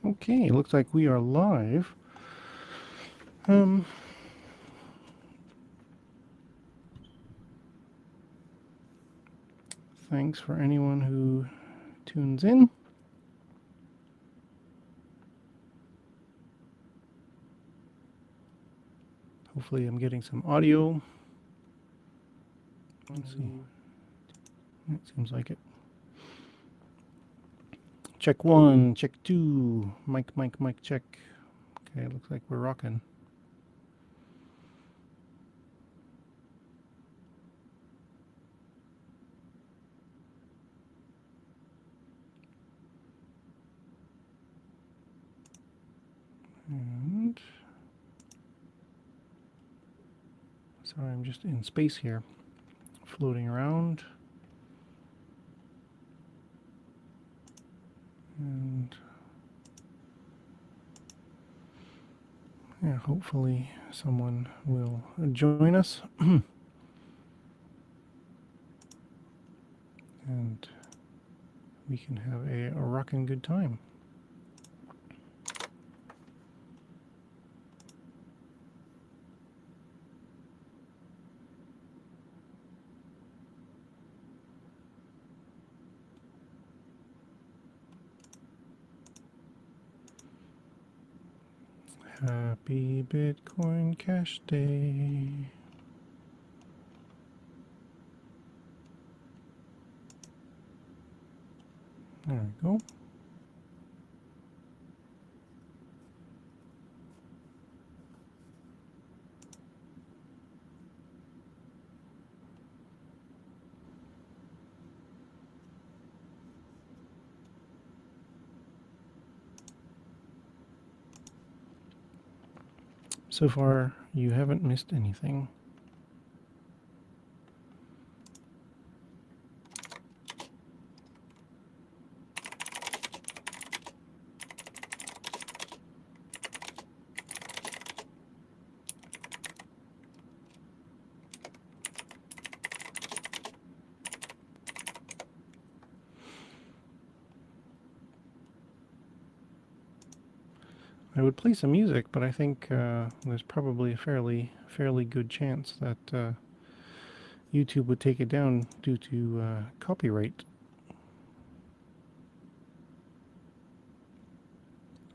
Okay, looks like we are live. Thanks for anyone who tunes in. Hopefully I'm getting some audio. Let's see. It seems like it. Check one, check two. Mic, mic, mic, check. Okay, looks like we're rocking. And sorry, I'm just in space here, floating around. And yeah, hopefully someone will join us. And we can have a rockin' good time. Happy Bitcoin Cash Day. There we go. So far, you haven't missed anything. I would play some music, but I think there's probably a fairly good chance that YouTube would take it down due to copyright,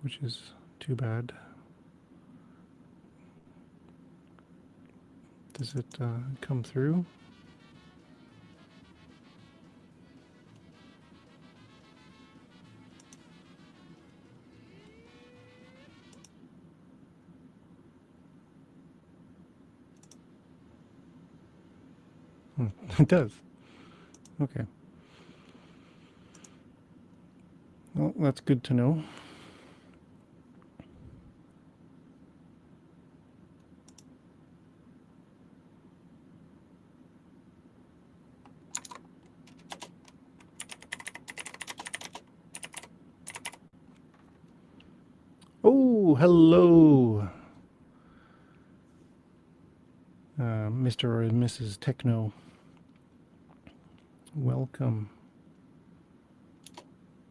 which is too bad. Does it come through? It does. Okay. Well, that's good to know. Oh, hello, Mr. or Mrs. Techno. Welcome.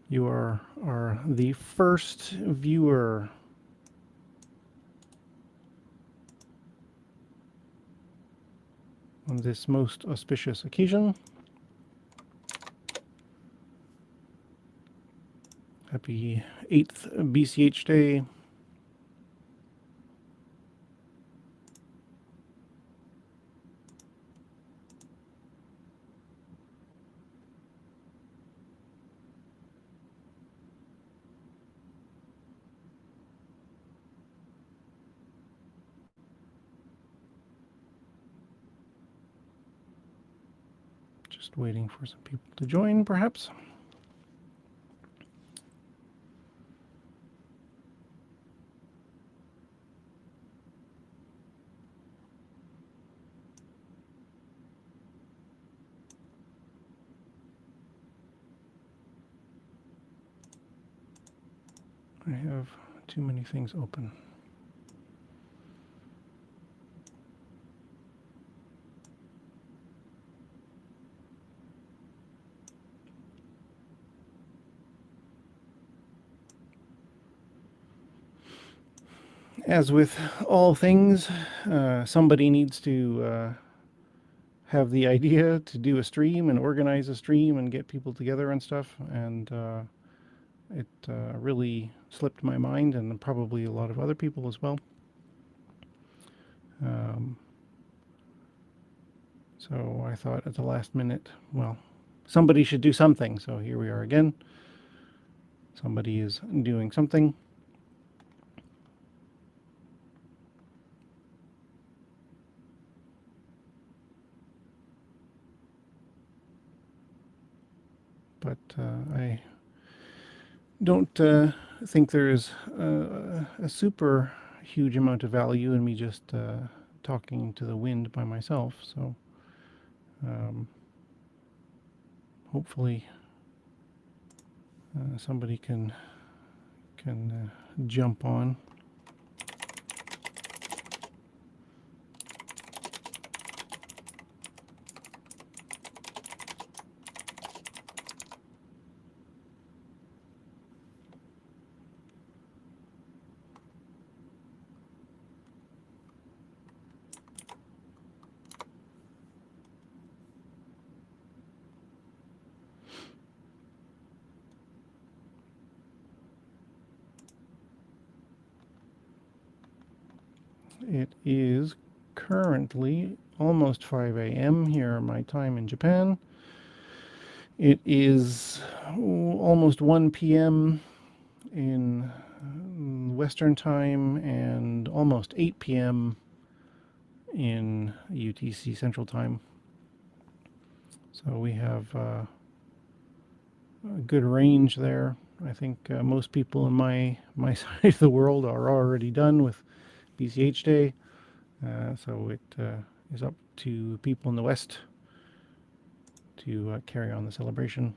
You are the first viewer. On this most auspicious occasion. Happy 8th BCH Day. Just waiting for some people to join, perhaps. I have too many things open. as with all things, somebody needs to have the idea to do a stream and organize a stream and get people together and stuff. And it really slipped my mind, and probably a lot of other people as well. So I thought at the last minute, well, somebody should do something. So here we are again. Somebody is doing something. But I don't think there is a super huge amount of value in me just talking to the wind by myself. So hopefully somebody can jump on. It is currently almost 5 a.m. here, my time in Japan. It is almost 1 p.m. in Western time and almost 8 p.m. in UTC Central Time. So we have a good range there. I think most people in my side of the world are already done with BCH Day. So it is up to people in the West to carry on the celebration.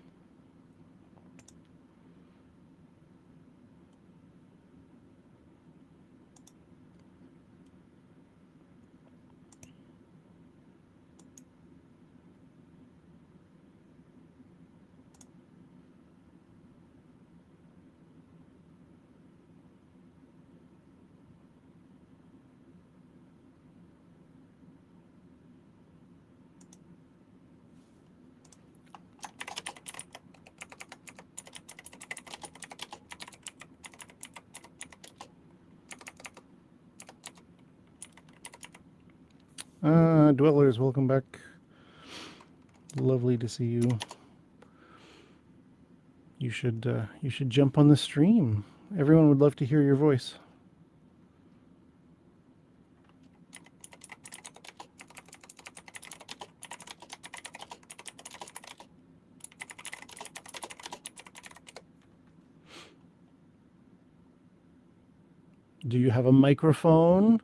Dwellers, welcome back. Lovely to see you. You should jump on the stream. Everyone would love to hear your voice. Do you have a microphone?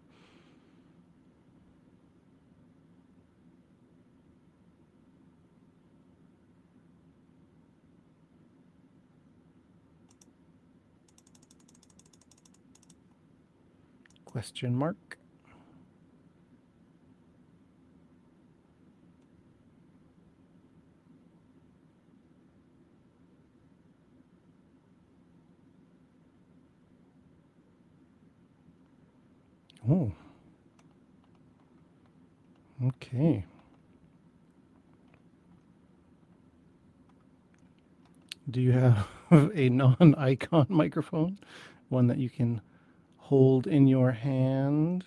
Question mark. Oh. Okay. Do you have a non-icon microphone? One that you can hold in your hand?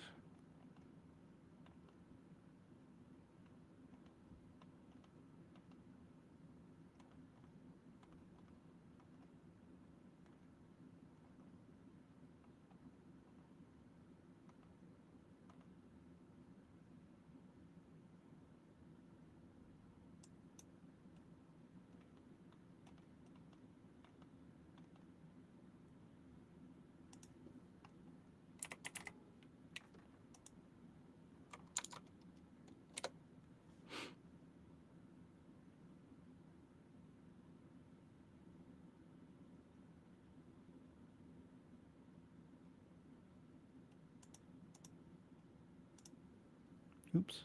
Oops.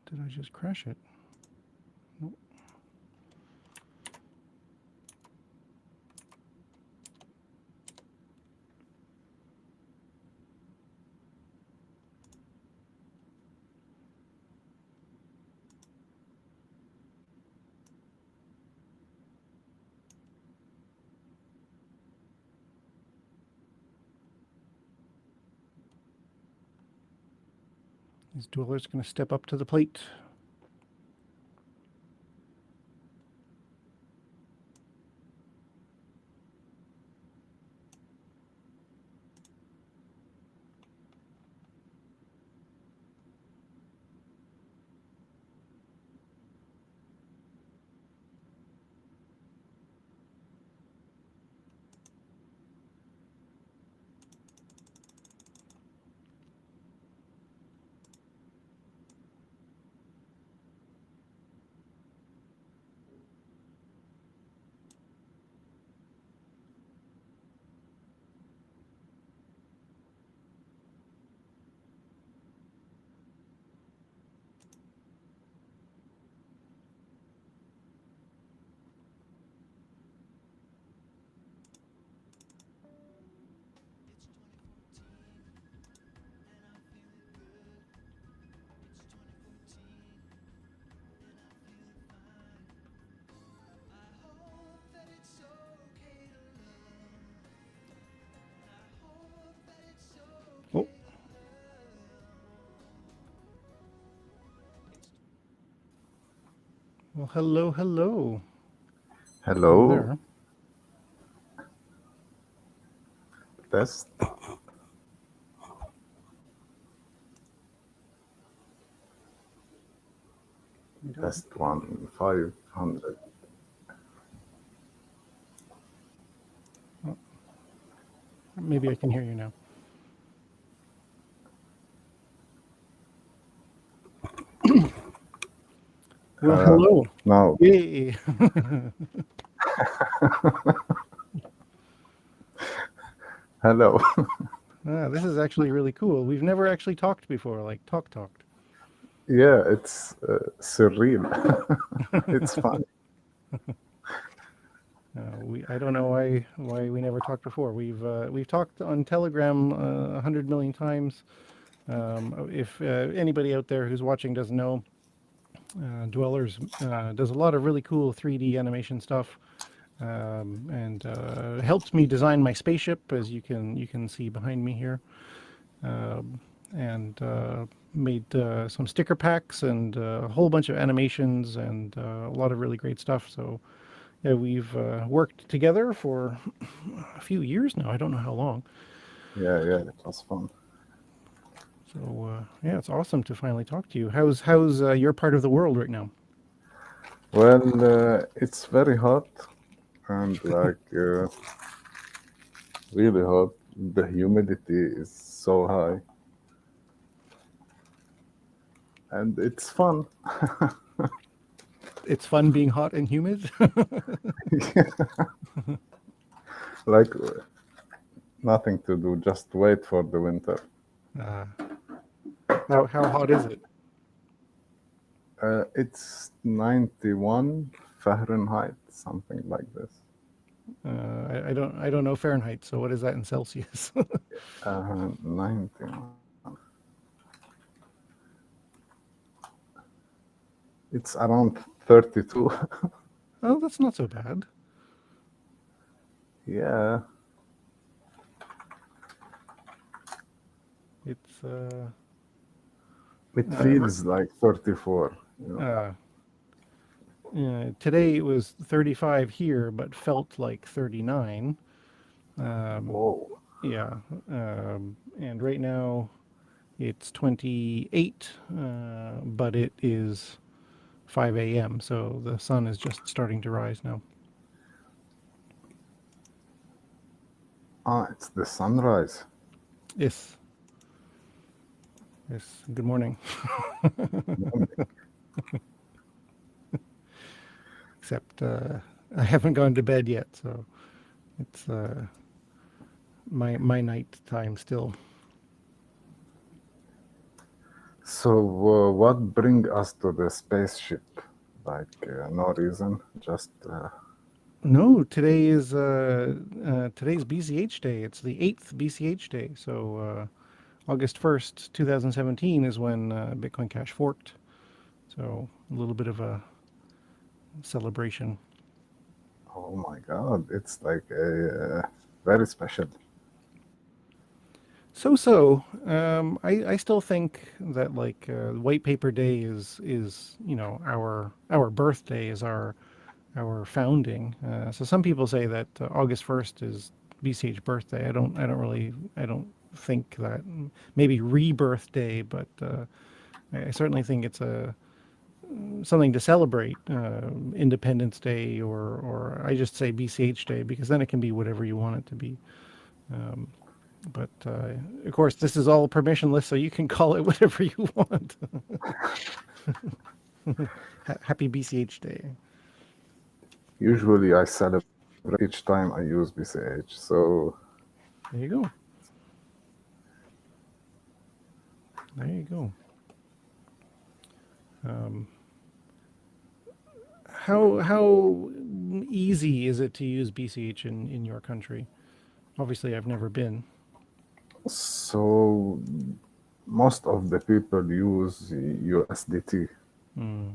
Did I just crash it? Nope. Is Dweller's going to step up to the plate? Oh, well, hello, hello. Hello Hello, there. test, You don't- test 1 500. oh, maybe I can hear you now. Well, Uh, hello. Now, Yay. hello. This is actually really cool. We've never actually talked before, like talked. Yeah, it's surreal. It's funny. I don't know why we never talked before. We've talked on Telegram 100 million times. If anybody out there who's watching doesn't know, Dwellers does a lot of really cool 3D animation stuff, and helped me design my spaceship, as you can see behind me here, and made some sticker packs and a whole bunch of animations and a lot of really great stuff. So yeah, we've worked together for a few years now. I don't know how long. Yeah, it was fun. So yeah, it's awesome to finally talk to you. How's your part of the world right now? Well, it's very hot and really hot. The humidity is so high, and it's fun. It's fun being hot and humid. Like nothing to do, just wait for the winter. uh, how hot is it? It's 91 Fahrenheit, something like this. I don't know Fahrenheit. So what is that in Celsius? 91. It's around 32. Oh, that's not so bad. Yeah, It's it uh, feels like 34, you know. uh, today it was 35 here, but felt like 39. Um, Whoa. yeah, and right now it's 28, but it is 5 a.m., so the sun is just starting to rise now. Ah, it's the sunrise. Yes, yes. Good morning. Except I haven't gone to bed yet, so it's my night time still. So, what bring us to the spaceship? No reason, just No, today's BCH day. It's the 8th BCH day. So August 1st, 2017 is when Bitcoin Cash forked. So a little bit of a celebration. oh my God, it's like a very special. So. I still think that like White Paper Day is our birthday is our founding. So some people say that August 1st is BCH birthday. I don't think that. Maybe rebirth day, but I certainly think it's a something to celebrate Independence Day, or I just say BCH Day because then it can be whatever you want it to be. Um, but of course, this is all permissionless, so you can call it whatever you want. Happy BCH Day. Usually I celebrate each time I use BCH. So There you go. There you go. Um, how easy is it to use BCH in your country? Obviously, I've never been. so most of the people use USDT, Mm,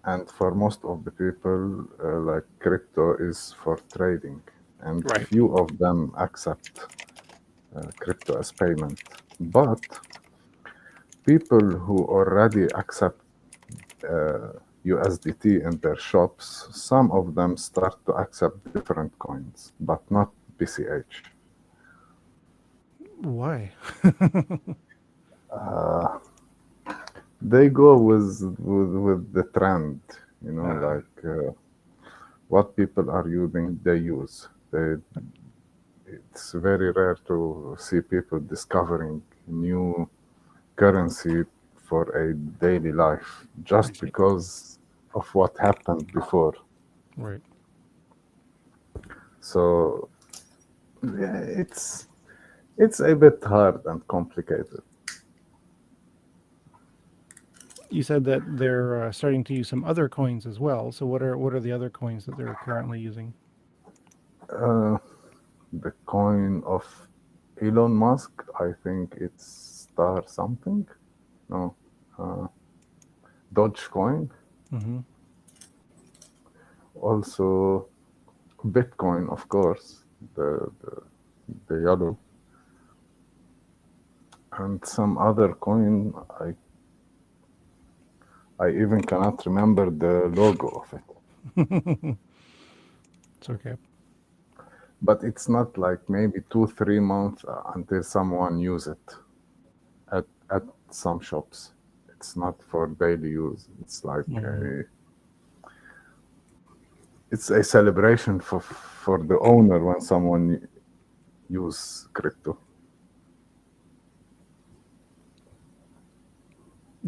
and for most of the people, like crypto is for trading, and right. few of them accept crypto as payment. But people who already accept USDT in their shops, some of them start to accept different coins, but not BCH. Why? They go with the trend, Ah, like what people are using, they use. It's very rare to see people discovering new currency for a daily life I just see. because of what happened before. Right. So yeah, it's a bit hard and complicated. You said that they're starting to use some other coins as well. So what are the other coins that they're currently using? Uh, the coin of Elon Musk, I think it's Star something. No, uh, Dogecoin. Mm-hmm. Also, Bitcoin, of course, the yellow, and some other coin. I even cannot remember the logo of it. It's okay. But it's not like maybe 2 3 months until someone use it at some shops. It's not for daily use. Mm-hmm. It's a celebration for the owner when someone use crypto.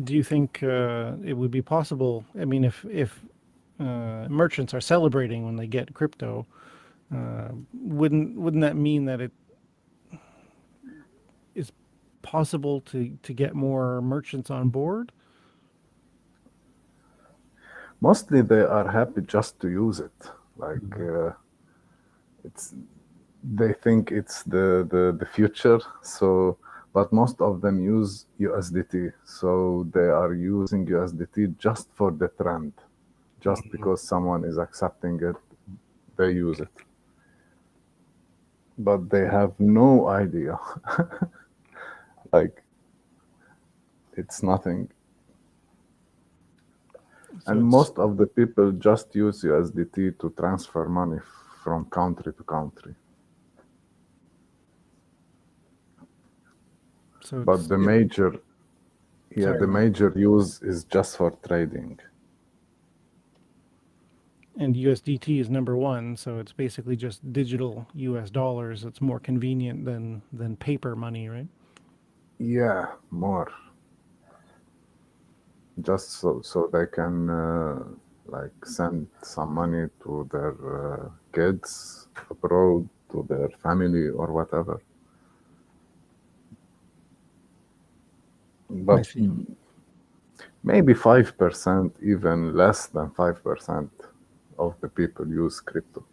Do you think it would be possible? I mean, if merchants are celebrating when they get crypto, wouldn't that mean that it is possible to get more merchants on board? Mostly they are happy just to use it. Like Mm-hmm. it's they think it's the future. So, but most of them use USDT. So they are using USDT just for the trend, just Mm-hmm. because someone is accepting it, they use it. But they have no idea. Like it's nothing. So And it's most of the people just use USDT to transfer money from country to country. so But it's it. the Sorry, go ahead. major use is just for trading. And USDT is number one, so it's basically just digital US dollars. It's more convenient than paper money, right? Yeah, more. Just so they can like send some money to their kids abroad, to their family or whatever. I But see. maybe 5%, even less than 5% of the people use crypto.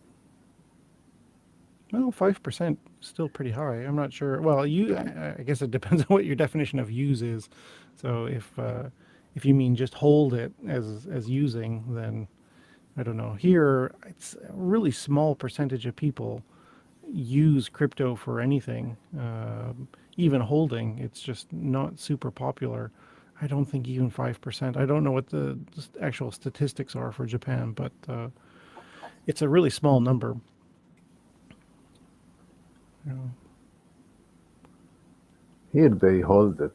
Well, 5% is still pretty high. I'm not sure. Well, I guess it depends on what your definition of use is. So if you mean just hold it as using, then I don't know. Here, it's a really small percentage of people use crypto for anything. even holding, it's just not super popular. I don't think even 5%. I don't know what the actual statistics are for Japan, but it's a really small number. You know. Here they hold it.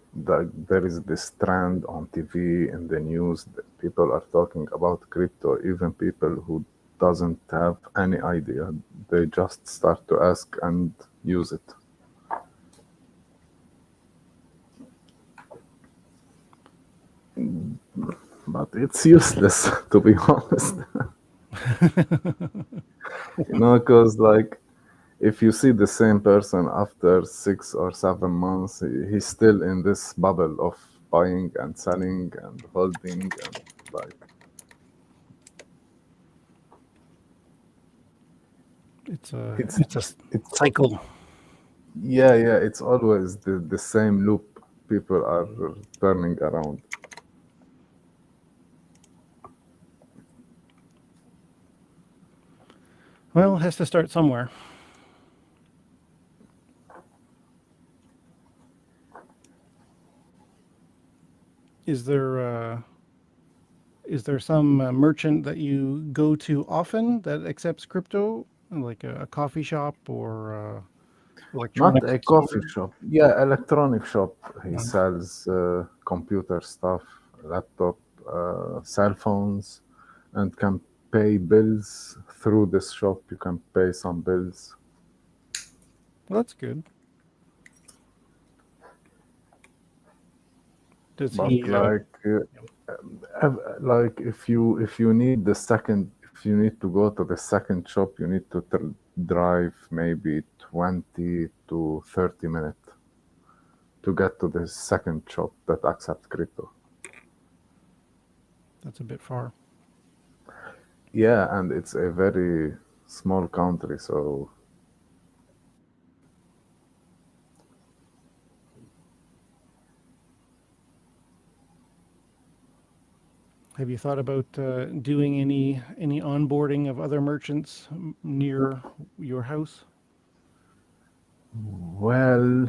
There is this trend on TV and the news that people are talking about crypto. Even people who doesn't have any idea, they just start to ask and use it. But it's useless, to be honest. Because like if you see the same person after 6 or 7 months, he's still in this bubble of buying and selling and holding and like It's a it's it's a it's cycle. yeah, it's always the same loop people are turning around. Well, it has to start somewhere. Is there is there some merchant that you go to often that accepts crypto, like a coffee shop or Not electronics a coffee store? shop, yeah, electronic shop. He No. sells computer stuff, laptop, cell phones, and can pay bills through this shop. You can pay some bills. Well, that's good. Does But he? like if you need the second, if you need to go to the second shop, you need to drive maybe 20 to 30 minutes to get to the second shop that accepts crypto. That's a bit far. Yeah, and it's a very small country, so Have you thought about doing any onboarding of other merchants near your house? well,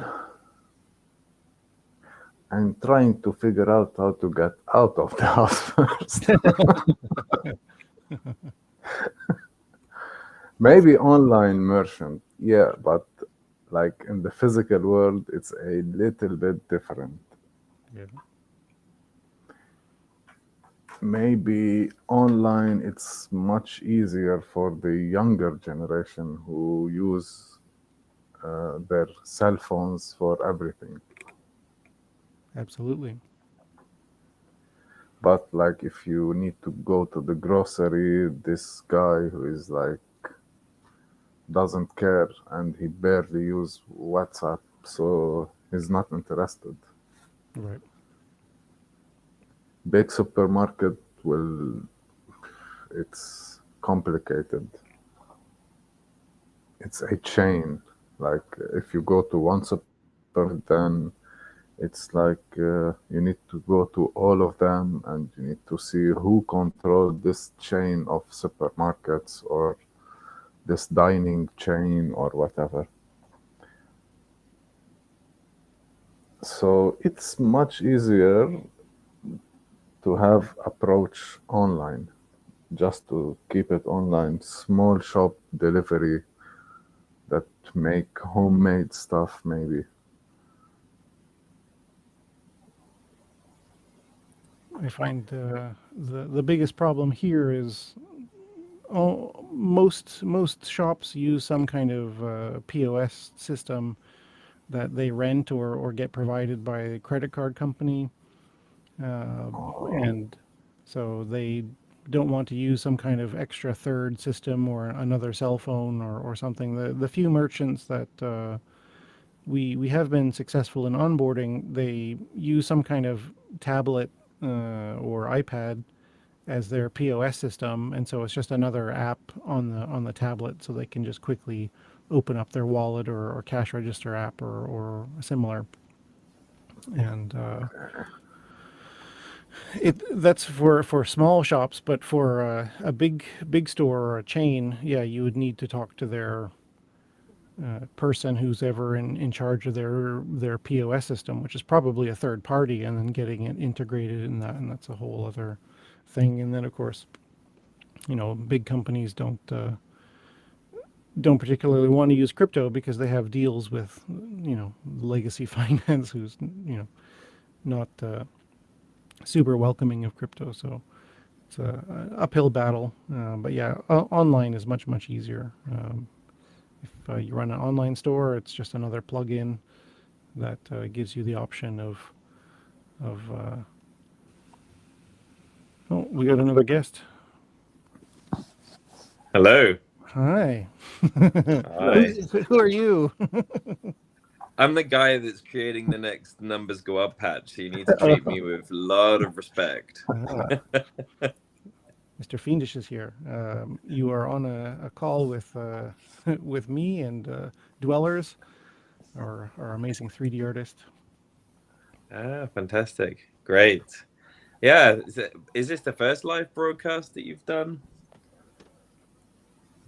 I'm trying to figure out how to get out of the house first. Maybe online merchant, yeah, but like in the physical world, it's a little bit different. Yeah. Maybe online, it's much easier for the younger generation who use their cell phones for everything. Absolutely. But like if you need to go to the grocery, this guy who is like doesn't care and he barely use WhatsApp, so he's not interested. Right. Big supermarket will, it's complicated. It's a chain. Like if you go to one supermarket, then it's like you need to go to all of them and you need to see who control this chain of supermarkets or this dining chain or whatever. So it's much easier to have approach online, just to keep it online. Small shop delivery that make homemade stuff, maybe. I find the biggest problem here is most shops use some kind of POS system that they rent or get provided by a credit card company, uh, and so they don't want to use some kind of extra third system or another cell phone or something. The few merchants that we have been successful in onboarding, they use some kind of tablet or iPad as their POS system, and so it's just another app on the tablet, so they can just quickly open up their wallet or cash register app or similar. And it that's for small shops, but for a big store or a chain, yeah, you would need to talk to person who's ever in charge of their POS system, which is probably a third party, and then getting it integrated in that, and that's a whole other thing. And then of course, big companies don't particularly want to use crypto because they have deals with legacy finance, who's not super welcoming of crypto. So it's a uphill battle. But yeah, online is much easier. If you run an online store, it's just another plugin that gives you the option of oh, we got another guest. Hello. Hi. Hi. Who are you? I'm the guy that's creating the next numbers go up patch, so you need to treat me with a lot of respect. Mr. Fiendish is here. You are on a call with with me and Dwellers, our amazing 3D artist. Ah, fantastic. Great. Yeah, is this the first live broadcast that you've done?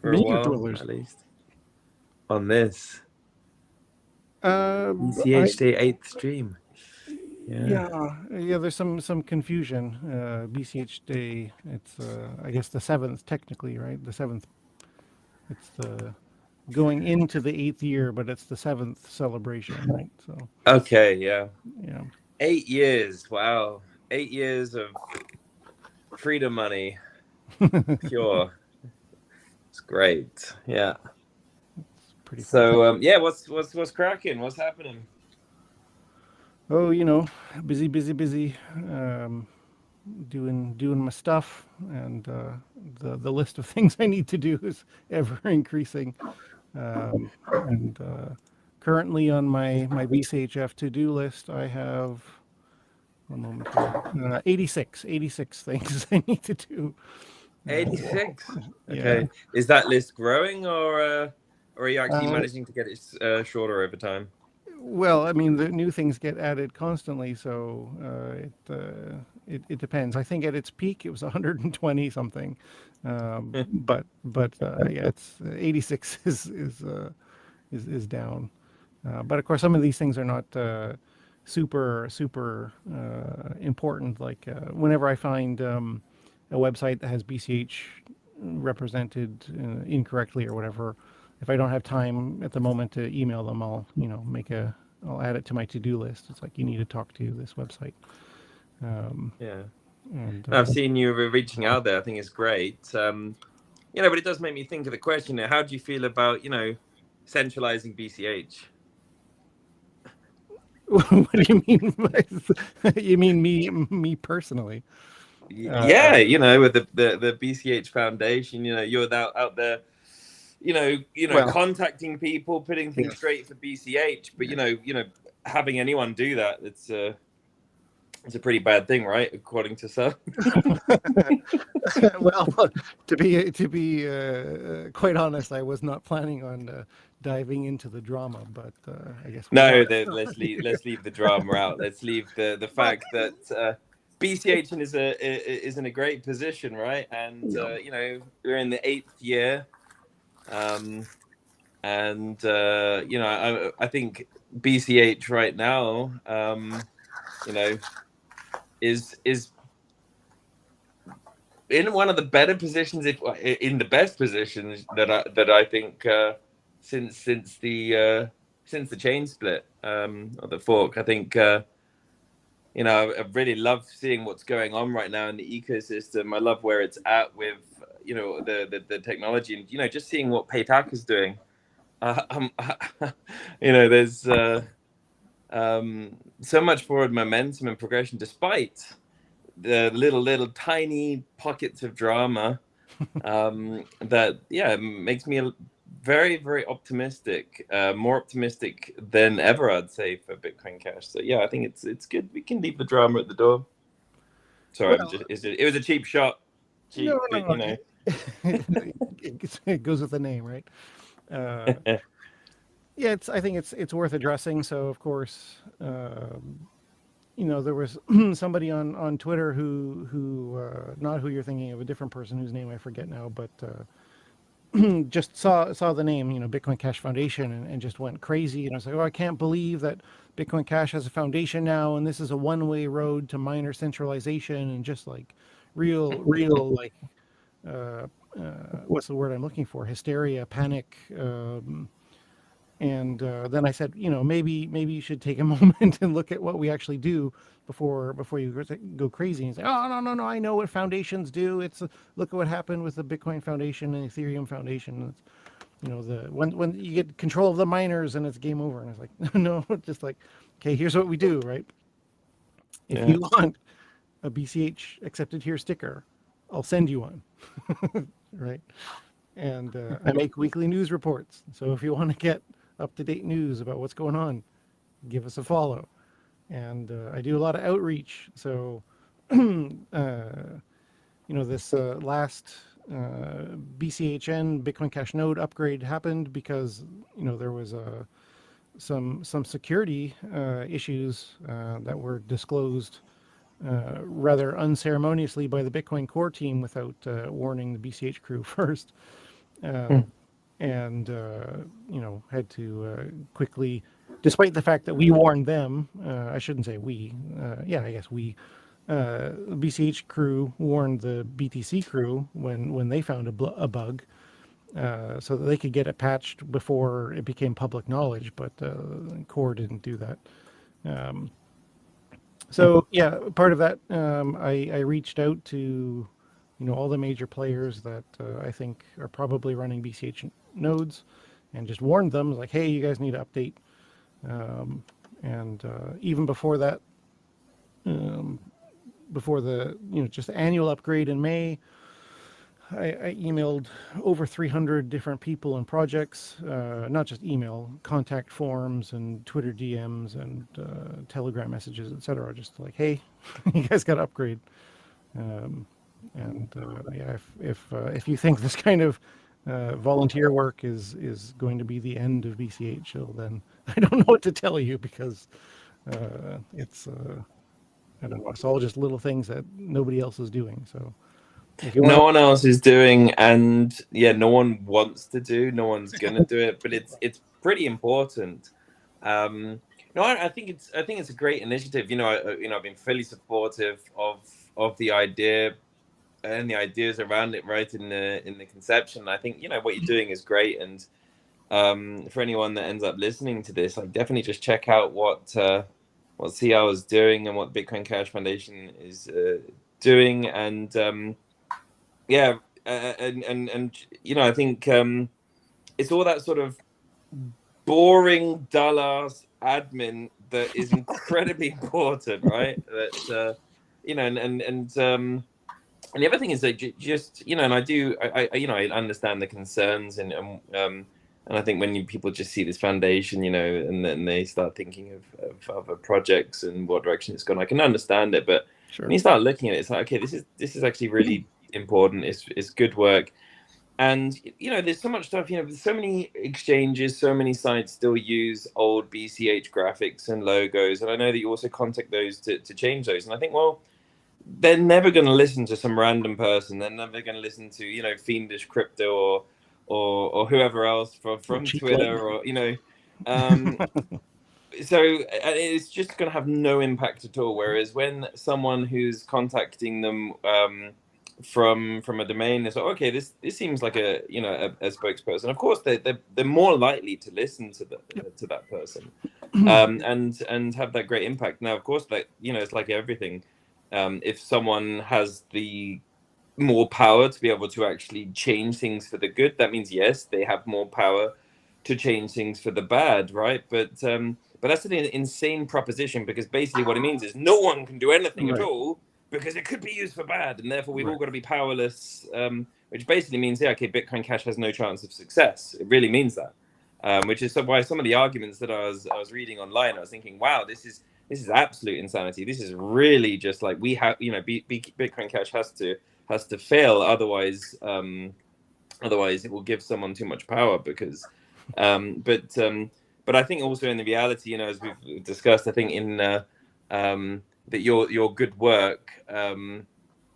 For a Me or while, Dwellers? at least. On this. I, ECH Day 8th stream. yeah, there's some confusion. BCH Day, it's I guess the 7th technically, right? The 7th. It's the going into the 8th year, but it's the 7th celebration, right? So Okay, yeah. 8 yeah. years. Wow. 8 years of freedom money. Pure. It's great. Yeah. It's pretty So yeah, what's cracking? What's happening? Oh, busy, doing my stuff, and the list of things I need to do is ever increasing. And currently on my BCHF to-do list, I have 86 things I need to do. 86. Yeah. Okay. Is that list growing, or are you actually managing to get it shorter over time? Well, I mean, the new things get added constantly, so it depends. I think at its peak it was 120 something, but yeah, it's 86 is down. But of course, some of these things are not super important. Like whenever I find a website that has BCH represented incorrectly or whatever, if I don't have time at the moment to email them, I'll I'll add it to my to-do list. It's like, you need to talk to this website. Yeah, and I've seen you reaching out there. I think it's great. But it does make me think of the question: how do you feel about centralizing BCH? What do you mean? You mean me personally? Yeah, with the BCH Foundation, you're out there, Well, contacting people, putting things yes. straight for BCH. But having anyone do that, it's a pretty bad thing, right? According to some. Well, to be quite honest, I was not planning on diving into the drama, but I guess No, let's leave the drama out. Let's leave the fact that BCH is in a great position, right? And we're in the 8th year, and I think BCH right now, is in one of the better positions, if in the best positions that I think since the chain split or the fork. I think I really love seeing what's going on right now in the ecosystem. I love where it's at with the technology, and just seeing what Paytac is doing. There's so much forward momentum and progression, despite the little tiny pockets of drama that makes me very, very optimistic, more optimistic than ever, I'd say, for Bitcoin Cash. So yeah, I think it's good. We can leave the drama at the door. Sorry, Well, it was a cheap shot. No. It goes with the name, right? Yeah, I think it's worth addressing. So of course, there was somebody on Twitter who not who you're thinking of, a different person whose name I forget now, but just saw the name, Bitcoin Cash Foundation, and just went crazy. And I was like, oh, I can't believe that Bitcoin Cash has a foundation now, and this is a one-way road to miner centralization, and just like real like uh, what's the word I'm looking for? Hysteria, panic. And then I said, maybe you should take a moment and look at what we actually do before you go crazy and say, oh, no, I know what foundations do. Look at what happened with the Bitcoin Foundation and Ethereum Foundation. It's, the when you get control of the miners and it's game over. And I was like, no, just like, okay, here's what we do, right? If Yeah. you want a BCH accepted here sticker, I'll send you one, right? And I make weekly news reports. So if you want to get up-to-date news about what's going on, give us a follow. And I do a lot of outreach. So, this last BCHN Bitcoin Cash node upgrade happened because there was some security issues that were disclosed rather unceremoniously by the Bitcoin core team without warning the BCH crew first. And had to quickly, despite the fact that we warned them, I shouldn't say we, I guess we, the BCH crew warned the BTC crew when they found a bug, so that they could get it patched before it became public knowledge, but core didn't do that. So yeah, part of that, I reached out to all the major players that I think are probably running BCH nodes, and just warned them like, hey, you guys need to update. And even before that, before the just the annual upgrade in May, I emailed over 300 different people and projects, not just email, contact forms and Twitter DMs and Telegram messages, etc. Just like, hey, you guys got to upgrade. Yeah, if you think this kind of volunteer work is going to be the end of BCH, well, then I don't know what to tell you, because it's I don't know, it's all just little things that nobody else is doing. So if you want, No one else is doing, and no one wants to do. No one's gonna do it, but it's pretty important. No, I think it's a great initiative. I've been fairly supportive of the idea and the ideas around it, right, in the conception. I think what you're doing is great, and for anyone that ends up listening to this, like, definitely just check out what CR is doing and what Bitcoin Cash Foundation is doing, and and I think it's all that sort of boring, dull ass admin that is incredibly important, right? That and the other thing is that just and I understand the concerns, and I think when people just see this foundation, and then they start thinking of other projects and what direction it's gone, I can understand it. But sure. when you start looking at it, it's like, okay, this is actually really important. It's good work. And there's so much stuff. There's so many exchanges, so many sites still use old BCH graphics and logos, and I know that you also contact those to change those. And I think, well, they're never going to listen to some random person. They're never going to listen to Fiendish Crypto or whoever else from Twitter, or so it's just going to have no impact at all. Whereas when someone who's contacting them from a domain is like, okay, this seems like a spokesperson, of course they're more likely to listen to that person, and have that great impact. Now, of course, that it's like everything. If someone has the more power to be able to actually change things for the good, that means yes, they have more power to change things for the bad, right? But that's an insane proposition, because basically what it means is no one can do anything at all, because it could be used for bad, and therefore we've all got to be powerless, which basically means, Bitcoin Cash has no chance of success. It really means that, which is why some of the arguments that I was reading online, I was thinking, wow, this is absolute insanity. This is really just like, we have, Bitcoin Cash has to fail, otherwise it will give someone too much power. Because but I think also in the reality, as we've discussed, I think in that your good work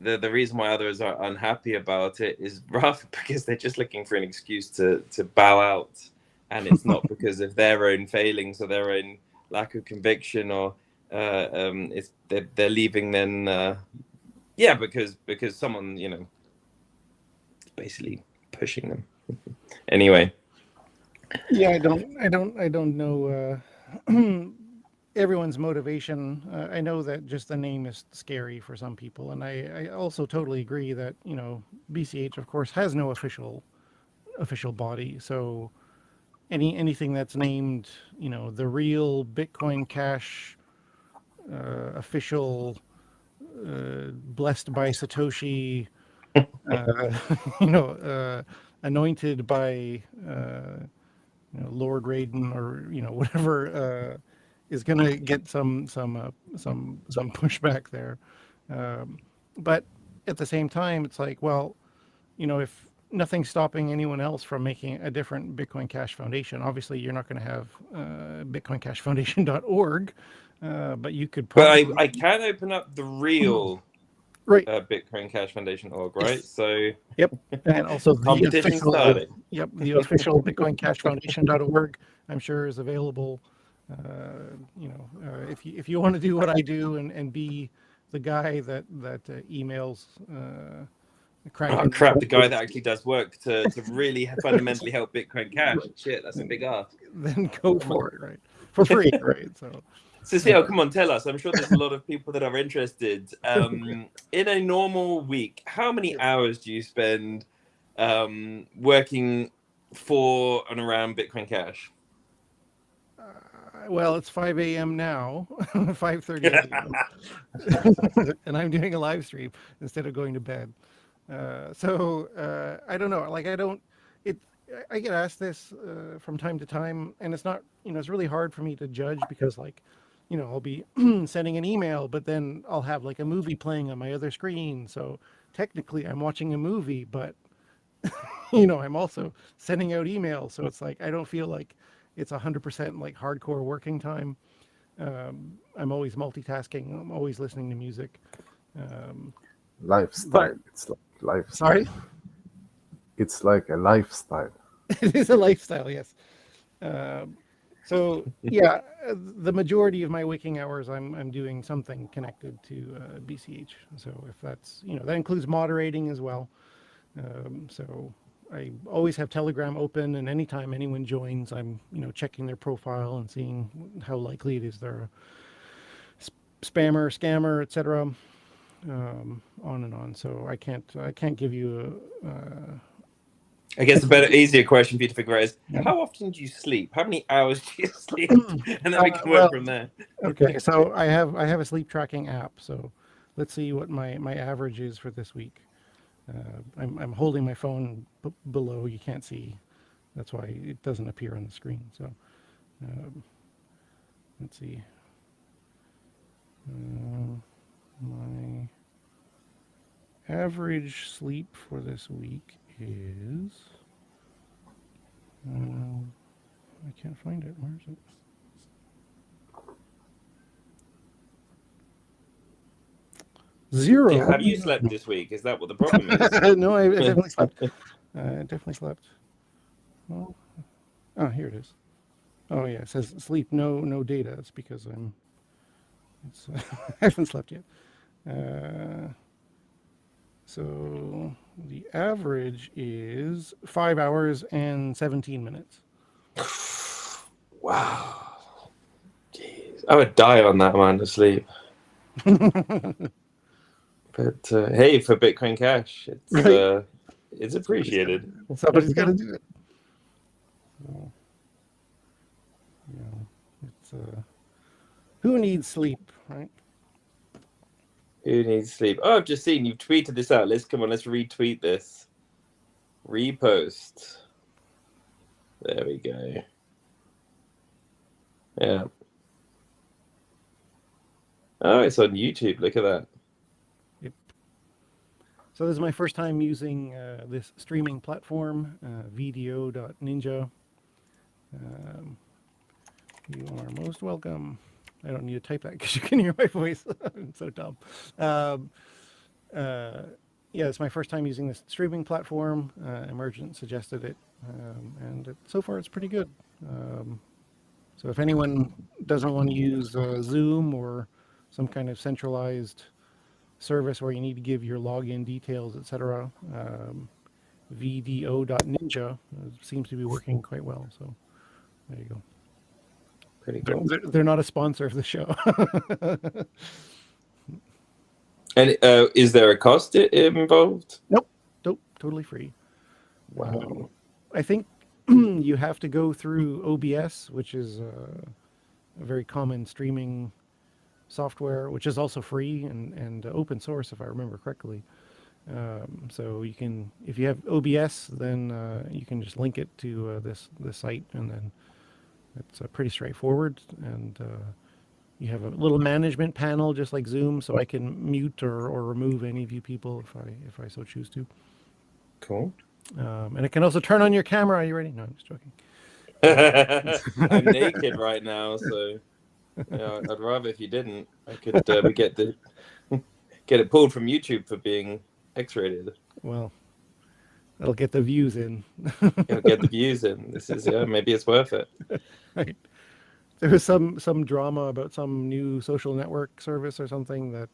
the reason why others are unhappy about it is rather because they're just looking for an excuse to bow out, and it's not because of their own failings or their own lack of conviction, or it's they're leaving then because someone is basically pushing them. Anyway. Yeah, I don't know everyone's motivation. I know that just the name is scary for some people, and I also totally agree that BCH, of course, has no official body. So anything that's named, the real Bitcoin Cash official, blessed by Satoshi, anointed by Lord Raiden, or whatever, is going to get some pushback there. But at the same time, it's like, well, if nothing's stopping anyone else from making a different Bitcoin Cash Foundation, obviously you're not going to have bitcoincashfoundation.org, but you could But probably... I can open up the real Right. Bitcoin Cash Foundation.org, right? Yes. So Yep, and also the competition official... started. Yep, the official bitcoincashfoundation.org, I'm sure, is available. If you want to do what I do and be the guy that emails Oh crap! The guy that actually does work to really fundamentally help Bitcoin Cash. Shit, that's a big ask. Then go for it, right? For free, right? So Cecile, come on, tell us. I'm sure there's a lot of people that are interested. In a normal week, how many hours do you spend working for and around Bitcoin Cash? well, it's 5 a.m. now, 5:30 a.m. and I'm doing a live stream instead of going to bed. So I don't know. Like, I get asked this from time to time, and it's not, it's really hard for me to judge because, like, I'll be sending an email, but then I'll have like a movie playing on my other screen. So technically I'm watching a movie, but I'm also sending out emails. So it's like, I don't feel like it's 100% like hardcore working time. I'm always multitasking. I'm always listening to music. Lifestyle. It's like lifestyle. Sorry? It's like a lifestyle. It is a lifestyle, yes. So yeah, the majority of my waking hours, I'm doing something connected to BCH. So if that's, that includes moderating as well. So I always have Telegram open, and anytime anyone joins, I'm checking their profile and seeing how likely it is they're a spammer, scammer, etc. On and on. So I can't give you I guess a better, easier question for you to figure out is how often do you sleep? How many hours do you sleep? And then we can work from there. Okay, so I have a sleep tracking app. So let's see what my average is for this week. I'm holding my phone below. You can't see. That's why it doesn't appear on the screen. So let's see. My average sleep for this week is... I can't find it. Where is it? Zero. Have you slept this week? Is that what the problem is? No, I definitely slept. I definitely slept. Oh, here it is. Oh yeah, it says sleep no data. It's because I haven't slept yet. So the average is 5 hours and 17 minutes. Wow. Jeez. I would die on that amount of sleep. But hey, for Bitcoin Cash, it's appreciated. Somebody's got to do it. So, it's who needs sleep, right? Who needs sleep? Oh, I've just seen you've tweeted this out. Let's retweet this. Repost. There we go. Yeah. Oh, it's on YouTube. Look at that. Yep. So this is my first time using this streaming platform, video.ninja. You are most welcome. I don't need to type that because you can hear my voice. I'm so dumb. yeah, it's my first time using this streaming platform. Emergent suggested it, and so far it's pretty good. So if anyone doesn't want to use Zoom or some kind of centralized service where you need to give your login details, etc., VDO.ninja seems to be working quite well. So there you go. Pretty They're, cool. they're not a sponsor of the show. And is there a cost involved? Nope, totally free. Wow. I think you have to go through OBS, which is a very common streaming software, which is also free and open source, if I remember correctly. So you can, if you have OBS, then you can just link it to this site, and then it's pretty straightforward. And you have a little management panel, just like Zoom, so I can mute or remove any of you people if I so choose to. Cool. And it can also turn on your camera. Are you ready? No, I'm just joking. I'm naked right now, so I'd rather if you didn't. I could we get it pulled from YouTube for being X-rated. Well, that'll get the views in. It'll get the views in. This is maybe it's worth it. Right. There was some drama about some new social network service or something that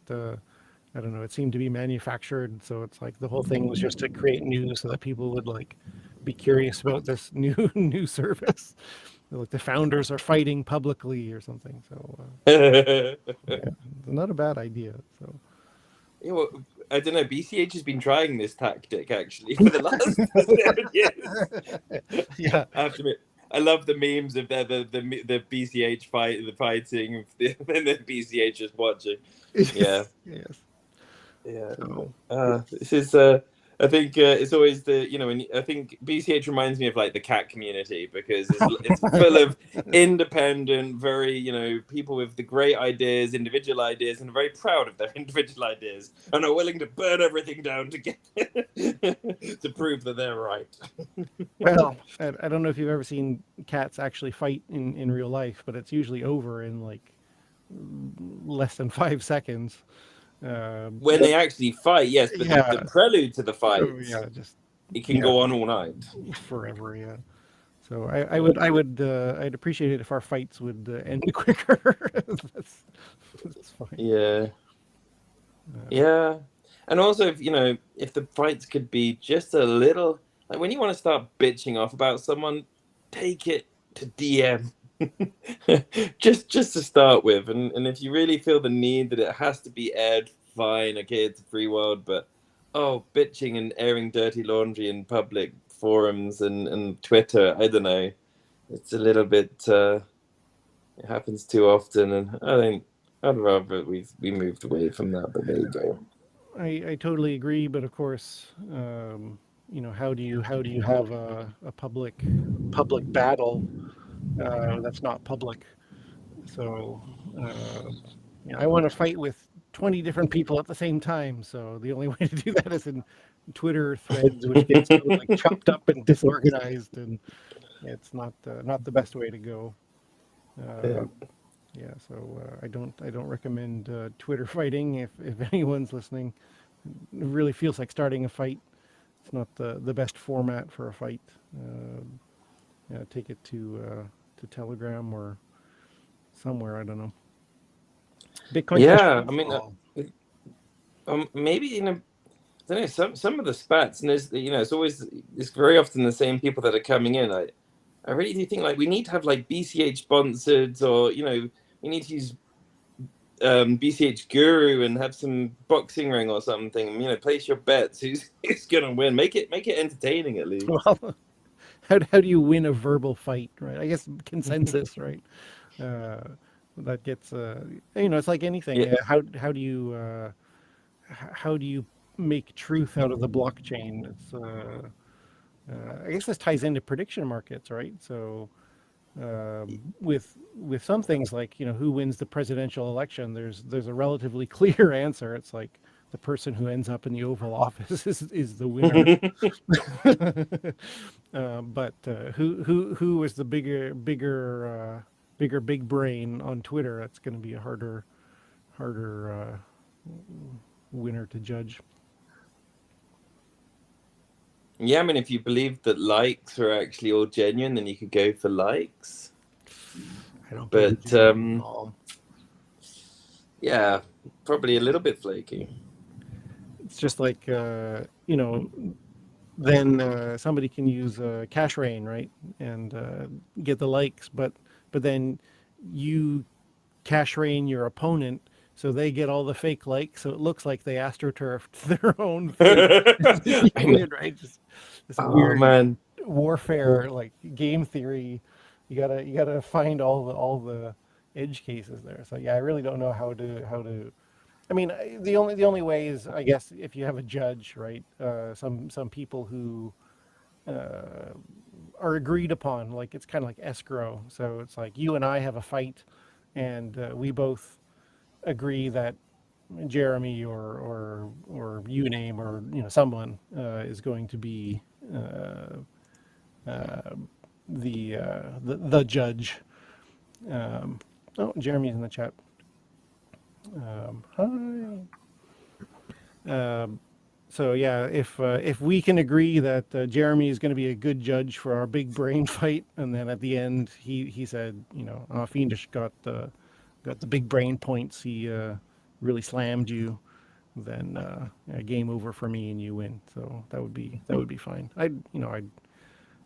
I don't know. It seemed to be manufactured, so it's like the whole thing was just to create news so that people would like be curious about this new service. Like the founders are fighting publicly or something. So yeah, not a bad idea. So Yeah, well, I don't know. BCH has been trying this tactic actually for the last 7 years. yeah, I have to admit, I love the memes of the BCH the fighting, and the BCH is watching. Yeah, yes. yeah. So, This is. I think it's always and I think BCH reminds me of like the cat community because it's full of independent, very people with the great ideas, individual ideas, and are very proud of their individual ideas and are willing to burn everything down to get to prove that they're right. well, I don't know if you've ever seen cats actually fight in real life, but it's usually over in like less than 5 seconds. When they actually fight, yes, but Yeah. the prelude to the fight, Yeah, just it can go on all night. forever. Yeah. So I'd appreciate it if our fights would end quicker. that's fine. Yeah. Yeah. And also, if the fights could be just a little, like when you want to start bitching off about someone, take it to DM. just to start with. And if you really feel the need that it has to be aired, fine, okay, it's a free world, but bitching and airing dirty laundry in public forums and Twitter, I don't know. It's a little bit, it happens too often, and I think I'd rather we moved away from that, but there you go. I totally agree, but of course, how do you have a public battle that's not public? So I want to fight with 20 different people at the same time. So the only way to do that is in Twitter threads, which gets so, like chopped up and disorganized, and it's not the best way to go. Yeah, so I don't recommend Twitter fighting. If anyone's listening, it really feels like starting a fight. It's not the best format for a fight. Take it to Telegram or somewhere. I don't know. Bitcoin. Yeah, I mean, maybe I don't know, some of the spats, and it's very often the same people that are coming in. I really do think like we need to have like BCH sponsored, or we need to use BCH Guru and have some boxing ring or something. Place your bets. Who's gonna win? Make it entertaining at least. Well, how do you win a verbal fight, right? I guess consensus, right? That gets it's like anything. Yeah. How do you make truth out of the blockchain? It's I guess this ties into prediction markets, right? So with some things like who wins the presidential election, there's a relatively clear answer. It's like the person who ends up in the Oval Office is the winner. But who is the big brain on Twitter? That's going to be a harder winner to judge. Yeah, I mean, if you believe that likes are actually all genuine, then you could go for likes. I don't But believe it at all. yeah, probably a little bit flaky. It's just like then somebody can use Cash Rain, right, and get the likes, but then you Cash Rain your opponent, so they get all the fake likes, so it looks like they astroturfed their own fake I know. union, right? Just this Oh weird man. warfare, like game theory. You gotta find all the edge cases there. So yeah, I really don't know how to. I mean, the only way is, I guess, if you have a judge, right? Some people who are agreed upon, like it's kind of like escrow. So it's like you and I have a fight, and we both agree that Jeremy or you name, or someone is going to be uh, the judge. Oh, Jeremy's in the chat. Hi. So yeah, if we can agree that Jeremy is going to be a good judge for our big brain fight, and then at the end he said, Fiendish got the big brain points. He really slammed you. Then yeah, game over for me, and you win. So that would be fine.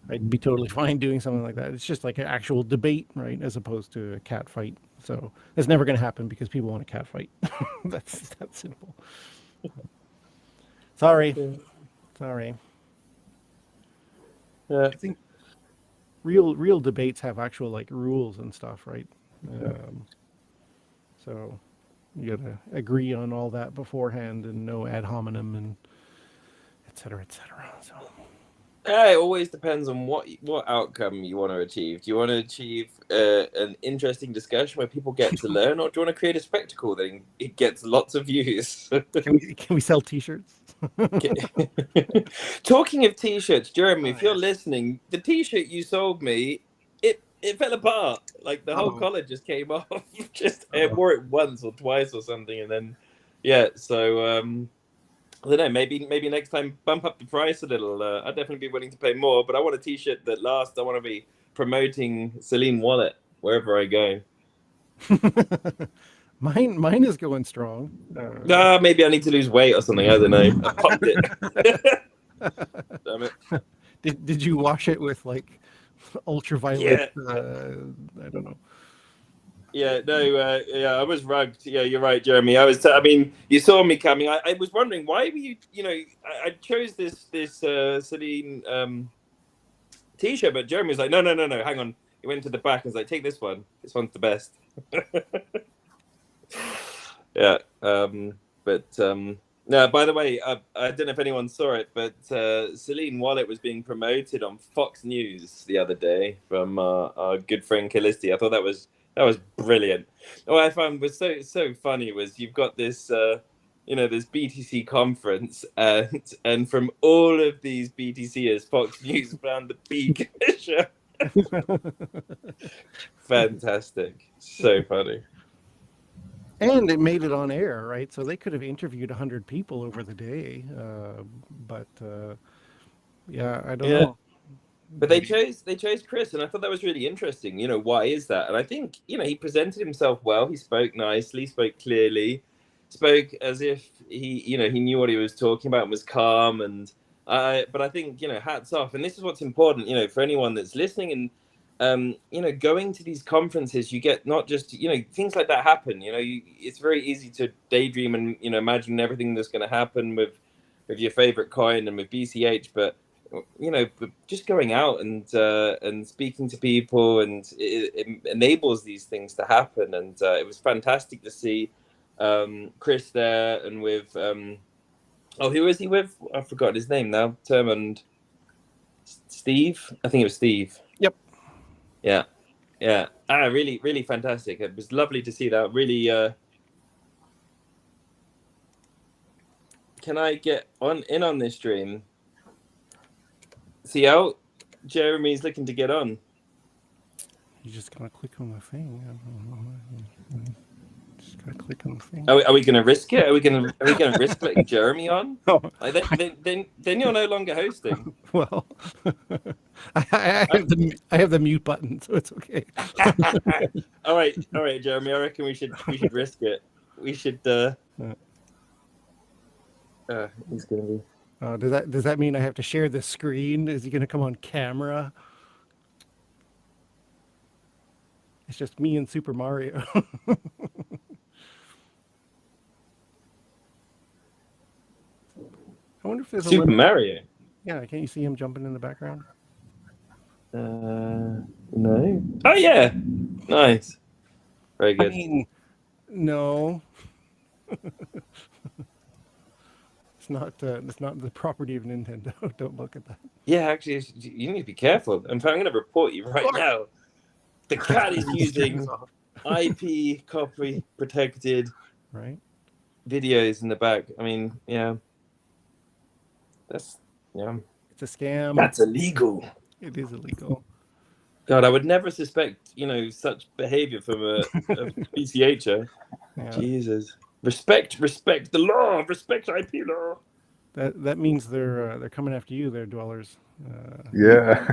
I'd be totally fine doing something like that. It's just like an actual debate, right, as opposed to a cat fight. So it's never going to happen because people want a cat fight. That's that simple. Sorry. Sorry. Yeah. I think real debates have actual like rules and stuff, right? So you gotta agree on all that beforehand, and no ad hominem, and et cetera, et cetera. So It always depends on what outcome you want to achieve. Do you want to achieve an interesting discussion where people get to learn, or do you want to create a spectacle that it gets lots of views? can we sell T-shirts? Talking of T-shirts, Jeremy, if you're yes. listening, the T-shirt you sold me, it fell apart. Like the whole collar just came off. I wore it once or twice or something, and then yeah. So I don't know. Maybe next time bump up the price a little. I'd definitely be willing to pay more, but I want a T-shirt that lasts. I want to be promoting Celine Wallet wherever I go. Mine is going strong. Maybe I need to lose weight or something. I don't know. I popped it. Damn it. Did you wash it with like ultraviolet? Yeah. I don't know. Yeah, no, yeah, I was rugged. Yeah, you're right, Jeremy. I mean, you saw me coming. I was wondering why were you, I chose this Celine T-shirt, but Jeremy was like, no, hang on. He went to the back and was like, take this one. This one's the best. Yeah, no. By the way, I don't know if anyone saw it, but Celine Wallet was being promoted on Fox News the other day from our good friend Callisti. I thought that was brilliant. What I found was so funny was you've got this this BTC conference, and from all of these BTCers, Fox News found the big shirt. Fantastic, so funny. And it made it on air, right? So they could have interviewed 100 people over the day, but yeah, I don't know. But they chose Chris, and I thought that was really interesting. Why is that? And I think he presented himself well. He spoke nicely, spoke clearly, spoke as if he knew what he was talking about and was calm. And but I think hats off. And this is what's important, for anyone that's listening and going to these conferences, you get not just things like that happen. It's very easy to daydream and imagine everything that's going to happen with your favorite coin and with BCH, but just going out and speaking to people, and it enables these things to happen. And it was fantastic to see Chris there, and with who is he with? I've forgotten his name now. And Steve. I think it was Steve. Yep. Yeah. Really, really fantastic. It was lovely to see that. Really. Can I get in on this stream? See how Jeremy's looking to get on. You just gotta click on the thing. Just gotta click on the thing. Are we going to risk it? Are we going to risk letting Jeremy on? Oh, Like, then you're no longer hosting. well, I have the mute button, so it's okay. all right, Jeremy. I reckon we should risk it. We should. He's gonna be. Does that mean I have to share the screen? Is he going to come on camera? It's just me and Super Mario. I wonder if there's a Super limit. Mario. Yeah, can't you see him jumping in the background? No. Oh yeah, nice. Very I good. mean, no. It's not the property of Nintendo. Don't look at that. Yeah, actually, you need to be careful. In fact, I'm going to report you right now. The cat is using IP copy protected Right? videos in the back. I mean, yeah, It's a scam. that's illegal. It is illegal. God, I would never suspect such behavior from a PCHer. Yeah. Jesus, respect the law, respect IP law. That means they're coming after you, there, dwellers. Yeah.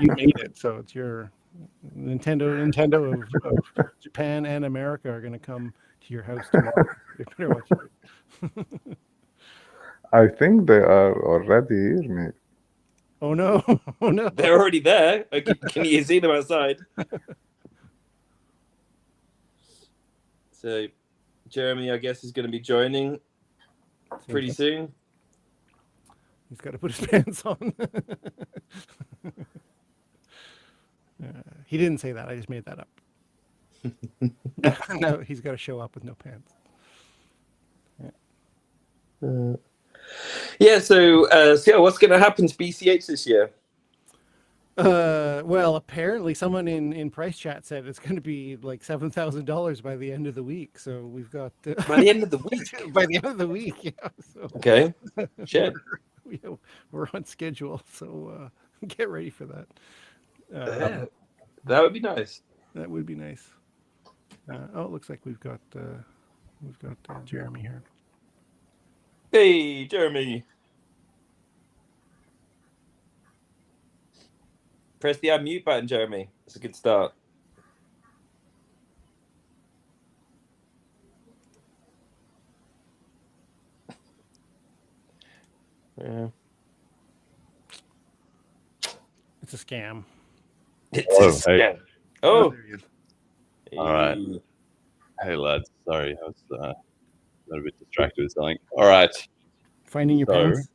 You made it, so it's your Nintendo of Japan and America are going to come to your house tomorrow. You better watch it. I think they are already here, maybe. Oh no! Oh no! They're already there. Can you see them outside? So, Jeremy, I guess, is going to be joining pretty soon. He's got to put his pants on. He didn't say that. I just made that up. No, he's got to show up with no pants. Yeah. So, what's going to happen to BCH this year? Well, apparently someone in Price Chat said it's going to be like $7,000 by the end of the week. So we've got By the end of the week. by the end of the week, yeah. So Okay. Shit. we're on schedule, so get ready for that. Yeah, that would be nice. That would be nice. It looks like we've got Jeremy here. Hey, Jeremy. Press the unmute button, Jeremy. It's a good start. Yeah. It's a scam. It's Oh, a scam. Oh. There he is. All right. Hey. Hey lads, sorry, I was a little bit distracted with something. All right, Finding your So- pants.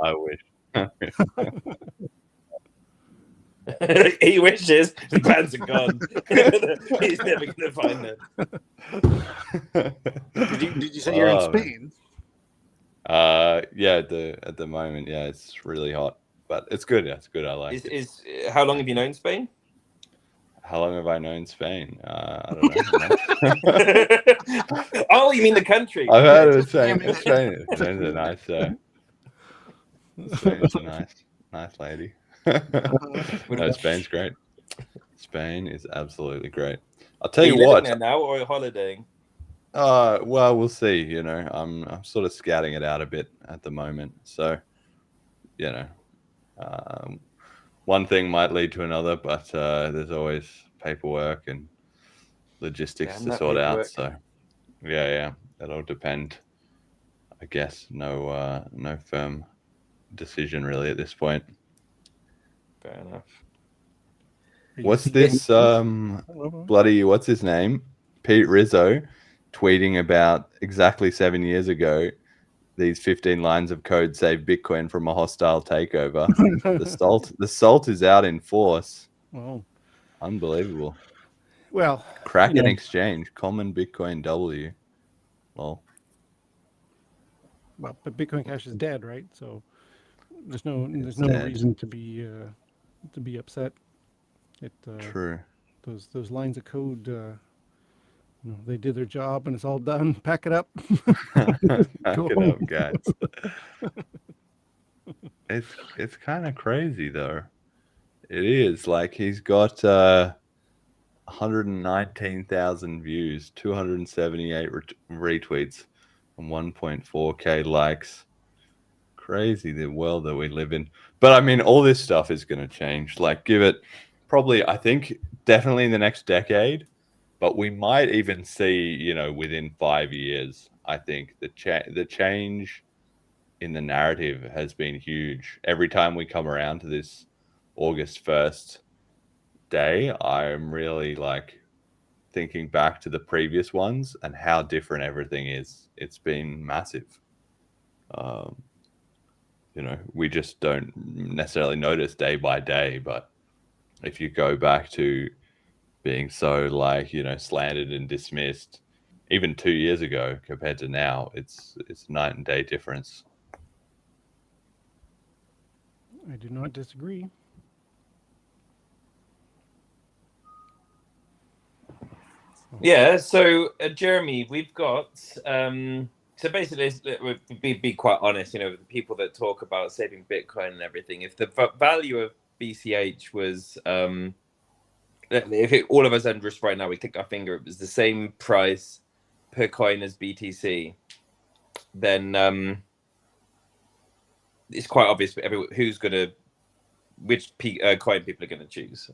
I wish. He wishes the pants are gone. He's never going to find them. Did you say you're in Oh, man. Spain? Yeah, at the moment, yeah, it's really hot, but it's good. Yeah, it's good. I like it. How long have you known Spain? How long have I known Spain? I don't know. Oh, you mean the country? I've heard of Spain. Spain's a nice. Spain's a nice lady. No, Spain's great. Spain is absolutely great. I'll tell Are you living what. there now or holidaying? Well, we'll see. You know, I'm sort of scouting it out a bit at the moment. So, you know, one thing might lead to another, but there's always paperwork and logistics Damn to that sort out. paperwork. So, yeah, that'll depend. I guess no firm decision really at this point. Fair enough. What's this? Bloody, what's his name? Pete Rizzo tweeting about exactly 7 years ago. These 15 lines of code save Bitcoin from a hostile takeover. The salt is out in force. Well, Unbelievable. well, Kraken you know. Exchange, common Bitcoin W. Well, Well, but Bitcoin Cash is dead, right? So there's no dead. reason to be upset. It true. those lines of code, they did their job and it's all done. Pack it up. Pack Go it up, home. guys. It's kind of crazy though. It is like he's got 119,000 views, 278 retweets, and 1.4k likes. Crazy the world that we live in. But I mean, all this stuff is going to change. Like, give it probably, I think, definitely in the next decade. But we might even see, within 5 years. I think the change in the narrative has been huge. Every time we come around to this August 1st day, I'm really thinking back to the previous ones and how different everything is. It's been massive. We just don't necessarily notice day by day, but if you go back to being so slandered and dismissed even 2 years ago compared to now, it's night and day difference. I do not disagree. Yeah, so Jeremy, we've got so basically, be quite honest, the people that talk about saving Bitcoin and everything, if the value of BCH was if all of us under us right now, we click our finger, it was the same price per coin as BTC, then it's quite obvious for everyone which coin people are gonna choose.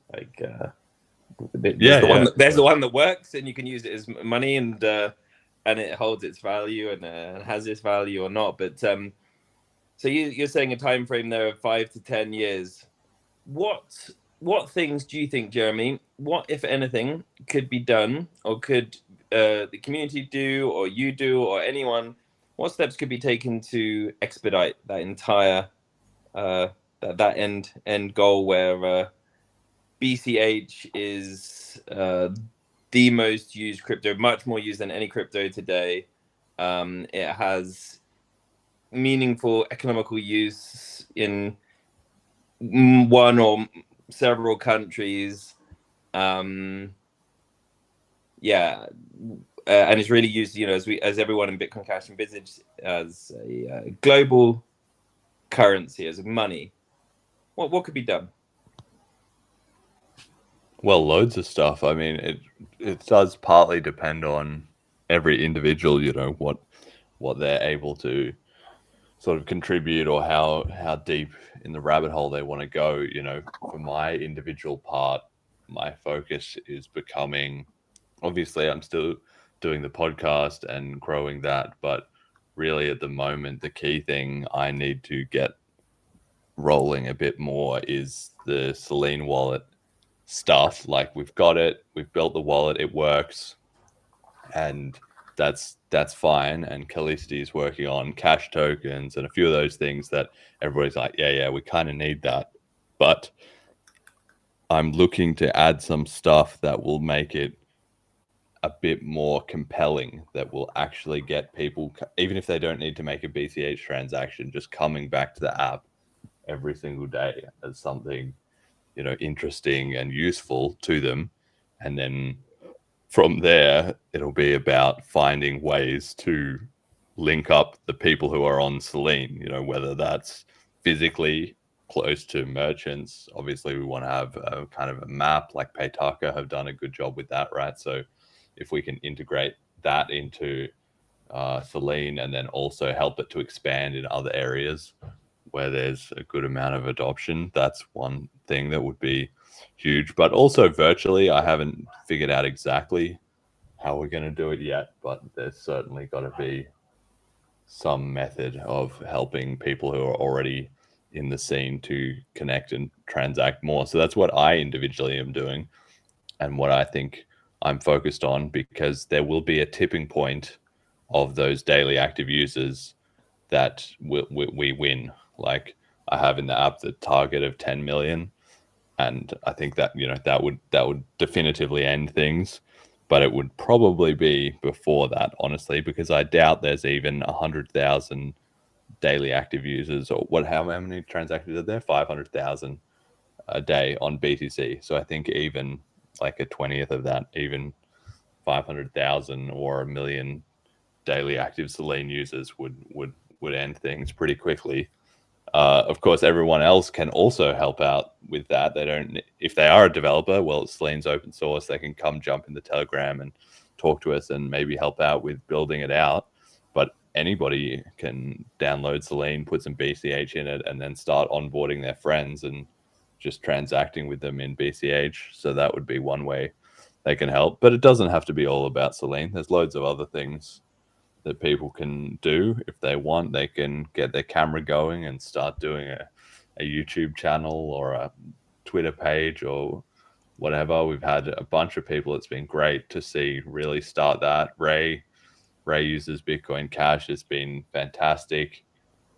There's the one that works, and you can use it as money, and it holds its value and has its value or not. But so you're saying a time frame there of 5 to 10 years. What things do you think, Jeremy? What, if anything, could be done, or could the community do, or you do, or anyone? What steps could be taken to expedite that entire that end goal where BCH is the most used crypto, much more used than any crypto today. It has meaningful economical use in one or several countries. And it's really used, as everyone in Bitcoin Cash envisaged, as a global currency, as money. What could be done? Well, loads of stuff. I mean, it does partly depend on every individual, what they're able to sort of contribute, or how deep in the rabbit hole they want to go. For my individual part, my focus is becoming, obviously I'm still doing the podcast and growing that, but really at the moment, the key thing I need to get rolling a bit more is the Selene wallet stuff. We've got it, we've built the wallet, it works, and that's fine. And Callisti is working on cash tokens and a few of those things that everybody's like, yeah, we kind of need that. But I'm looking to add some stuff that will make it a bit more compelling, that will actually get people, even if they don't need to make a BCH transaction, just coming back to the app every single day as something interesting and useful to them. And then from there, it'll be about finding ways to link up the people who are on Selene, whether that's physically close to merchants. Obviously, we want to have a kind of a map, like Paytaka have done a good job with that, right? So if we can integrate that into Selene, and then also help it to expand in other areas where there's a good amount of adoption, that's one thing that would be huge. But also virtually, I haven't figured out exactly how we're going to do it yet, but there's certainly got to be some method of helping people who are already in the scene to connect and transact more. So that's what I individually am doing, and what I think I'm focused on, because there will be a tipping point of those daily active users that we win. Like, I have in the app the target of 10 million, and I think that that would definitively end things. But it would probably be before that, honestly, because I doubt there's even 100,000 daily active users, or how many transactions are there? 500,000 a day on BTC. So I think even like a 20th of that, even 500,000 or 1 million daily active Selene users would end things pretty quickly. Of course, everyone else can also help out with that. They don't, if they are a developer, well, Selene's open source. They can come jump in the Telegram and talk to us and maybe help out with building it out. But anybody can download Selene, put some BCH in it, and then start onboarding their friends and just transacting with them in BCH. So that would be one way they can help. But it doesn't have to be all about Selene. There's loads of other things that people can do if they want. They can get their camera going and start doing a YouTube channel or a Twitter page or whatever. We've had a bunch of people. It's been great to see really start that. Ray uses Bitcoin Cash. It's been fantastic.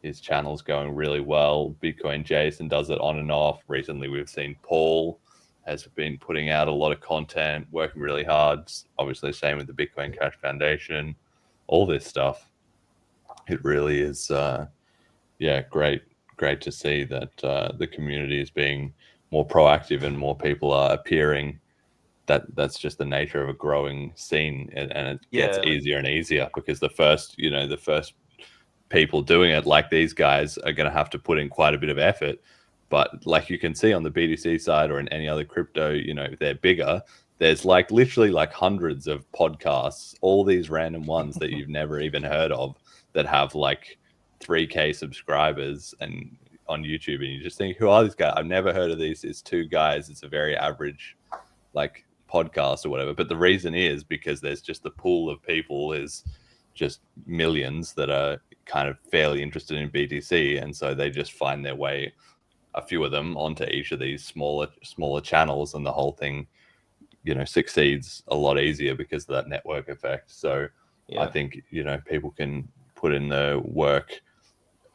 His channel's going really well. Bitcoin Jason does it on and off. Recently, we've seen Paul has been putting out a lot of content, working really hard. Obviously, same with the Bitcoin Cash Foundation. All this stuff. It really is, great to see that the community is being more proactive and more people are appearing. That's just the nature of a growing scene, and it gets easier and easier because the first people doing it, like these guys, are going to have to put in quite a bit of effort. But like you can see on the BTC side or in any other crypto, they're bigger. There's literally hundreds of podcasts, all these random ones that you've never even heard of that have 3K subscribers and on YouTube, and you just think, who are these guys? I've never heard of these. It's two guys. It's a very average podcast or whatever. But the reason is because there's just the pool of people is just millions that are kind of fairly interested in BTC, and so they just find their way, a few of them, onto each of these smaller channels, and the whole thing succeeds a lot easier because of that network effect. So I think people can put in the work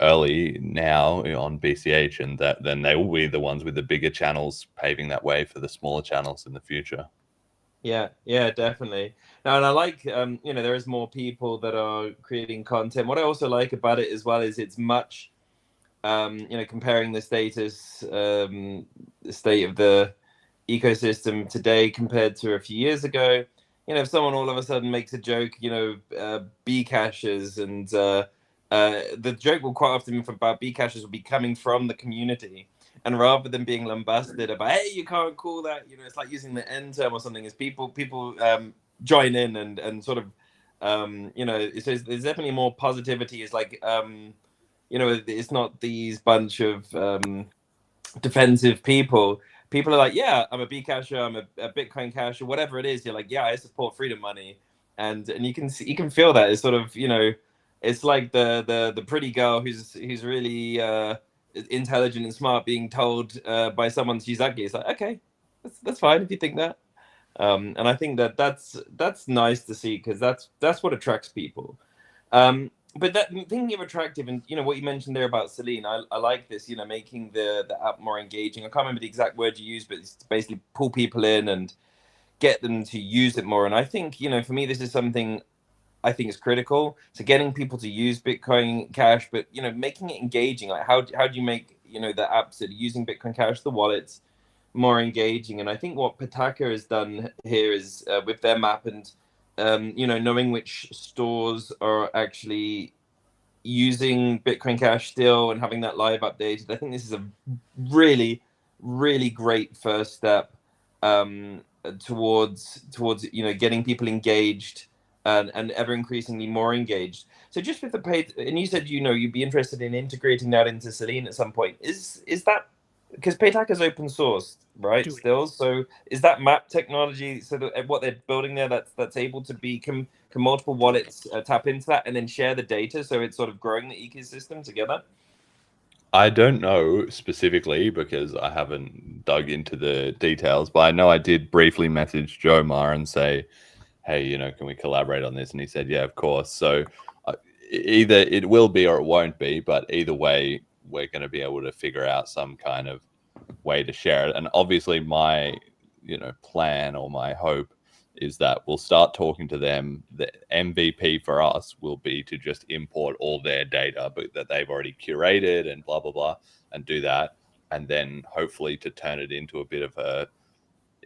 early now on BCH, and then they will be the ones with the bigger channels paving that way for the smaller channels in the future. Yeah, definitely. Now, and I like, there is more people that are creating content. What I also like about it as well is it's much, comparing the state of the ecosystem today compared to a few years ago. If someone all of a sudden makes a joke, Bcashers, and the joke will quite often about Bcashers will be coming from the community. And rather than being lambasted about, hey, you can't call that, it's like using the N term or something, is people join in and sort of, so there's definitely more positivity. It's it's not these bunch of defensive people. People are like, yeah, I'm a Bcasher, I'm a Bitcoin Casher, whatever it is. You're like, yeah, I support Freedom Money, and you can feel that. It's sort of, it's like the pretty girl who's really intelligent and smart being told by someone she's ugly. It's like, okay, that's fine if you think that. And I think that's nice to see, because that's what attracts people. But that, thinking of attractive, and what you mentioned there about Selene, I like this, making the app more engaging. I can't remember the exact word you used, but it's basically pull people in and get them to use it more. And I think, for me, this is something I think is critical. So getting people to use Bitcoin Cash, but making it engaging. Like how do you make the apps that are using Bitcoin Cash, the wallets, more engaging? And I think what Pataka has done here is with their map and knowing which stores are actually using Bitcoin Cash still and having that live updated. I think this is a really, really great first step towards getting people engaged and ever increasingly more engaged. So just with the paid, and you said you'd be interested in integrating that into Selene at some point. Is that because Paytaka is open source, right? Still, so is that map technology? So that what they're building there, that's able to be can multiple wallets tap into that and then share the data? So it's sort of growing the ecosystem together. I don't know specifically because I haven't dug into the details, but I know I did briefly message Joe Mar and say, hey, can we collaborate on this? And he said, yeah, of course. So either it will be or it won't be, but either way, we're going to be able to figure out some kind of way to share it. And obviously my, plan or my hope is that we'll start talking to them. The MVP for us will be to just import all their data, but that they've already curated and blah, blah, blah, and do that. And then hopefully to turn it into a bit of a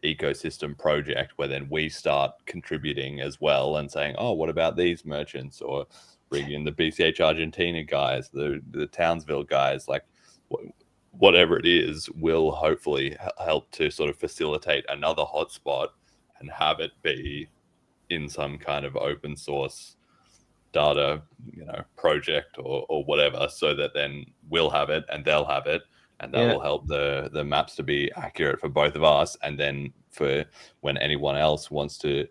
ecosystem project where then we start contributing as well and saying, oh, what about these merchants? Or bring in the BCH Argentina guys, the Townsville guys. Like whatever it is will hopefully help to sort of facilitate another hotspot and have it be in some kind of open source data, project or whatever, so that then we'll have it and they'll have it, and that will help the maps to be accurate for both of us. And then for when anyone else wants to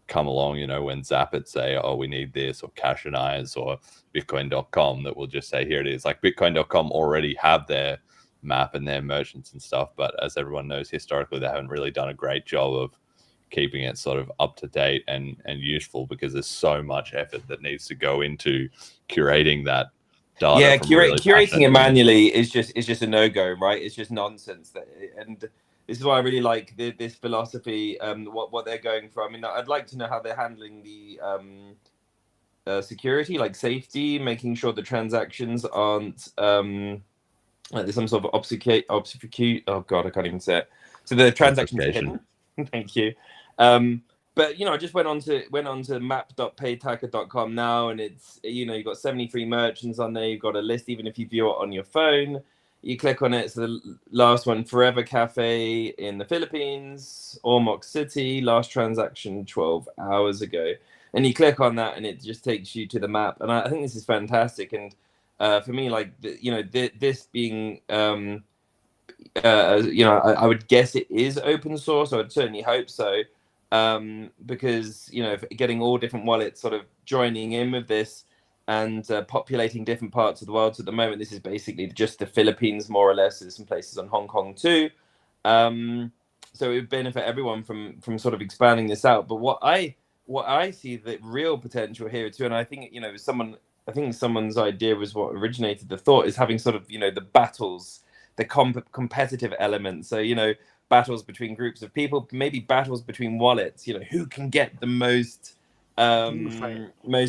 come along, when Zapit say, oh, we need this, or Cash and Eyes or Bitcoin.com, that will just say, here it is. Like Bitcoin.com already have their map and their merchants and stuff, but as everyone knows, historically they haven't really done a great job of keeping it sort of up to date and useful, because there's so much effort that needs to go into curating that data. Yeah, curating it manually is just a no-go, right? It's just nonsense. And this is why I really like this philosophy, what they're going for. I mean, I'd like to know how they're handling the security, like safety, making sure the transactions aren't like there's some sort of obfuscate. Oh God, I can't even say it. So the transactions are hidden. Thank you. But I just went on to map.paytaker.com now, and it's you've got 73 merchants on there. You've got a list, even if you view it on your phone. You click on it. So the last one, Forever Cafe in the Philippines, Ormoc City, last transaction 12 hours ago. And you click on that, and it just takes you to the map. And I think this is fantastic. And for me, like this being I would guess it is open source. I would certainly hope so, because getting all different wallets sort of joining in with this and populating different parts of the world. So at the moment, this is basically just the Philippines, more or less. There's some places on Hong Kong too. So it would benefit everyone from sort of expanding this out. But what I see the real potential here too, and I think someone's idea was what originated the thought, is having sort of the battles, the competitive elements. So battles between groups of people, maybe battles between wallets. Who can get the most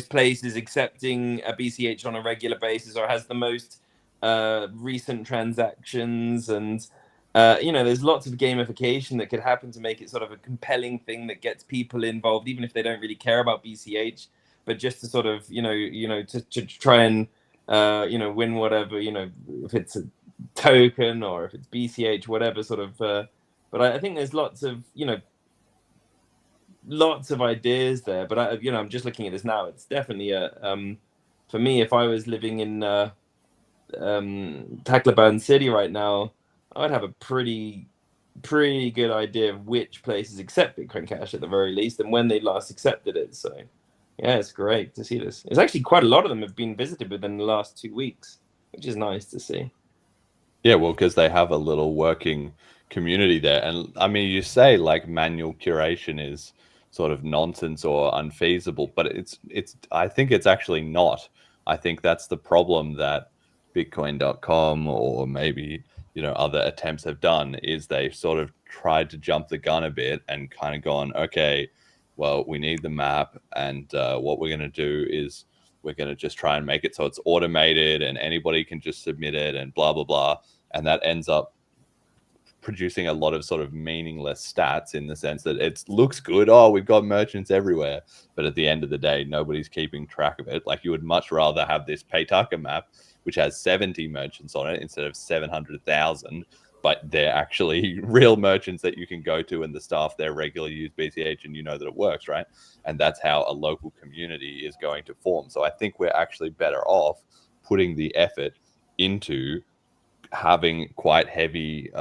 places accepting a BCH on a regular basis, or has the most recent transactions. And there's lots of gamification that could happen to make it sort of a compelling thing that gets people involved, even if they don't really care about BCH, but just to sort of to try and win whatever, if it's a token or if it's BCH, whatever sort of. But I think there's lots of ideas there. But I'm just looking at this now. It's definitely for me, if I was living in Tacloban City right now, I'd have a pretty good idea of which places accept Bitcoin Cash at the very least, and when they last accepted it. So yeah, it's great to see this. It's actually quite a lot of them have been visited within the last 2 weeks, which is nice to see. Yeah, well, because they have a little working community there. And I mean, you say like manual curation is sort of nonsense or unfeasible, but I think it's actually not. I think that's the problem that Bitcoin.com or maybe other attempts have done, is they've sort of tried to jump the gun a bit and kind of gone, okay, well, we need the map, and what we're going to do is we're going to just try and make it so it's automated and anybody can just submit it and blah, blah, blah. And that ends up producing a lot of sort of meaningless stats, in the sense that it looks good. Oh, we've got merchants everywhere. But at the end of the day, nobody's keeping track of it. Like, you would much rather have this Paytaka map, which has 70 merchants on it instead of 700,000. But they're actually real merchants that you can go to, and the staff there regularly use BCH, and that it works, right? And that's how a local community is going to form. So I think we're actually better off putting the effort into having quite heavy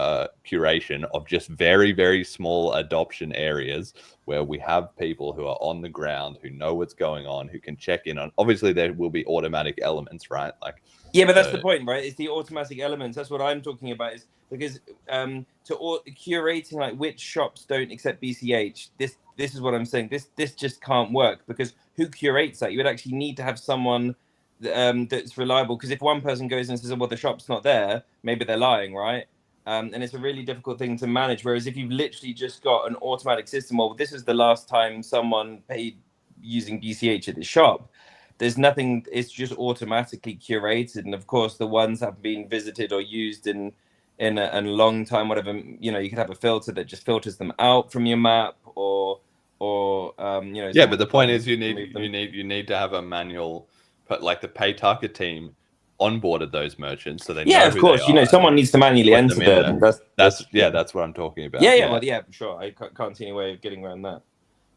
curation of just very, very small adoption areas where we have people who are on the ground, who know what's going on, who can check in on. Obviously, there will be automatic elements, right? Like, yeah, but that's the point, right? It's the automatic elements. That's what I'm talking about. Is because curating like which shops don't accept BCH. This is what I'm saying. This just can't work, because who curates that? You would actually need to have someone that's reliable. Because if one person goes and says, well, the shop's not there, maybe they're lying, right? And it's a really difficult thing to manage. Whereas if you've literally just got an automatic system, well, this is the last time someone paid using BCH at the shop. There's nothing, it's just automatically curated. And of course, the ones that have been visited or used in a long time, whatever, you could have a filter that just filters them out from your map, or yeah, but the point is you need to have a manual, but like the Paytaka team onboarded those merchants, so they Yeah, know of who course. they are. Someone needs to manually put enter them in them. That's what I'm talking about. Yeah, well, yeah, for sure. I can't see any way of getting around that.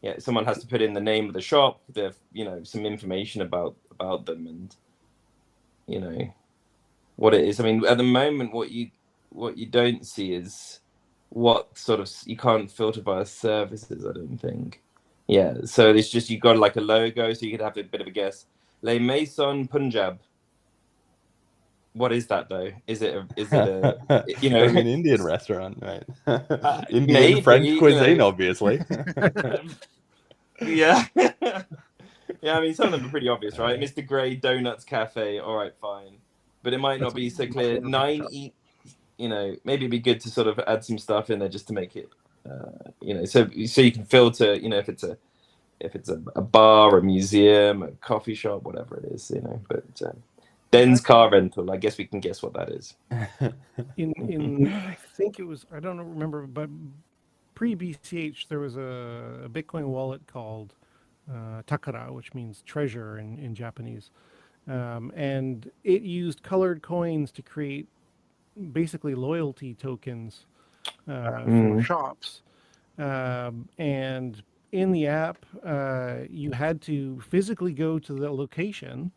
Yeah, someone has to put in the name of the shop, some information about them, and what it is. I mean, at the moment, what you don't see is what sort of, you can't filter by services, I don't think. Yeah, so it's just, you got like a logo, so you could have a bit of a guess. Les Maison Punjab. What is that though? Is it a Maybe an Indian restaurant, right? Indian maybe, French cuisine, obviously. Yeah. Yeah, I mean, some of them are pretty obvious, right? Mr. Gray Donuts Cafe, all right, fine. But it might not be so clear. 9 Eat, maybe it'd be good to sort of add some stuff in there just to make it, so you can filter, if it's a bar, a museum, a coffee shop, whatever it is, but Den's car rental, I guess we can guess what that is. I think it was, I don't remember, but pre-BCH, there was a Bitcoin wallet called Takara, which means treasure in Japanese. And it used colored coins to create basically loyalty tokens for shops. And in the app, you had to physically go to the location,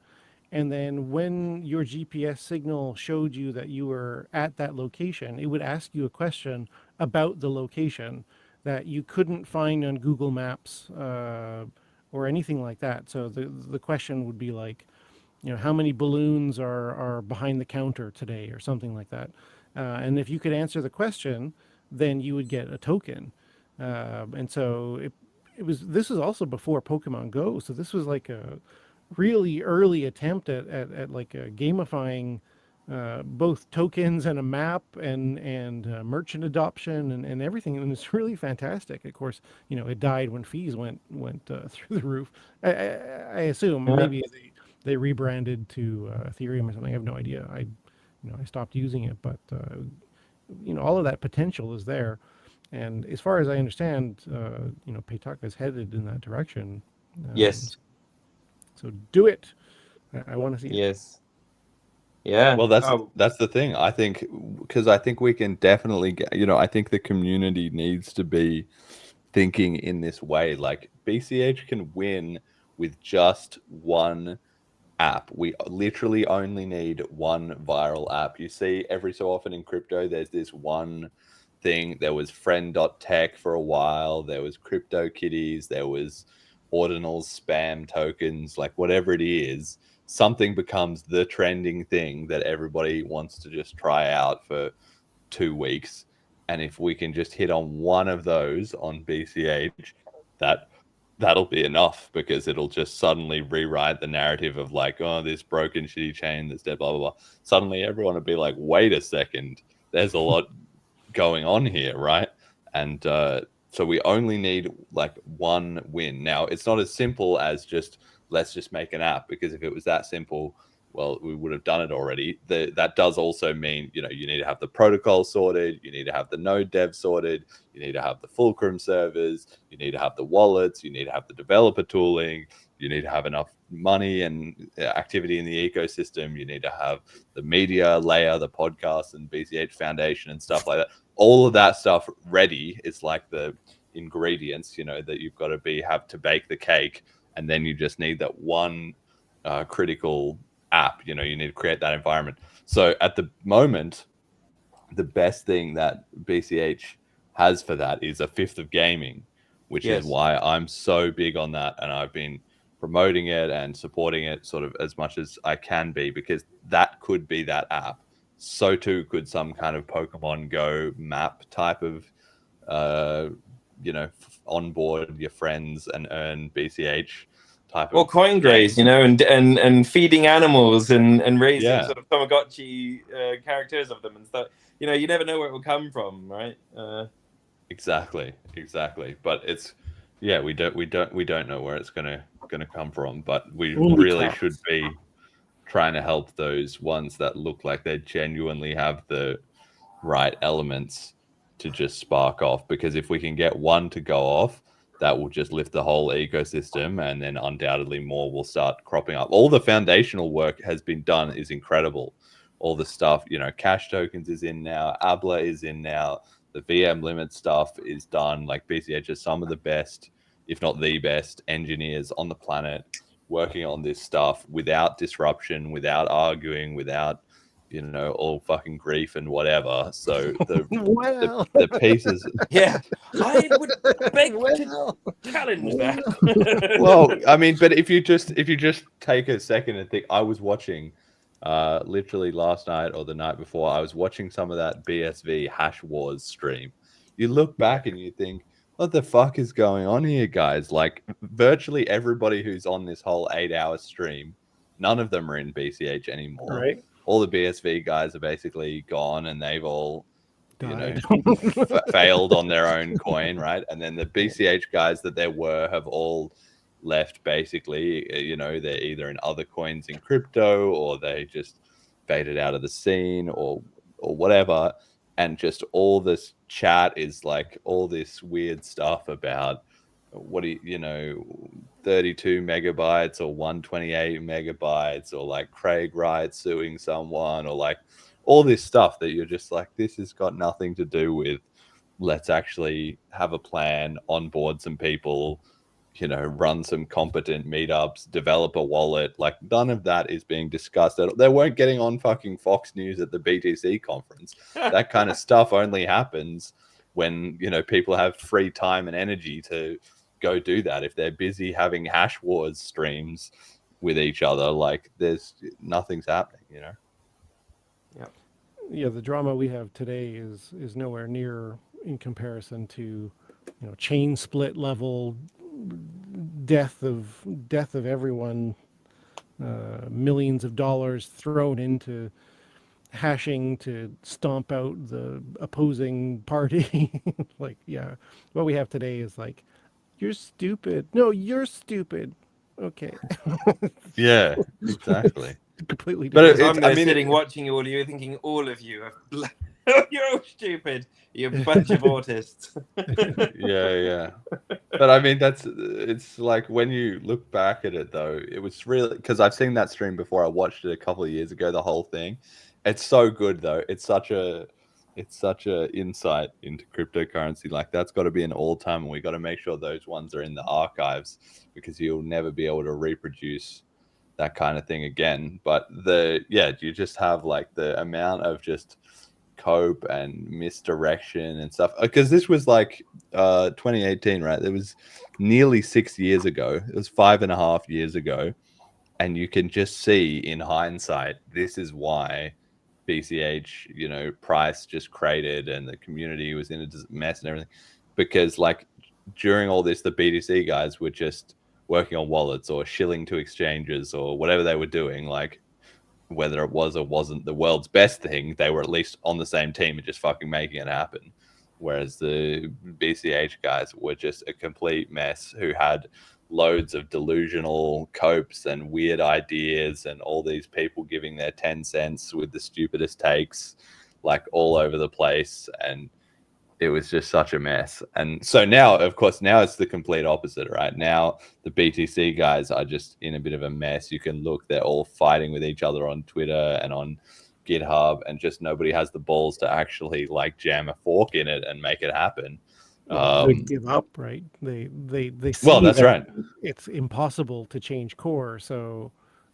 and then when your GPS signal showed you that you were at that location, it would ask you a question about the location that you couldn't find on Google Maps or anything like that. So the question would be like, how many balloons are behind the counter today, or something like that. And if you could answer the question, then you would get a token. And so this was also before Pokemon Go. So this was like a really early attempt at like a gamifying both tokens and a map and merchant adoption and everything, and it's really fantastic. Of course, it died when fees went through the roof. I assume maybe they rebranded to Ethereum or something. I have no idea. I stopped using it, but all of that potential is there, and as far as I understand, Paytaka is headed in that direction. Yes. So do it. I want to see it. Yes. Yeah. Well, that's the thing. I think, because I think we can definitely get, I think the community needs to be thinking in this way. Like, BCH can win with just one app. We literally only need one viral app. You see every so often in crypto, there's this one thing. There was friend.tech for a while. There was CryptoKitties. There was ordinals, spam tokens, like whatever it is, something becomes the trending thing that everybody wants to just try out for 2 weeks. And if we can just hit on one of those on BCH, that'll be enough, because it'll just suddenly rewrite the narrative of like, oh, this broken shitty chain that's dead, blah, blah, blah. Suddenly everyone will be like, wait a second, there's a lot going on here, right? And so we only need like one win. Now, it's not as simple as just, let's just make an app, because if it was that simple, well, we would have done it already. That does also mean, you need to have the protocol sorted, you need to have the node dev sorted, you need to have the Fulcrum servers, you need to have the wallets, you need to have the developer tooling, you need to have enough money and activity in the ecosystem, you need to have the media layer, the podcast and BCH Foundation and stuff like that. All of that stuff ready is like the ingredients, that you've got to have to bake the cake, and then you just need that one critical app. You need to create that environment. So at the moment, the best thing that BCH has for that is a fifth of gaming, which is why I'm so big on that, and I've been promoting it and supporting it sort of as much as I can be, because that could be that app. So too could some kind of Pokemon Go map type of onboard your friends and earn BCH type of, or coin graze, and feeding animals and raising sort of Tamagotchi characters of them and stuff. You never know where it will come from, right? Exactly. But it's we don't know where it's gonna come from, but we really should be trying to help those ones that look like they genuinely have the right elements to just spark off. Because if we can get one to go off, that will just lift the whole ecosystem, and then undoubtedly more will start cropping up. All the foundational work has been done, is incredible. All the stuff, Cash Tokens is in now, Abla is in now, the VM limit stuff is done. Like BCH is some of the best, if not the best, engineers on the planet working on this stuff without disruption, without arguing, without all fucking grief and whatever. So the pieces. Yeah, I would beg to challenge that. Well, I mean, but if you just take a second and think, I was watching literally last night or the night before, I was watching some of that BSV Hash Wars stream. You look back and you think, what the fuck is going on here, guys? Like, virtually everybody who's on this whole 8-hour stream, none of them are in BCH anymore. Right. All the BSV guys are basically gone, and they've all Died. failed on their own coin, right? And then the BCH guys that there were have all left, basically. They're either in other coins in crypto, or they just faded out of the scene, or whatever. And just all this chat is like all this weird stuff about 32 megabytes or 128 megabytes, or like Craig Wright suing someone, or like all this stuff that you're just like, this has got nothing to do with, let's actually have a plan, onboard some people, run some competent meetups, develop a wallet. Like, none of that is being discussed. They weren't getting on fucking Fox News at the BTC conference. That kind of stuff only happens when, people have free time and energy to go do that. If they're busy having Hash Wars streams with each other, like, nothing's happening, Yeah, the drama we have today is nowhere near in comparison to, chain split level death of everyone, millions of dollars thrown into hashing to stomp out the opposing party. Like, yeah, what we have today is like, you're stupid. No, you're stupid. Okay. Yeah, exactly. Completely But different. I'm sitting watching all of you, thinking all of you are you're stupid. You're a bunch of autists. Yeah. But I mean, it's like, when you look back at it, though, it was really, because I've seen that stream before. I watched it a couple of years ago, the whole thing. It's so good, though. It's such a insight into cryptocurrency. Like, that's got to be an all-time, and we got to make sure those ones are in the archives, because you'll never be able to reproduce that kind of thing again. But you just have like the amount of just cope and misdirection and stuff, because this was like 2018, right? It was nearly 6 years ago. It was 5.5 years ago, and you can just see in hindsight, this is why BCH, price just cratered and the community was in a mess and everything, because like during all this, the BTC guys were just working on wallets or shilling to exchanges or whatever they were doing. Like, whether it was or wasn't the world's best thing, they were at least on the same team and just fucking making it happen. Whereas the BCH guys were just a complete mess, who had loads of delusional copes and weird ideas, and all these people giving their 10 cents with the stupidest takes, like, all over the place. And it was just such a mess. And so now, of course, it's the complete opposite, right? Now the BTC guys are just in a bit of a mess. You can look, they're all fighting with each other on Twitter and on GitHub, and just nobody has the balls to actually like jam a fork in it and make it happen. They give up, right? They see well, that's that right. It's impossible to change core, so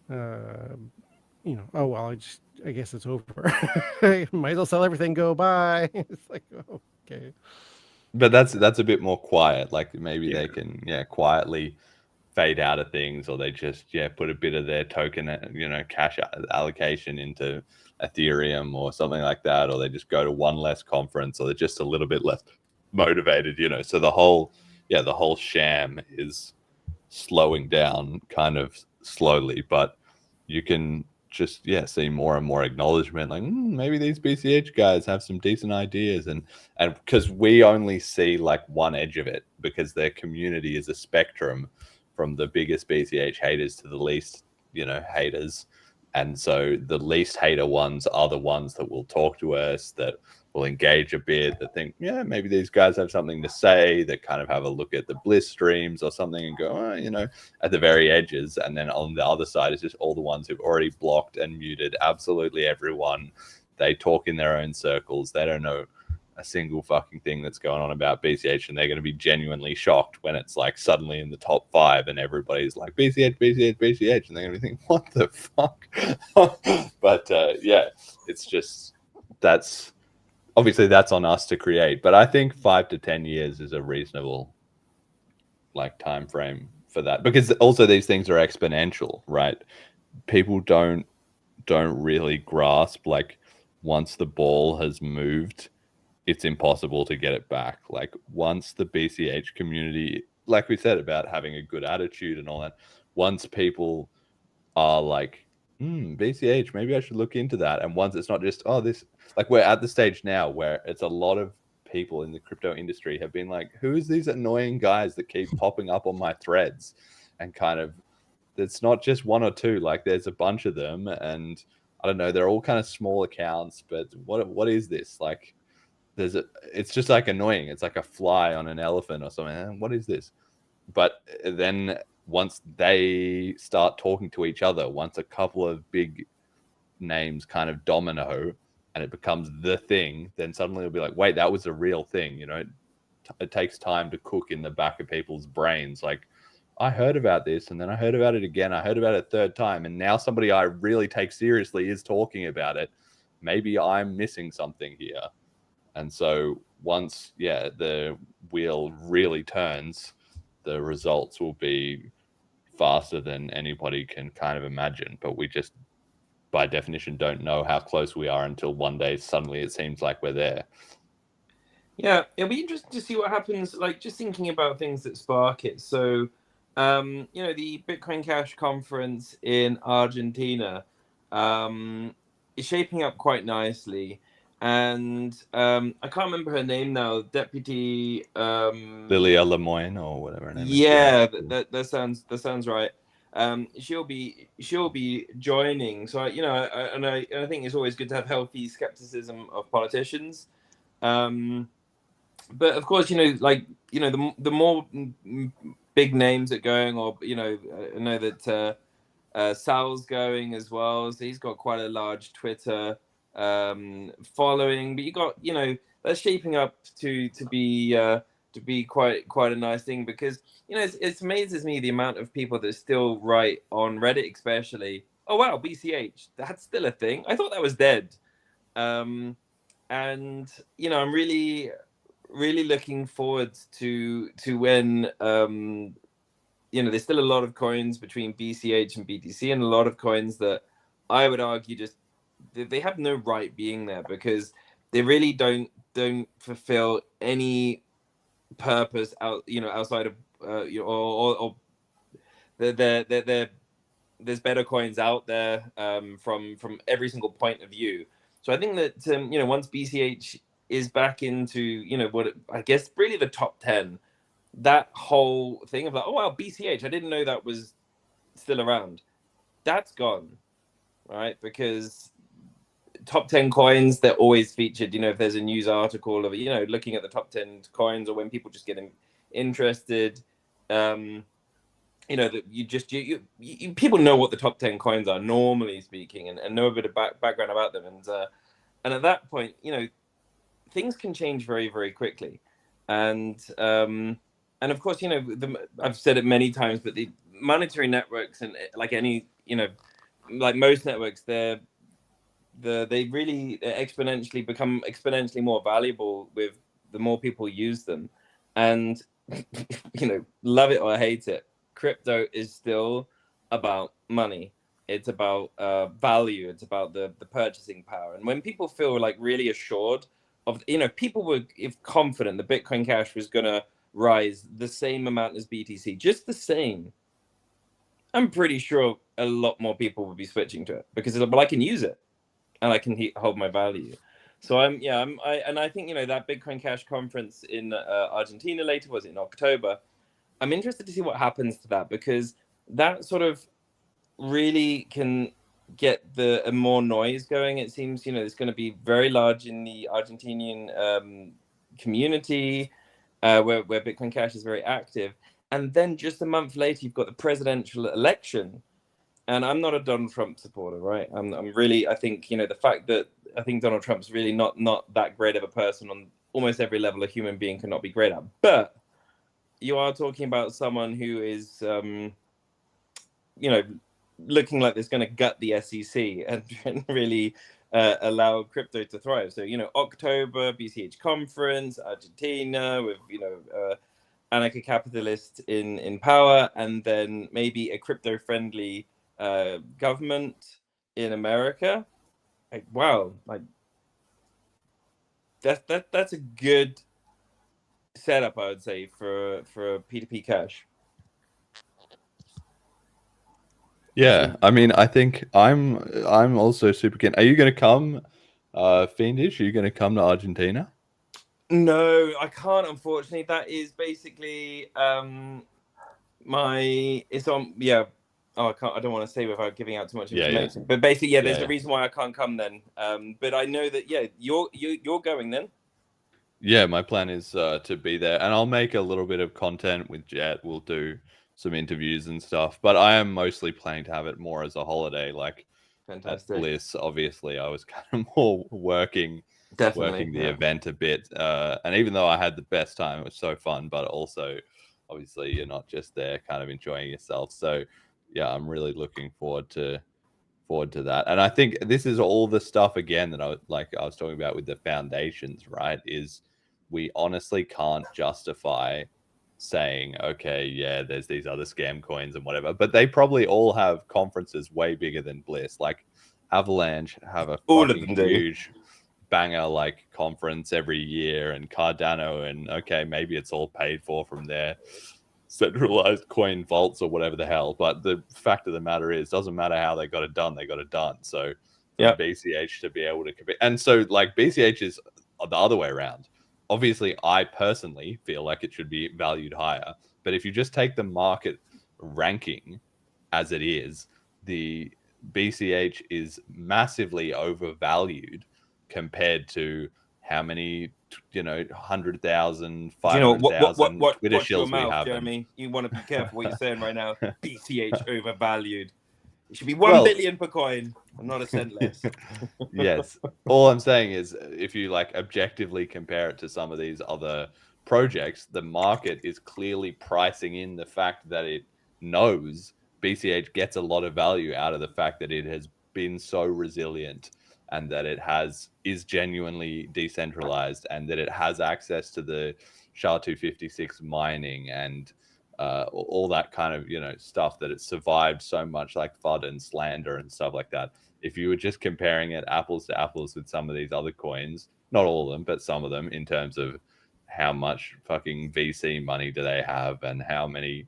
oh well, I guess it's over. Might as well sell everything, go bye. It's like, oh, okay. But that's a bit more quiet. Like, maybe they can quietly fade out of things, or they just put a bit of their token cash allocation into Ethereum or something like that, or they just go to one less conference, or they're just a little bit less motivated. So the whole sham is slowing down kind of slowly, but you can just see more and more acknowledgement, like maybe these BCH guys have some decent ideas, and because we only see like one edge of it, because their community is a spectrum from the biggest BCH haters to the least haters, and so the least hater ones are the ones that will talk to us, that will engage a bit, that think, yeah, maybe these guys have something to say, that kind of have a look at the Bliss streams or something and go, oh, you know, at the very edges. And then on the other side is just all the ones who've already blocked and muted absolutely everyone. They talk in their own circles. They don't know a single fucking thing that's going on about BCH, and they're going to be genuinely shocked when it's like suddenly in the top 5 and everybody's like BCH, BCH, BCH, and they're going to think, what the fuck? But yeah, it's just, that's obviously that's on us to create, but I think 5 to 10 years is a reasonable like time frame for that, because also these things are exponential, right? People don't really grasp, like, once the ball has moved, it's impossible to get it back. Like, once the BCH community, like we said about having a good attitude and all that, once people are like, BCH, maybe I should look into that. And once it's not just, oh, this, like, we're at the stage now where it's a lot of people in the crypto industry have been like, who is these annoying guys that keep popping up on my threads? And kind of, it's not just one or two, like there's a bunch of them, and I don't know, they're all kind of small accounts, but what is this? Like, it's just like annoying. It's like a fly on an elephant or something. What is this? But then once they start talking to each other, once a couple of big names kind of domino and it becomes the thing, then suddenly it'll be like, wait, that was a real thing. You know, it takes time to cook in the back of people's brains. Like, I heard about this, and then I heard about it again. I heard about it a third time, and now somebody I really take seriously is talking about it. Maybe I'm missing something here. And so once, the wheel really turns, the results will be faster than anybody can kind of imagine. But we just, by definition, don't know how close we are until one day suddenly it seems like we're there. Yeah, it'll be interesting to see what happens, like, just thinking about things that spark it. So, you know, the Bitcoin Cash conference in Argentina is shaping up quite nicely. And I can't remember her name now, Deputy Lilia Lemoyne or whatever her name is. Yeah, that sounds right. She'll be joining. So you know, I think it's always good to have healthy skepticism of politicians. But of course, you know, like, you know, the more big names are going, or, you know, I know that Sal's going as well, so he's got quite a large Twitter following. But you got, you know, that's shaping up to be quite a nice thing, because, you know, it amazes me the amount of people that still write on Reddit, especially, oh wow, BCH, that's still a thing. I thought that was dead. And you know, I'm really looking forward to when you know, there's still a lot of coins between BCH and BTC, and a lot of coins that I would argue just they have no right being there, because they really don't fulfill any purpose outside of you know, or there's better coins out there from every single point of view. So I think that you know, once BCH is back into, you know, what I guess really the top 10, that whole thing of like, oh wow, BCH, I didn't know that was still around, that's gone, right? Because top 10 coins, they're always featured, you know, if there's a news article of, you know, looking at the top 10 coins, or when people just get interested, you know, that you people know what the top 10 coins are, normally speaking, and know a bit of background about them, and at that point, you know, things can change very, very quickly. And of course, you know, I've said it many times, but the monetary networks, and like any, you know, like most networks, they really exponentially become exponentially more valuable with the more people use them. And you know, love it or hate it, crypto is still about money. It's about value. It's about the purchasing power. And when people feel like really assured of, you know, people were confident the Bitcoin Cash was going to rise the same amount as BTC, just the same, I'm pretty sure a lot more people would be switching to it, because well, I can use it and I can hold my value. So I think, you know, that Bitcoin Cash conference in Argentina later, was it in October? I'm interested to see what happens to that, because that sort of really can get more noise going. It seems, it's going to be very large in the Argentinian community, where Bitcoin Cash is very active. And then just a month later, you've got the presidential election. And I'm not a Donald Trump supporter, right? I'm really, I think, the fact that I think Donald Trump's really not that great of a person on almost every level a human being cannot be great at. But you are talking about someone who is, looking like there's going to gut the SEC and really allow crypto to thrive. So, October, BCH conference, Argentina with, anarcho-capitalist in power, and then maybe a crypto-friendly government in America. Like, wow, like that's a good setup, I would say, for P2P Cash. Yeah, I mean, I think I'm also super keen. Are you going to come, Fiendish? Are you going to come to Argentina? No, I can't, unfortunately. That is basically it's on, yeah. Oh, I don't want to say without giving out too much information. But basically, there's a reason why I can't come then. But I know that you're going then. Yeah, my plan is to be there, and I'll make a little bit of content with Jet. We'll do some interviews and stuff, but I am mostly planning to have it more as a holiday. Like, fantastic. At Bliss, obviously, I was kind of more working the event a bit. And even though I had the best time, it was so fun, but also, obviously, you're not just there kind of enjoying yourself. So, yeah, I'm really looking forward to that. And I think this is all the stuff again that I was talking about with the foundations, right? Is we honestly can't justify saying, okay, yeah, there's these other scam coins and whatever, but they probably all have conferences way bigger than Bliss. Like Avalanche have a fucking huge banger like conference every year, and Cardano, and okay, maybe it's all paid for from their centralized coin vaults or whatever the hell, but the fact of the matter is, doesn't matter how they got it done, they got it done. So for BCH to be able to compete, and so like BCH is the other way around. Obviously, I personally feel like it should be valued higher, but if you just take the market ranking as it is, the BCH is massively overvalued compared to how many 100,000, 500,000 Twitter shills we have. Jeremy, you want to be careful what you're saying right now. BCH overvalued. It should be 1 billion per coin, not a cent less. Yes. All I'm saying is, if you like objectively compare it to some of these other projects, the market is clearly pricing in the fact that it knows BCH gets a lot of value out of the fact that it has been so resilient, and that it is genuinely decentralized, and that it has access to the SHA-256 mining and all that kind of stuff, that it survived so much, like FUD and slander and stuff like that. If you were just comparing it apples to apples with some of these other coins, not all of them, but some of them, in terms of how much fucking VC money do they have and how many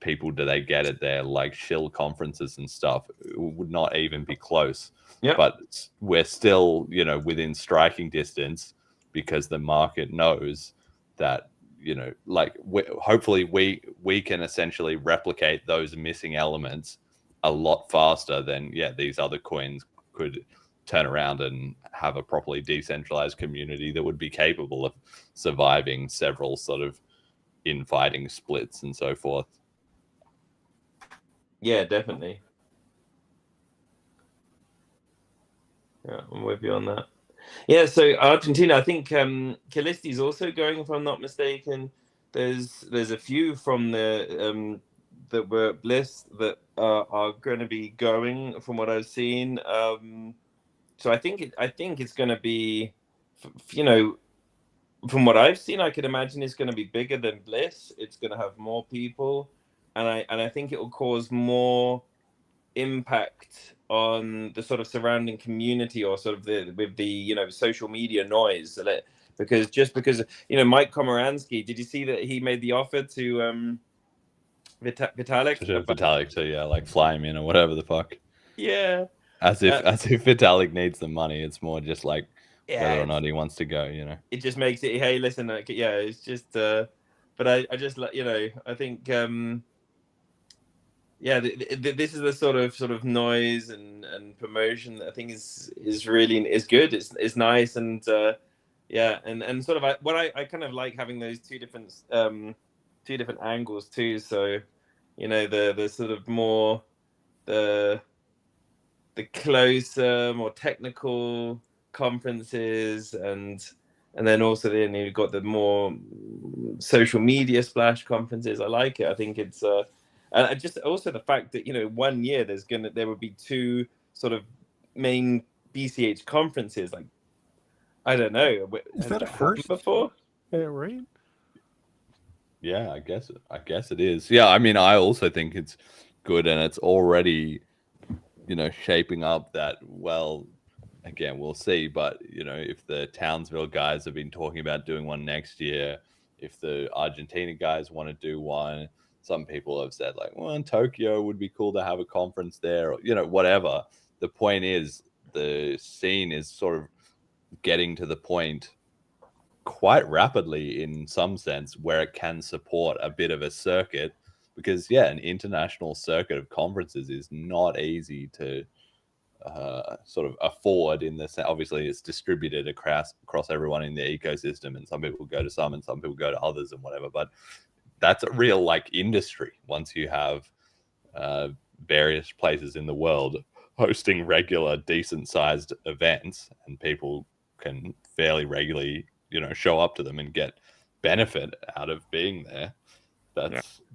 people do they get at their like shill conferences and stuff, it would not even be close. Yeah. But we're still, within striking distance, because the market knows that, hopefully we can essentially replicate those missing elements a lot faster than, these other coins could turn around and have a properly decentralized community that would be capable of surviving several sort of infighting splits and so forth. Yeah, definitely. Yeah, I'm with you on that. Yeah, so Argentina, I think Callisti is also going, if I'm not mistaken. There's a few from the that were Bliss that are going to be going, from what I've seen. So I think it's going to be, from what I've seen, I could imagine it's going to be bigger than Bliss. It's going to have more people, and I think it will cause more impact on the sort of surrounding community, or sort of with the social media noise. Because Mike Komaranski, did you see that he made the offer to Vitalik? Vitalik to like fly him in or whatever the fuck. Yeah. As if Vitalik needs the money. It's more just like whether or not he wants to go. It just makes it. Hey, listen. It's just. But I just I think. yeah, this is the sort of noise and promotion that I think is really is good. It's nice, and yeah, and sort of what I kind of like having those two different angles too. So, you know, the sort of more the closer, more technical conferences, and then also then you've got the more social media splash conferences. I like it. I think it's and just also the fact that, you know, 1 year there would be two sort of main BCH conferences. Like, I don't know, Is has that a happened first? before? Yeah, right. Yeah, I guess it is. Yeah, I mean, I also think it's good, and it's already, you know, shaping up that, well, again, we'll see. But, you know, if the Townsville guys have been talking about doing one next year, if the Argentina guys want to do one, some people have said, like, well, in Tokyo would be cool to have a conference there, or, you know, whatever. The point is, the scene is sort of getting to the point quite rapidly in some sense where it can support a bit of a circuit, because yeah, an international circuit of conferences is not easy to sort of afford. In this, obviously it's distributed across everyone in the ecosystem, and some people go to some and some people go to others and whatever, but that's a real like industry once you have various places in the world hosting regular decent sized events, and people can fairly regularly, you know, show up to them and get benefit out of being there.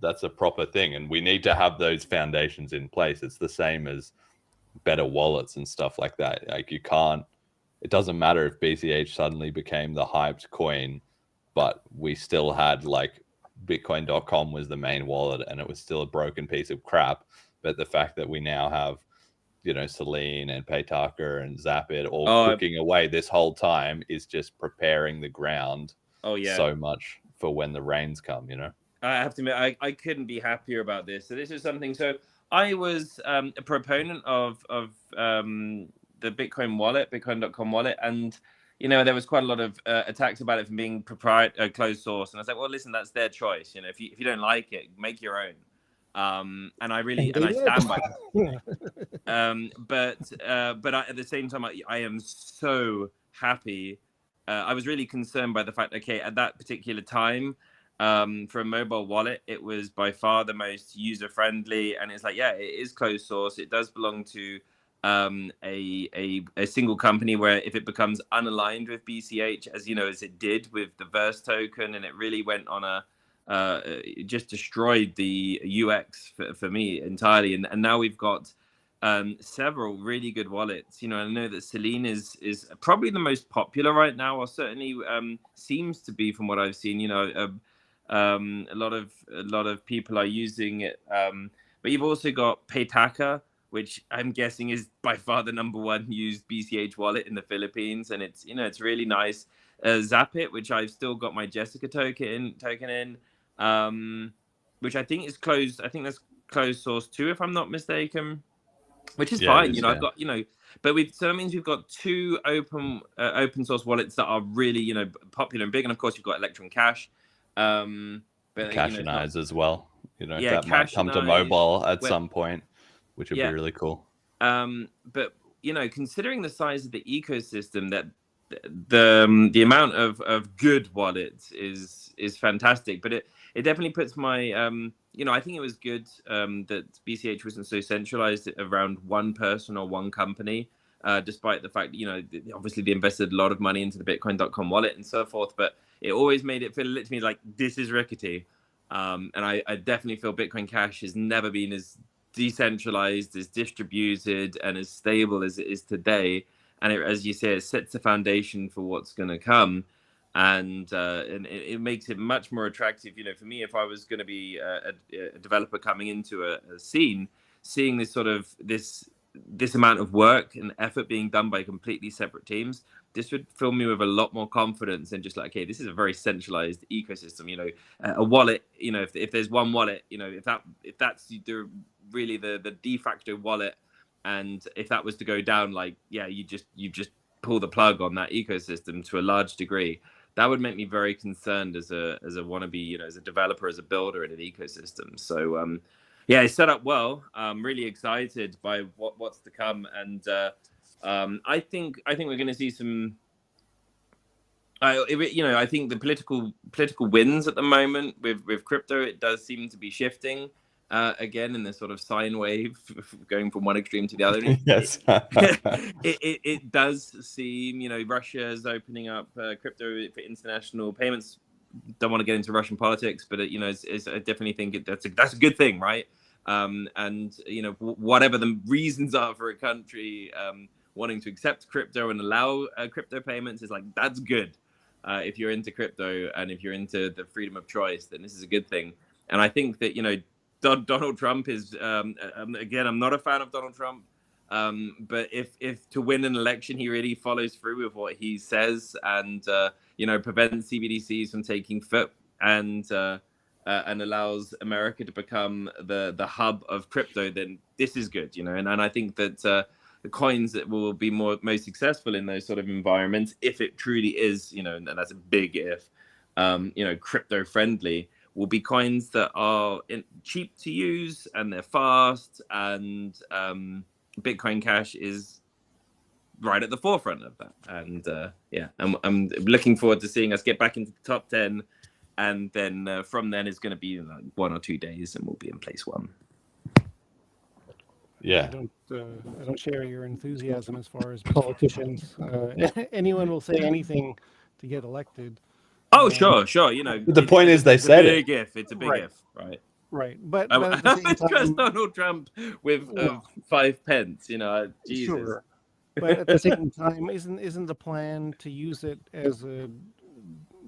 That's a proper thing, and we need to have those foundations in place. It's the same as better wallets and stuff like that. Like, you can't, it doesn't matter if BCH suddenly became the hyped coin, but we still had like Bitcoin.com was the main wallet and it was still a broken piece of crap. But the fact that we now have, you know, Selene and Paytaka and Zapit all cooking away this whole time is just preparing the ground so much for when the rains come, you know. I have to admit, I couldn't be happier about this. So this is something. So I was a proponent of the Bitcoin wallet, Bitcoin.com wallet, and, you know, there was quite a lot of attacks about it from being closed source. And I was like, well, listen, that's their choice. You know, if you don't like it, make your own. And I really I stand by that. But at the same time, I am so happy. I was really concerned by the fact, okay, at that particular time, for a mobile wallet, it was by far the most user friendly, and it's like, yeah, it is closed source. It does belong to a single company, where if it becomes unaligned with BCH, as you know, as it did with the Verse token, and it really went on a just destroyed the UX for me entirely. And now we've got several really good wallets. You know, I know that Selene is probably the most popular right now, or certainly seems to be from what I've seen. You know, a lot of people are using it. But you've also got Paytaka, which I'm guessing is by far the #1 used BCH wallet in the Philippines, and it's, you know, it's really nice. Zapit, which I've still got my Jessica token in, which I think is closed. I think that's closed source too, if I'm not mistaken, which is fine. You know, I've got, you know, but so that means we've got two open source wallets that are really, you know, popular and big, and of course you've got Electrum Cash, but Cashinize as well. You know, yeah, that might come to mobile at some point, which would be really cool. But, you know, considering the size of the ecosystem, that the amount of good wallets is fantastic. But it definitely puts my you know, I think it was good that BCH wasn't so centralized around one person or one company, despite the fact that, you know, obviously they invested a lot of money into the Bitcoin.com wallet and so forth, but it always made it feel to me like this is rickety. And I definitely feel Bitcoin Cash has never been as decentralized, as distributed, and as stable as it is today. And it, as you say, it sets the foundation for what's going to come, and it makes it much more attractive. You know, for me, if I was going to be a developer coming into a scene, seeing this sort of this amount of work and effort being done by completely separate teams, this would fill me with a lot more confidence and just like, okay, this is a very centralized ecosystem. You know, a wallet. You know, if there's one wallet, you know, if that's really the de facto wallet, and if that was to go down, like, yeah, you just pull the plug on that ecosystem to a large degree. That would make me very concerned as a wannabe, you know, as a developer, as a builder in an ecosystem. So Yeah, it's set up well. I'm really excited by what's to come, and I think we're going to see some. I think the political wins at the moment with crypto, it does seem to be shifting again in this sort of sine wave, going from one extreme to the other. Yes. It does seem, Russia is opening up crypto for international payments. Don't want to get into Russian politics, but I definitely think that's a good thing, right? And whatever the reasons are for a country wanting to accept crypto and allow crypto payments, is like, that's good. If you're into crypto and if you're into the freedom of choice, then this is a good thing. And I think that Donald Trump is again, I'm not a fan of Donald Trump, but if to win an election he really follows through with what he says and prevents CBDCs from taking foot and allows America to become the hub of crypto, then this is good, and I think that the coins that will be most successful in those sort of environments, if it truly is, and that's a big if, crypto friendly, will be coins that are cheap to use and they're fast, and Bitcoin Cash is right at the forefront of that. And I'm looking forward to seeing us get back into the top 10, and then from then it's going to be like 1 or 2 days and we'll be in place 1. Yeah. I don't share your enthusiasm as far as politicians. Anyone will say anything to get elected. Oh, sure. The point is, they said it. It's a big if, right? Right, but I at the same trust time, Donald Trump with 5 pence. Jesus. sure. But at the same time, isn't the plan to use it as a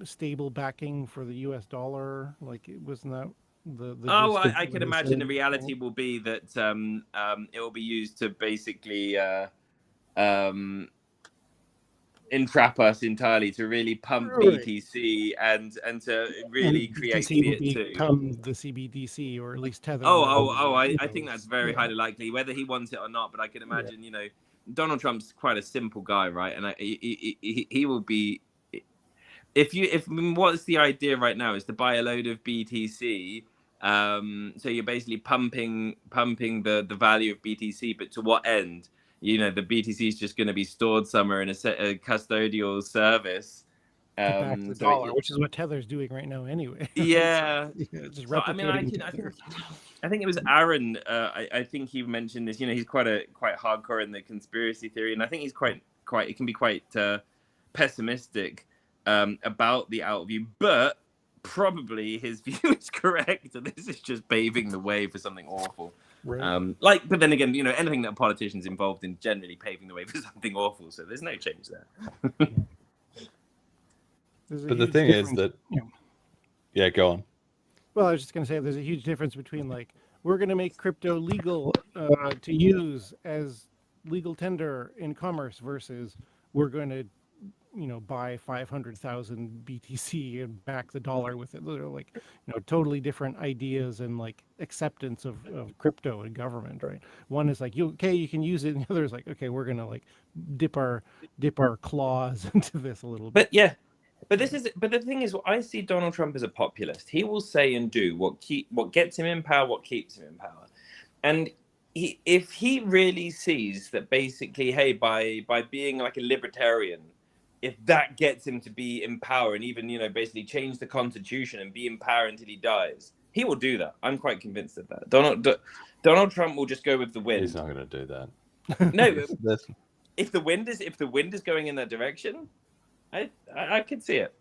stable backing for the U.S. dollar? Like, wasn't that the I can imagine the reality will be that it will be used to basically entrap us entirely, to really pump BTC and to really create BTC fiat too. Become the CBDC, or at least Tether. I think that's very highly likely, whether he wants it or not. But I can imagine, Donald Trump's quite a simple guy, right? And he will be. What's the idea right now is to buy a load of BTC. So you're basically pumping the value of BTC, but to what end? The BTC is just going to be stored somewhere in a custodial service. Back the dollar, which is what Tether's doing right now anyway. Yeah. Just So, replicating I think it was Aaron. I think he mentioned this. He's quite hardcore in the conspiracy theory, and I think he's quite. It can be quite pessimistic about the outview, but probably his view is correct, and this is just paving the way for something awful. Right. But then again, anything that a politician's involved in, generally paving the way for something awful. So there's no change there. But the thing is that, yeah, go on. Well, I was just going to say there's a huge difference between, like, we're going to make crypto legal to use as legal tender in commerce versus we're going to, buy 500,000 BTC and back the dollar with it. They're like, totally different ideas and like acceptance of crypto and government, right? One is like, you can use it, and the other is like, okay, we're going to like dip our claws into this a little bit. But yeah. But the thing is, I see Donald Trump as a populist. He will say and do what gets him in power, what keeps him in power. And if he really sees that basically, hey, by being like a libertarian, if that gets him to be in power and even, basically change the Constitution and be in power until he dies, he will do that. I'm quite convinced of that. Donald Trump will just go with the wind. He's not going to do that. No, if the wind is going in that direction, I could see it.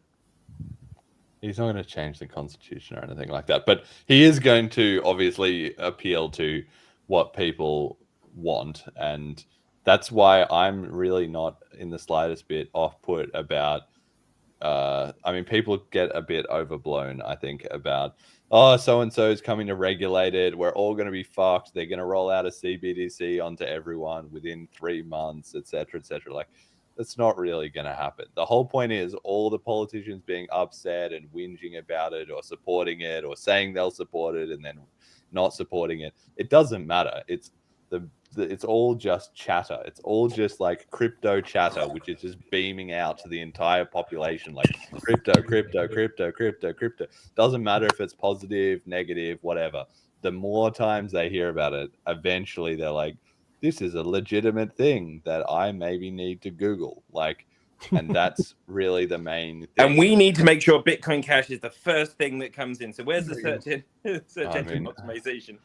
He's not going to change the Constitution or anything like that, but he is going to obviously appeal to what people want, and that's why I'm really not in the slightest bit off-put about. People get a bit overblown, I think, about so and so is coming to regulate it. We're all going to be fucked. They're going to roll out a CBDC onto everyone within 3 months, etc., etc. Like, that's not really going to happen. The whole point is all the politicians being upset and whinging about it or supporting it or saying they'll support it and then not supporting it. It doesn't matter. It's It's all just chatter. It's all just like crypto chatter, which is just beaming out to the entire population, like crypto, crypto, crypto, crypto, crypto. Doesn't matter if it's positive, negative, whatever. The more times they hear about it, eventually they're like, this is a legitimate thing that I maybe need to Google. Like, and that's really the main thing. And we need to make sure Bitcoin Cash is the first thing that comes in. So where's the search engine optimization?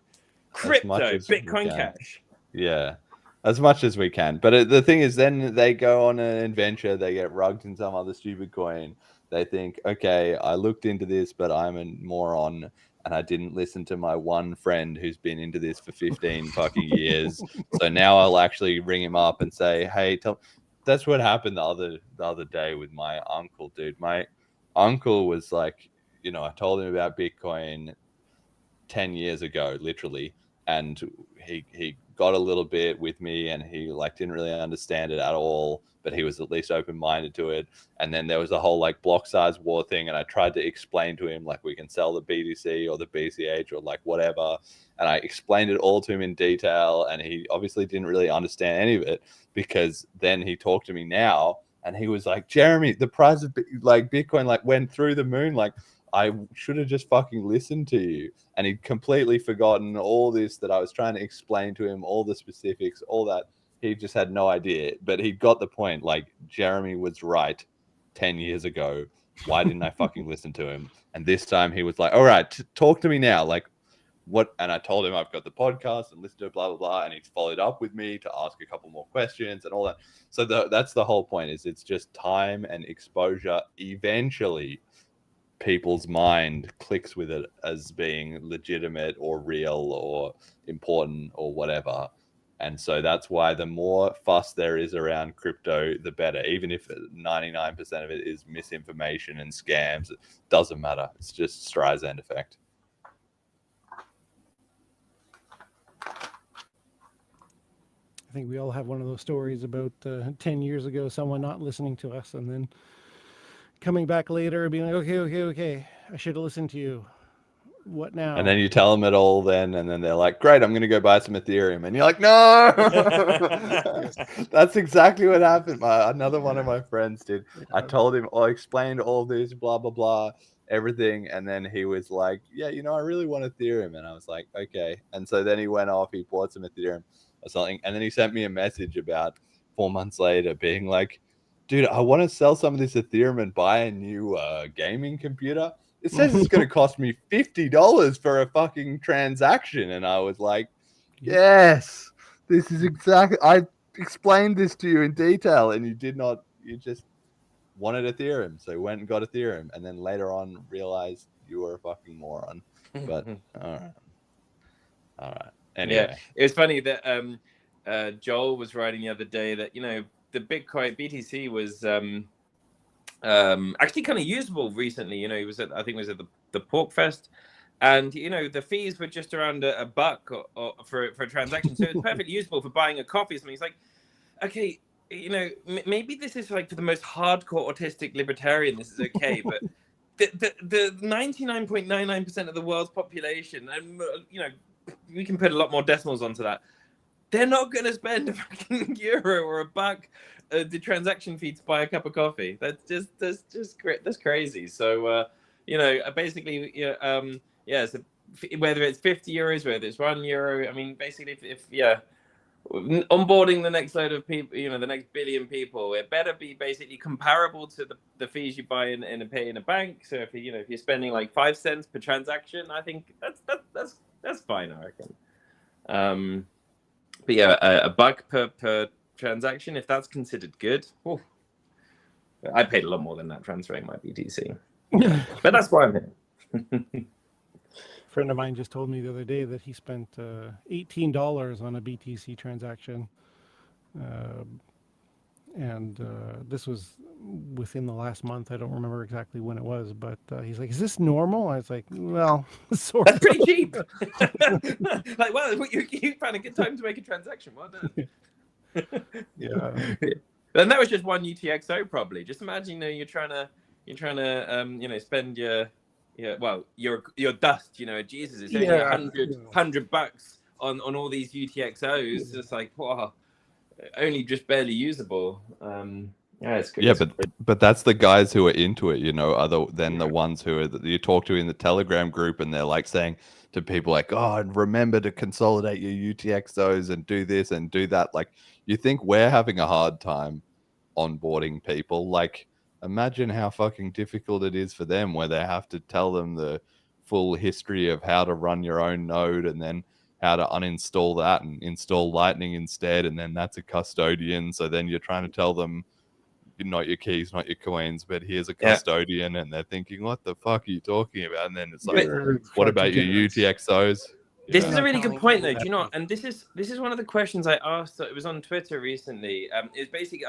Crypto, Bitcoin Cash. Yeah, as much as we can. But the thing is, then they go on an adventure. They get rugged in some other stupid coin. They think, okay, I looked into this, but I'm a moron, and I didn't listen to my one friend who's been into this for 15 fucking years. So now I'll actually ring him up and say, hey, that's what happened the other day with my uncle, dude. My uncle was like, I told him about Bitcoin 10 years ago, literally, and he got a little bit with me, and he like didn't really understand it at all, but he was at least open-minded to it. And then there was the whole like block size war thing, and I tried to explain to him like we can sell the BTC or the BCH or like whatever, and I explained it all to him in detail, and he obviously didn't really understand any of it, because then he talked to me now and he was like, Jeremy, the price of like Bitcoin like went through the moon, like I should have just fucking listened to you. And he'd completely forgotten all this that I was trying to explain to him, all the specifics, all that. He just had no idea. But he got the point. Like, Jeremy was right 10 years ago. Why didn't I fucking listen to him? And this time he was like, all right, talk to me now. Like, what? And I told him I've got the podcast and listened to it, blah, blah, blah. And he's followed up with me to ask a couple more questions and all that. So that's the whole point, is it's just time and exposure. Eventually, people's mind clicks with it as being legitimate or real or important or whatever. And so that's why the more fuss there is around crypto, the better. Even if 99% of it is misinformation and scams, it doesn't matter. It's just Streisand effect. I think we all have one of those stories about 10 years ago, someone not listening to us and then coming back later and being like, okay, I should have listened to you. What now? And then you tell them it all then, and then they're like, great, I'm going to go buy some Ethereum. And you're like, no! That's exactly what happened. Another one of my friends did. I told him, I explained all this, blah, blah, blah, everything. And then he was like, yeah, I really want Ethereum. And I was like, okay. And so then he went off, he bought some Ethereum or something. And then he sent me a message about 4 months later being like, dude, I want to sell some of this Ethereum and buy a new gaming computer. It says it's going to cost me $50 for a fucking transaction. And I was like, yes, this is exactly, I explained this to you in detail and you did not, you just wanted Ethereum. So went and got Ethereum and then later on realized you were a fucking moron. But all right. Anyway. Yeah, it was funny that Joel was writing the other day that, the Bitcoin BTC was actually kind of usable recently. He was at the Pork Fest, and the fees were just around a buck or for a transaction, so it's perfectly usable for buying a coffee or something. It's like, okay, maybe this is like for the most hardcore autistic libertarian, this is okay, but the 99.99% of the world's population, and we can put a lot more decimals onto that, they're not going to spend a fucking euro or a buck the transaction fee to buy a cup of coffee. That's crazy. So basically, so whether it's 50 euros, whether it's €1, I mean, basically, if onboarding the next load of people, the next billion people, it better be basically comparable to the fees you buy in a bank. So if you're spending like 5 cents per transaction, I think that's fine, I reckon. But yeah, a buck per transaction, if that's considered good. Whew. I paid a lot more than that transferring my BTC. But that's why I'm here. A friend of mine just told me the other day that he spent $18 on a BTC transaction. And this was within the last month. I don't remember exactly when it was, but he's like, is this normal? I was like, well, sort of. That's pretty cheap. Like, well, you found a good time to make a transaction. Well done. Yeah. And that was just one UTXO probably. Just imagine, you're trying to spend your dust, Jesus is only $100 bucks on all these UTXOs. It's like, wow, only just barely usable. Yeah, it's good. Yeah, but that's the guys who are into it, you know, other than the ones who are that you talk to in the Telegram group, and they're like saying to people like, "Oh, and remember to consolidate your UTXOs and do this and do that." Like, you think we're having a hard time onboarding people? Like, imagine how fucking difficult it is for them, where they have to tell them the full history of how to run your own node, and then how to uninstall that and install Lightning instead, and then that's a custodian. So then you're trying to tell them, not your keys, not your coins, but here's a custodian, and they're thinking, what the fuck are you talking about? And then it's like, what about your UTXOs? This is a really good point, though. Do you know? And this is one of the questions I asked. It was on Twitter recently. It's basically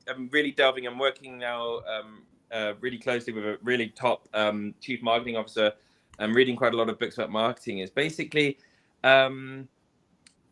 I'm really delving. I'm working now really closely with a really top chief marketing officer. I'm reading quite a lot of books about marketing. It's basically, and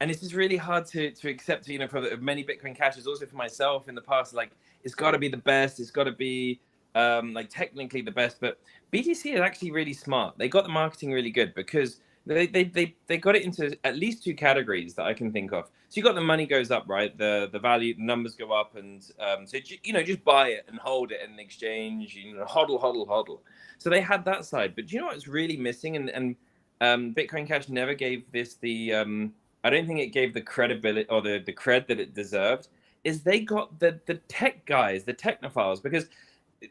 this is really hard to accept. You know, for many Bitcoin Cashers, also for myself in the past, like, it's got to be the best. It's got to be like technically the best. But BTC is actually really smart. They got the marketing really good because they got it into at least two categories that I can think of. So you got the money goes up, right? The value, the numbers go up, and so you know, just buy it and hold it in the exchange. You know, hodl. So they had that side. But do you know what's really missing? And Bitcoin Cash never gave this the I don't think it gave the credibility or the cred that it deserved. Is they got the tech guys, the technophiles, because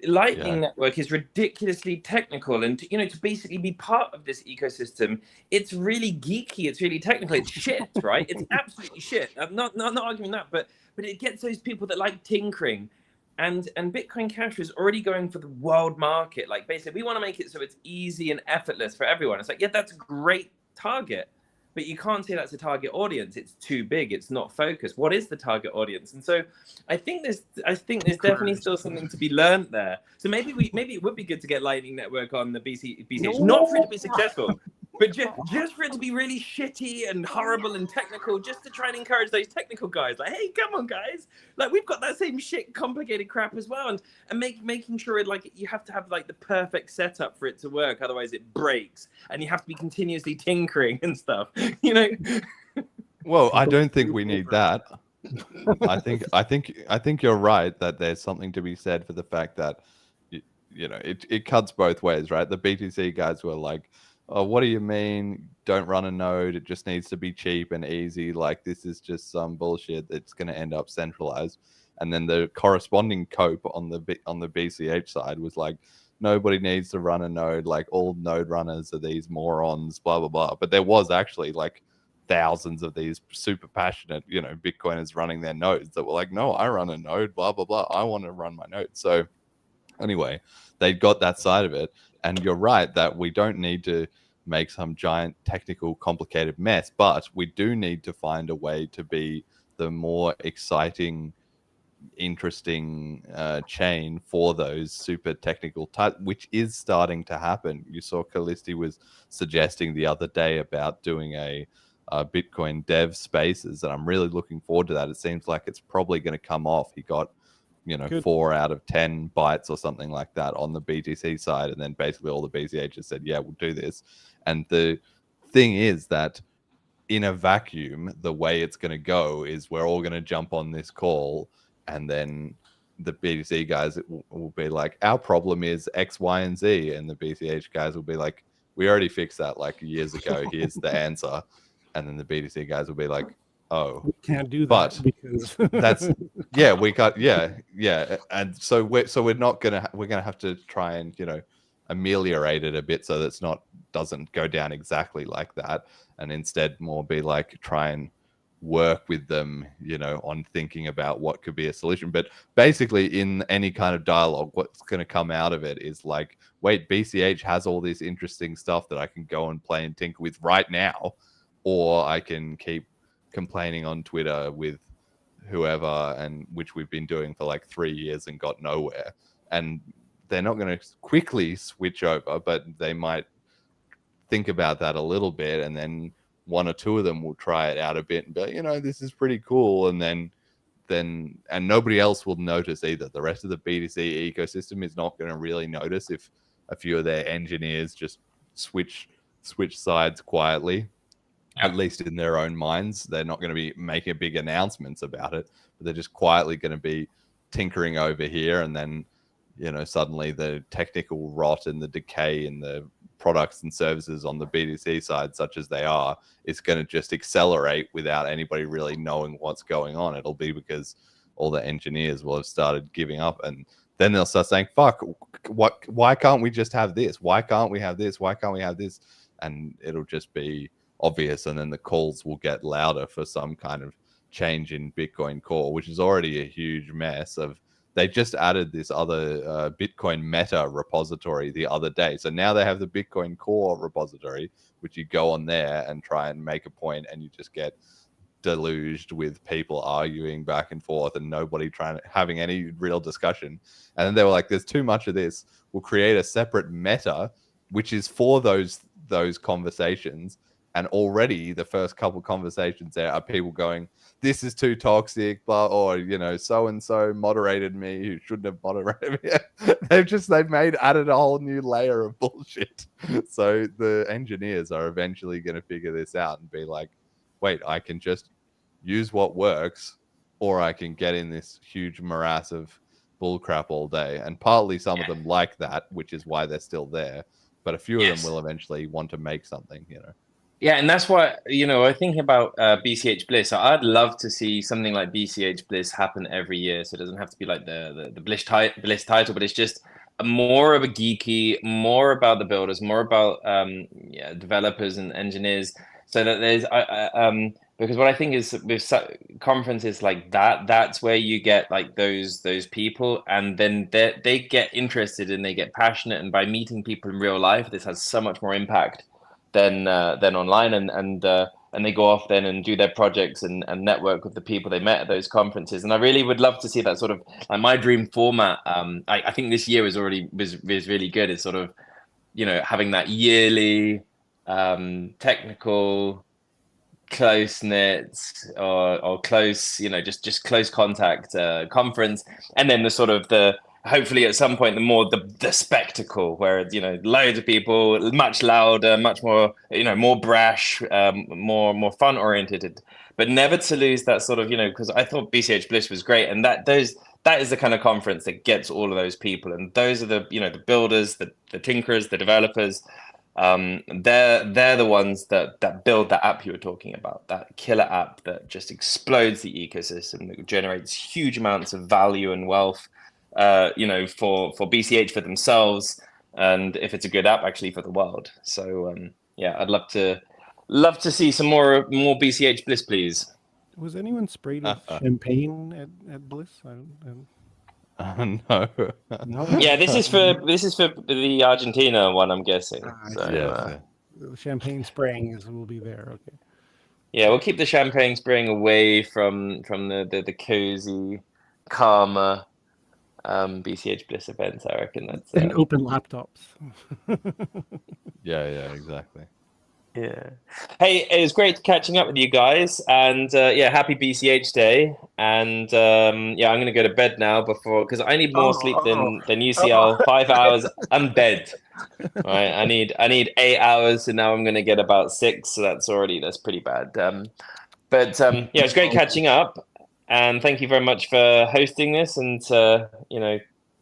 Lightning Network is ridiculously technical, and you know, to basically be part of this ecosystem, it's really geeky, it's really technical, it's shit, right? It's absolutely shit. I'm not arguing that, but it gets those people that like tinkering, and Bitcoin Cash is already going for the world market. Like, basically, we want to make it so it's easy and effortless for everyone. It's like, yeah, that's a great target. But you can't say that's a target audience. It's too big. It's not focused. What is the target audience? And so I think there's definitely still something to be learned there. So maybe it would be good to get Lightning Network on the BCH, not for it to be successful, but just for it to be really shitty and horrible and technical, just to try and encourage those technical guys. Like, hey, come on, guys! Like, we've got that same shit, complicated crap as well, and making sure, like, you have to have like the perfect setup for it to work. Otherwise, it breaks, and you have to be continuously tinkering and stuff. You know. Well, I don't think we need that. I think you're right that there's something to be said for the fact that you know it cuts both ways, right? The BTC guys were like, oh, what do you mean? Don't run a node. It just needs to be cheap and easy. Like, this is just some bullshit that's going to end up centralized. And then the corresponding cope on the BCH side was like, nobody needs to run a node. Like, all node runners are these morons, blah, blah, blah. But there was actually like thousands of these super passionate, you know, Bitcoiners running their nodes that were like, no, I run a node, blah, blah, blah. I want to run my node. So anyway, they got that side of it. And you're right that we don't need to make some giant technical complicated mess, but we do need to find a way to be the more exciting, interesting chain for those super technical type, which is starting to happen. You saw Callisti was suggesting the other day about doing a Bitcoin dev spaces, and I'm really looking forward to that. It seems like it's probably going to come off. He got, you know, good. 4 out of 10 bites or something like that on the BTC side, and then basically all the BCHs said, yeah, we'll do this. And the thing is that in a vacuum, the way it's going to go is we're all going to jump on this call, and then the BTC guys will be like, our problem is X, Y, and Z, and the BCH guys will be like, we already fixed that like years ago, here's the answer. And then the BTC guys will be like, oh, we can't do that, but because that's we got and so we're not gonna we're gonna have to try and, you know, ameliorate it a bit so that it's not doesn't go down exactly like that, and instead more be like try and work with them, you know, on thinking about what could be a solution. But basically in any kind of dialogue, what's going to come out of it is like, wait, BCH has all this interesting stuff that I can go and play and tinker with right now, or I can keep complaining on Twitter with whoever, and which we've been doing for like 3 years and got nowhere. And they're not going to quickly switch over, but they might think about that a little bit, and then 1 or 2 of them will try it out a bit and be like, you know, this is pretty cool. And then and nobody else will notice either. The rest of the BTC ecosystem is not going to really notice if a few of their engineers just switch sides quietly. at least in their own minds. They're not going to be making big announcements about it, but they're just quietly going to be tinkering over here, and then suddenly the technical rot and the decay in the products and services on the B2C side, such as they are, is going to just accelerate without anybody really knowing what's going on. It'll be because all the engineers will have started giving up, and then they'll start saying, fuck, why can't we just have this? Why can't we have this? Why can't we have this? And it'll just be obvious, and then the calls will get louder for some kind of change in Bitcoin Core, which is already a huge mess. They just added this other Bitcoin Meta repository the other day. So now they have the Bitcoin Core repository, which you go on there and try and make a point, and you just get deluged with people arguing back and forth and nobody having any real discussion. And then they were like, there's too much of this. We'll create a separate meta, which is for those conversations. And already the first couple conversations there are people going, this is too toxic, blah, or, so-and-so moderated me who shouldn't have moderated me. They've added a whole new layer of bullshit. So the engineers are eventually going to figure this out and be like, wait, I can just use what works, or I can get in this huge morass of bullcrap all day. And partly some of them like that, which is why they're still there. But a few of them will eventually want to make something, Yeah, and that's what, I think about BCH Bliss. I'd love to see something like BCH Bliss happen every year. So it doesn't have to be like the Bliss title, but it's just more of a geeky, more about the builders, more about developers and engineers. So that there's, because what I think is with conferences like that, that's where you get like those people, and then they get interested and they get passionate. And by meeting people in real life, this has so much more impact than online, and they go off then and do their projects and network with the people they met at those conferences. And I really would love to see that sort of like my dream format. I think this year was really good. It's sort of having that yearly technical close knit or close just close contact conference, and then the sort of hopefully at some point the spectacle where loads of people, much louder, much more more brash, more fun oriented, but never to lose that sort of because I thought BCH Bliss was great, and that is the kind of conference that gets all of those people, and those are the the builders, the tinkerers, the developers. They're the ones that build that app you were talking about, that killer app that just explodes the ecosystem, that generates huge amounts of value and wealth for BCH, for themselves, and if it's a good app, actually for the world. So I'd love to see some more BCH Bliss, please. Was anyone sprayed with champagne at Bliss? No. Yeah, this is for the Argentina one, I'm guessing. The champagne spraying will be there. Okay. Yeah, we'll keep the champagne spraying away from the cozy, calmer BCH Bliss events. I reckon that's and open laptops. Yeah, exactly. Yeah. Hey, it was great catching up with you guys, and happy BCH Day. And I'm gonna go to bed now because I need more sleep than UCL. 5 hours. I'm dead. Right. I need 8 hours, and now I'm gonna get about 6. So that's pretty bad. It's great catching up, and thank you very much for hosting this and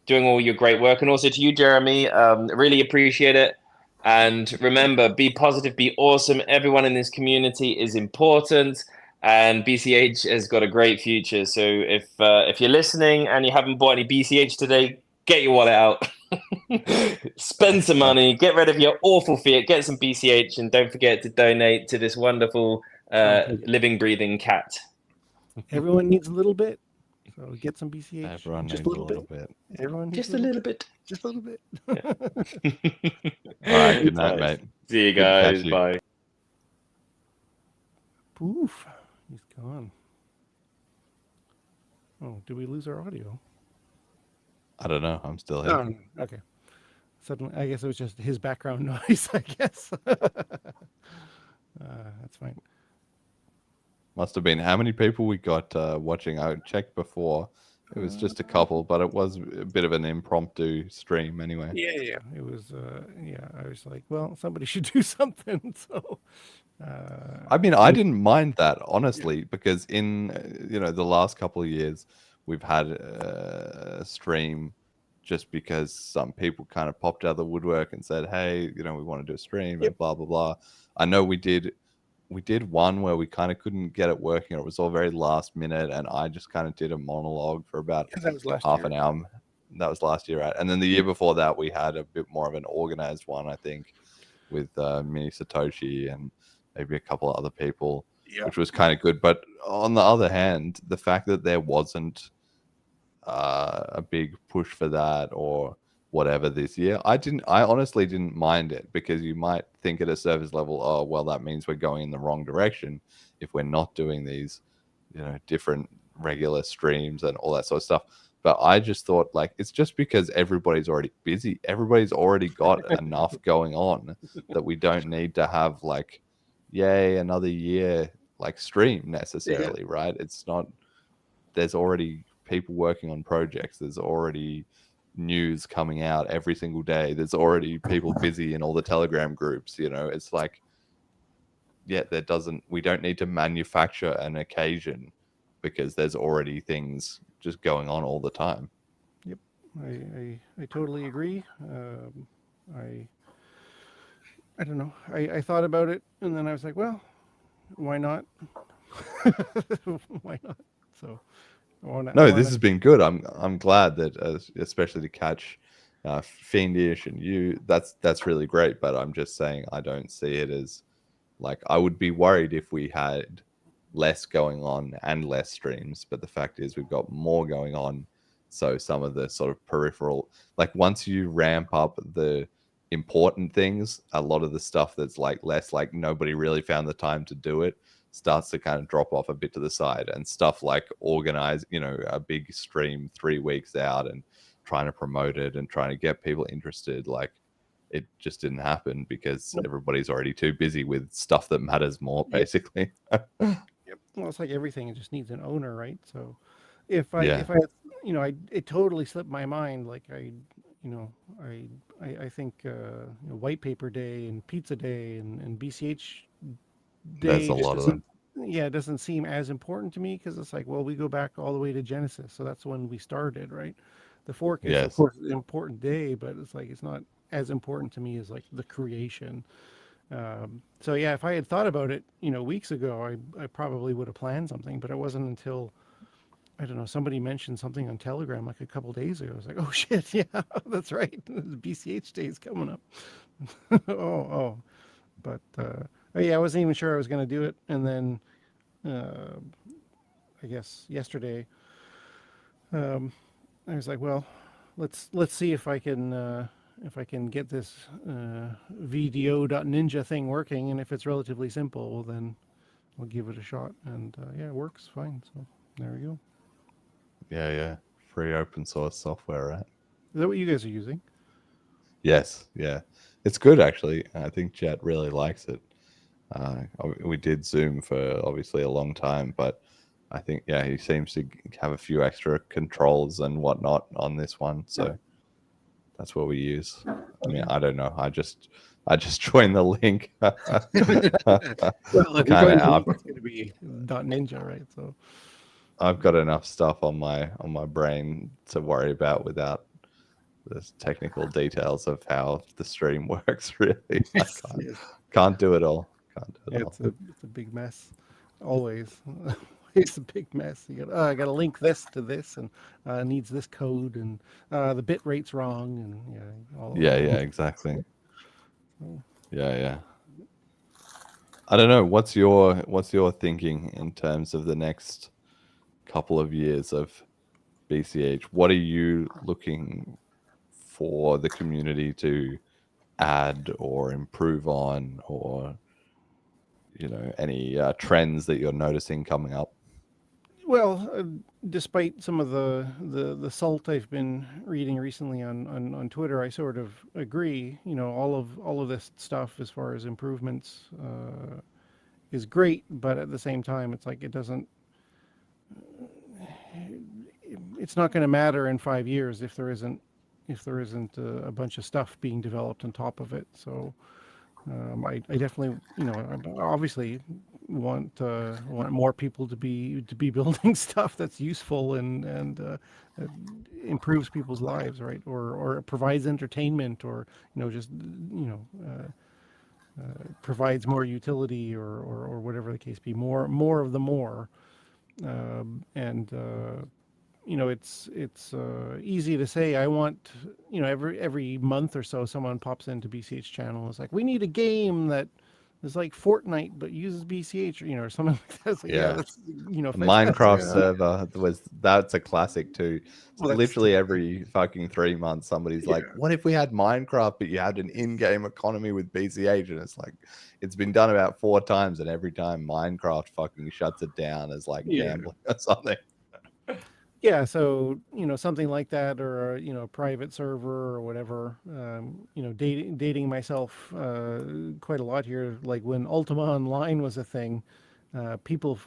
doing all your great work, and also to you, Jeremy. Really appreciate it. And remember, be positive, be awesome. Everyone in this community is important, and BCH has got a great future. So if you're listening and you haven't bought any BCH today, get your wallet out, spend some money, get rid of your awful fiat, get some BCH, and don't forget to donate to this wonderful living, breathing cat. Everyone needs a little bit. So get some BCH. Everyone just needs a little bit. Everyone just a little bit. Just a little bit. Yeah. All right, good night, mate. See you guys. Bye. Poof. He's gone. Oh, did we lose our audio? I don't know. I'm still here. Oh, okay. Suddenly, I guess it was just his background noise, I guess. That's fine. Must have been. How many people we got watching? I checked before. It was just a couple, but it was a bit of an impromptu stream anyway. Yeah. It was, I was like, well, somebody should do something. So I mean, I didn't mind that, honestly, because in the last couple of years, we've had a stream just because some people kind of popped out of the woodwork and said, hey, we want to do a stream and blah blah blah. I know we did one where we kind of couldn't get it working. It was all very last minute, and I just kind of did a monologue for about Because that was last half year. an hour. That was last year, right? And then the year before that, we had a bit more of an organized one, I think, with Mini Satoshi and maybe a couple of other people, which was kind of good. But on the other hand, the fact that there wasn't a big push for that or whatever this year, I honestly didn't mind it, because you might think at a service level, oh, well, that means we're going in the wrong direction if we're not doing these, different regular streams and all that sort of stuff. But I just thought, like, it's just because everybody's already busy. Everybody's already got enough going on that we don't need to have, like, yay, another year, like, stream necessarily, right? It's not, there's already people working on projects. There's already news coming out every single day. There's already people busy in all the Telegram groups, it's like, we don't need to manufacture an occasion because there's already things just going on all the time. Yep, I totally agree. I don't know. I thought about it, and then I was like, well, why not? Why not? So, this has been good. I'm glad that, especially to catch Fiendish and you, that's really great. But I'm just saying, I don't see it as, like, I would be worried if we had less going on and less streams. But the fact is, we've got more going on. So some of the sort of peripheral, like, once you ramp up the important things, a lot of the stuff that's like less, like, nobody really found the time to do it, starts to kind of drop off a bit to the side. And stuff like organize, a big stream 3 weeks out and trying to promote it and trying to get people interested, like, it just didn't happen because everybody's already too busy with stuff that matters more, basically. Well, it's like everything, it just needs an owner, right? So if I it totally slipped my mind, like, I think White Paper Day and Pizza Day and BCH Day, There's a lot of them. Yeah, it doesn't seem as important to me, because it's like, well, we go back all the way to Genesis, so that's when we started, right? The fork is, of course, an important day, but it's like, it's not as important to me as, like, the creation. So yeah, if I had thought about it, weeks ago, I probably would have planned something, but it wasn't until, I don't know, somebody mentioned something on Telegram like a couple days ago. I was like, oh shit, yeah, that's right. BCH Day is coming up. But yeah, I wasn't even sure I was going to do it. And then I guess yesterday, I was like, well, let's see if I can get this VDO.ninja thing working, and if it's relatively simple, well, then I'll give it a shot. And yeah, it works fine. So there we go. Yeah. Free open source software, right? Is that what you guys are using? Yes. Yeah. It's good, actually. I think Jet really likes it. We did Zoom for obviously a long time, but I think, he seems to have a few extra controls and whatnot on this one. So that's what we use. I mean, I don't know. I just joined the link. Well, if you're going to it's going to be .ninja, right? So I've got enough stuff on my brain to worry about without the technical details of how the stream works. Really, can't do it all. It's a big mess. Always. It's a big mess. You got, I got to link this to this, and needs this code, and the bit rate's wrong, and exactly. Yeah. I don't know. What's your thinking in terms of the next couple of years of BCH? What are you looking for the community to add or improve on, or any trends that you're noticing coming up? Well, despite some of the salt I've been reading recently on Twitter, I sort of agree. All of this stuff as far as improvements is great, but at the same time, it's like, it's not going to matter in 5 years if there isn't a bunch of stuff being developed on top of it. So I definitely, obviously want more people to be building stuff that's useful and improves people's lives, right? Or provides entertainment, or just provides more utility, or whatever the case be. More of the more, and it's easy to say I want, every month or so someone pops into BCH channel and is like, we need a game that is like Fortnite but uses BCH, or something like that. It's like, Yeah. that's The fantastic. Minecraft Yeah. server that's a classic too. Well, that's Literally every fucking 3 months, somebody's like, "What if we had Minecraft, but you had an in-game economy with BCH?" And it's like, it's been done about 4 times, and every time Minecraft fucking shuts it down as like Yeah. gambling or something. Yeah, so something like that, or a private server or whatever. Dating myself quite a lot here. Like when Ultima Online was a thing, people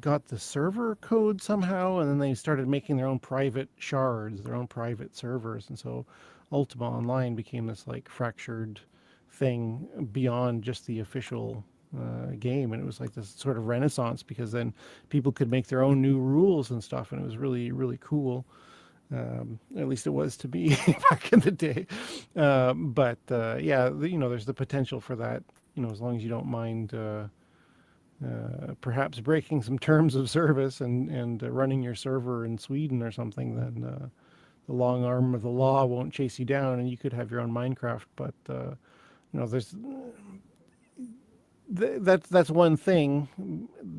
got the server code somehow, and then they started making their own private shards, their own private servers, and so Ultima Online became this like fractured thing beyond just the official game, and it was like this sort of renaissance, because then people could make their own new rules and stuff, and it was really, really cool. At least it was to me back in the day. But yeah, there's the potential for that, as long as you don't mind perhaps breaking some terms of service and running your server in Sweden or something. Then the long arm of the law won't chase you down, and you could have your own Minecraft. But there's that's one thing.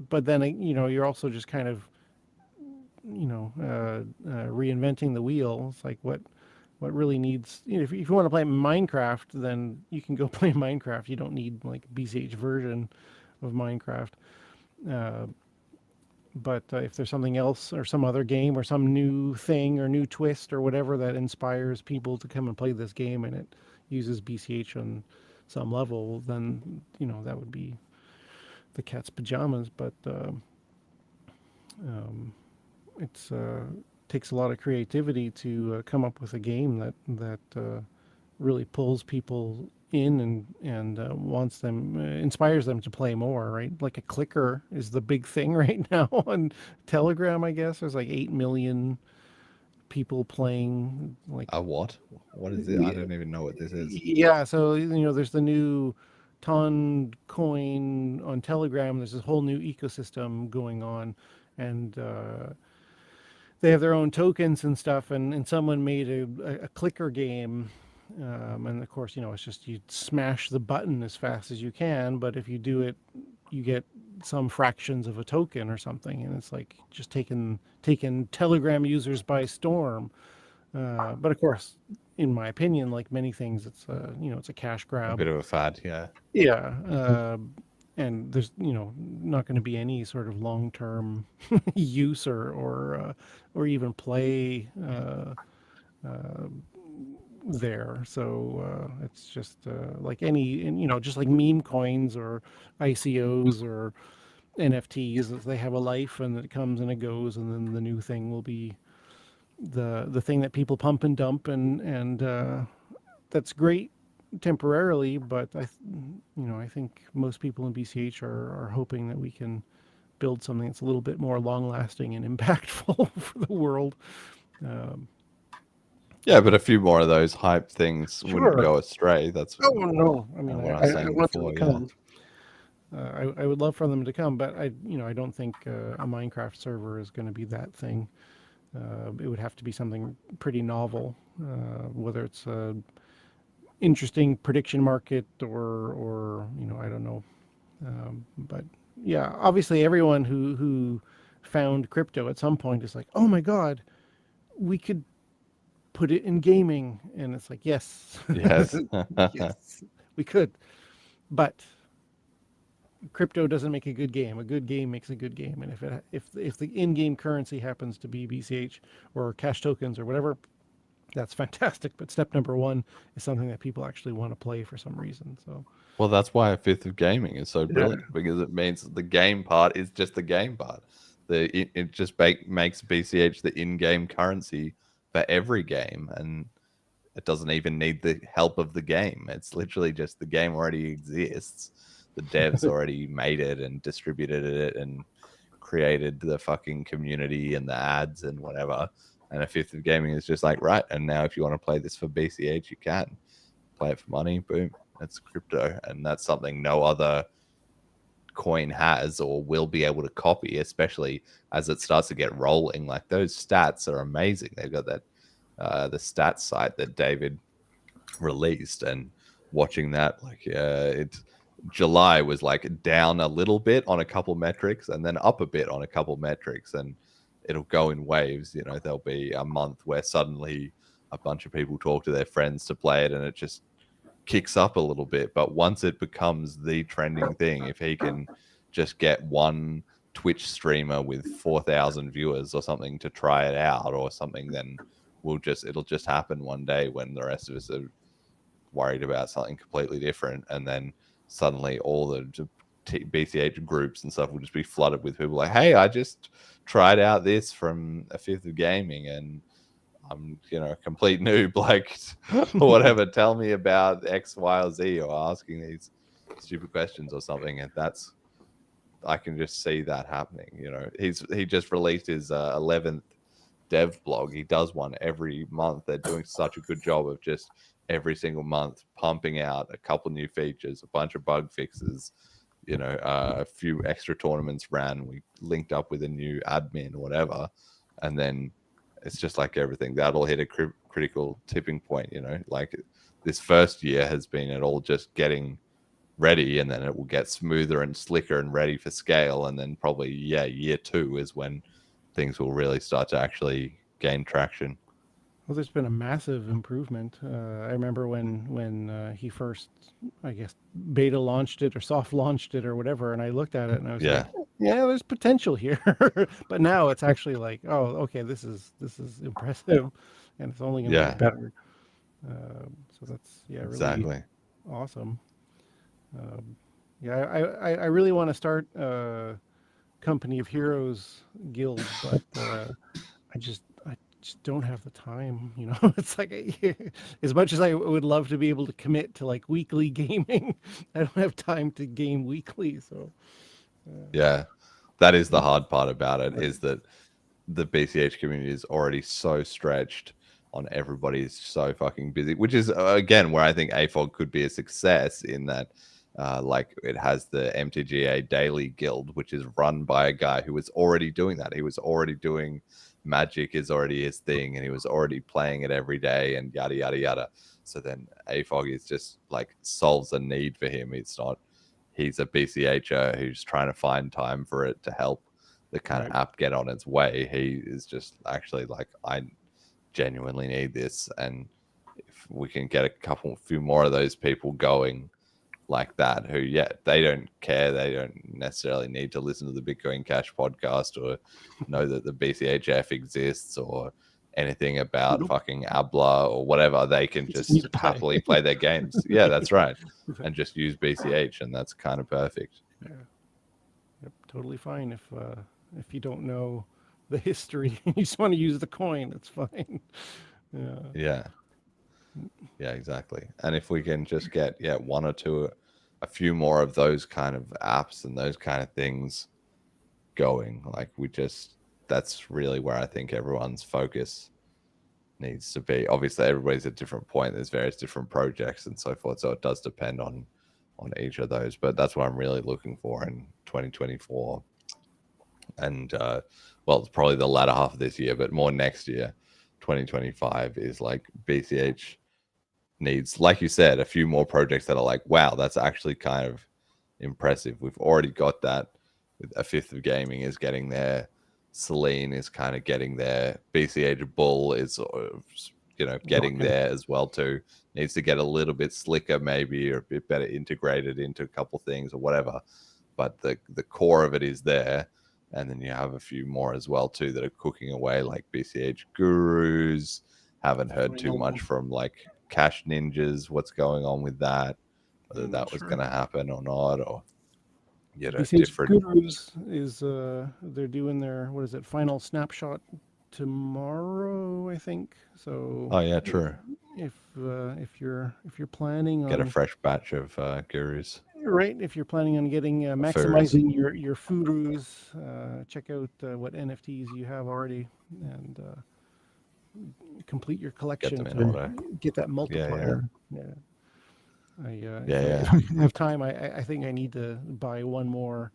But then you're also just kind of reinventing the wheel. It's like what really needs, if you want to play Minecraft, then you can go play Minecraft. You don't need like BCH version of Minecraft. But if there's something else, or some other game, or some new thing, or new twist, or whatever that inspires people to come and play this game, and it uses BCH on some level, then that would be the cat's pajamas. But it's takes a lot of creativity to come up with a game that really pulls people in and wants them, inspires them to play more, right? Like a clicker is the big thing right now on Telegram. I guess there's like 8 million people playing. Like A what? What is it? I don't even know what this is. yeah, so there's the new Ton coin on Telegram. There's this whole new ecosystem going on, and they have their own tokens and stuff. And someone made a clicker game, and of course, it's just you smash the button as fast as you can. But if you do it, you get some fractions of a token or something, and it's like just taking Telegram users by storm. But of course, in my opinion, like many things, it's it's a cash A grab. bit of a fad, yeah. Yeah, and there's not going to be any sort of long-term use or even play there. So it's just like any, and just like meme coins or ICOs or NFTs, they have a life, and it comes and it goes, and then the new thing will be the thing that people pump and dump, and that's great temporarily. But I think most people in BCH are hoping that we can build something that's a little bit more long lasting and impactful for the world. Yeah, but a few more of those hype things Sure. wouldn't go astray. That's Oh no! I mean, what I was I saying want them before, to come. I would love for them to come, but I don't think a Minecraft server is going to be that thing. It would have to be something pretty novel, whether it's a interesting prediction market or I don't know. But yeah, obviously everyone who found crypto at some point is like, oh my god, we could put it in gaming, and it's like, yes, yes. yes, we could, but crypto doesn't make a good game. A good game makes a good game, and if the in-game currency happens to be BCH or cash tokens or whatever, that's fantastic. But step number one is something that people actually want to play for some reason. So Well, that's why a fifth of gaming is so brilliant, because it means the game part is just the game part. It just makes BCH the in-game currency for every game, and It doesn't even need the help of the game. It's literally just the game already exists. The devs already made it and distributed it and created the fucking community and the ads and whatever. And A Fifth of Gaming is just like, right, and now if you want to play this for BCH, you can play it for money. Boom, that's crypto, and that's something no other coin has or will be able to copy, especially as it starts to get rolling. Like, those stats are amazing. They've got that the stats site that David released, and watching that, like, July was like down a little bit on a couple metrics and then up a bit on a couple metrics, and it'll go in waves. You know, there'll be a month where suddenly a bunch of people talk to their friends to play it and it just kicks up a little bit. But once it becomes the trending thing, if he can just get one Twitch streamer with 4,000 viewers or something to try it out or something, then it'll just happen one day when the rest of us are worried about something completely different, and then suddenly all the BCH groups and stuff will just be flooded with people like, hey, I just tried out this from A Fifth of Gaming and I'm, a complete noob, like, whatever, tell me about X, Y, or Z, or asking these stupid questions or something. And I can just see that happening. He just released his 11th dev blog. He does one every month. They're doing such a good job of just every single month pumping out a couple new features, a bunch of bug fixes, a few extra tournaments ran. We linked up with a new admin or whatever, and then it's just like everything that'll hit a critical tipping point. Like, this first year has been it all just getting ready, and then it will get smoother and slicker and ready for scale, and then probably year 2 is when things will really start to actually gain traction. Well, there's been a massive improvement. I remember when he first, I guess, beta launched it or soft launched it or whatever, and I looked at it and I was like, yeah, there's potential here. But now it's actually like, oh, okay, this is impressive, and it's only going to get better. So that's really exactly awesome. I really want to start Company of Heroes guild, but I just don't have the time. It's like, as much as I would love to be able to commit to like weekly gaming, I don't have time to game weekly. So that is the hard part about it, is that the BCH community is already so stretched on everybody's so fucking busy, which is again where I think AFOG could be a success, in that like, it has the MTGA Daily Guild, which is run by a guy who was already doing that. He was already doing Magic, is already his thing, and he was already playing it every day, and yada yada yada. So then AFOG is just like solves a need for him. It's not he's a BCHer who's trying to find time for it to help the kind of app get on its way. He is just actually like, I genuinely need this, and if we can get a few more of those people going like that, who they don't care, they don't necessarily need to listen to the Bitcoin Cash podcast or know that the BCHF exists or anything about fucking Abla or whatever. They can just happily play their games. Yeah, that's right. And just use BCH, and that's kind of perfect. Yep, totally fine. If you don't know the history, you just want to use the coin, it's fine. Yeah, exactly. And if we can just get one or two, a few more of those kind of apps and those kind of things going, like, that's really where I think everyone's focus needs to be. Obviously everybody's at a different point, there's various different projects and so forth, so it does depend on each of those, but that's what I'm really looking for in 2024. And it's probably the latter half of this year, but more next year. 2025 is like, BCH needs, like you said, a few more projects that are like, wow, that's actually kind of impressive. We've already got that with A Fifth of Gaming is getting there, Celine is kind of getting there, BCH Bull is getting there as well too. Needs to get a little bit slicker maybe, or a bit better integrated into a couple things or whatever, but the core of it is there. And then you have a few more as well too that are cooking away, like BCH Gurus. Haven't heard too much from like Cash Ninjas, what's going on with that, whether that was going to happen or not, or BCH different. Gurus is they're doing their, what is it, final snapshot tomorrow, I think. So Oh yeah, true. if you're planning Get a on fresh batch of gurus. right, if you're planning on getting Furries. maximizing your furus, check out what NFTs you have already and complete your collection them in to order. get that multiplier. Yeah. If Yeah. I have time, I think I need to buy one more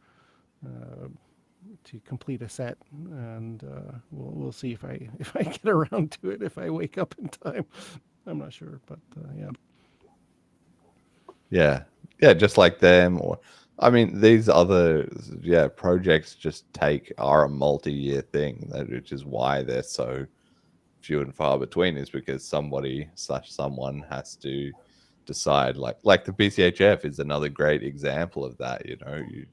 to complete a set, and we'll see if I get around to it if I wake up in time. I'm not sure, but Yeah. Yeah, just like them, or I mean, these other projects just are a multi-year thing, which is why they're so few and far between, is because someone has to decide. Like the BCHF is another great example of that. You know, you've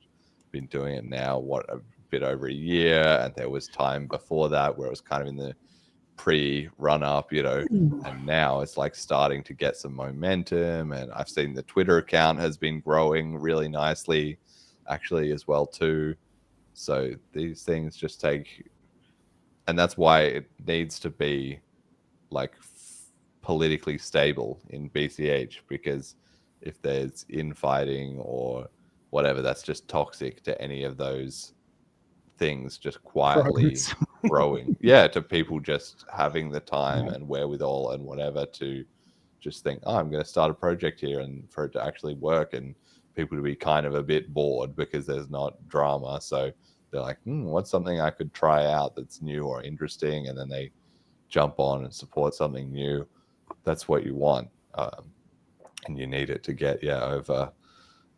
been doing it now a bit over a year, and there was time before that where it was kind of in the pre-run up, you know, and now it's like starting to get some momentum. And I've seen the Twitter account has been growing really nicely actually as well too. So these things just take, and that's why it needs to be like politically stable in BCH, because if there's infighting or whatever, that's just toxic to any of those things just quietly growing. Yeah, to people just having the time and wherewithal and whatever to just think, oh, I'm going to start a project here, and for it to actually work, and people to be kind of a bit bored because there's not drama. So they're like, what's something I could try out that's new or interesting? And then they jump on and support something new. That's what you want. And you need it to get,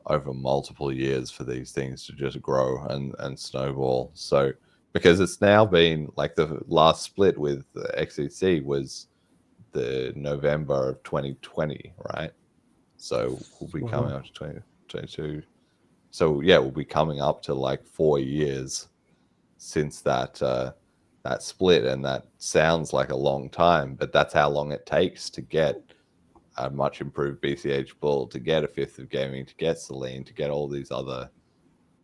over multiple years for these things to just grow and snowball. So because it's now been like the last split with XCC was the November of 2020, right? So we'll be coming up to 2022. So yeah, we'll be coming up to like 4 years since that split, and that sounds like a long time, but that's how long it takes to get a much improved BCH Bull, to get a Fifth of Gaming, to get Celine, to get all these other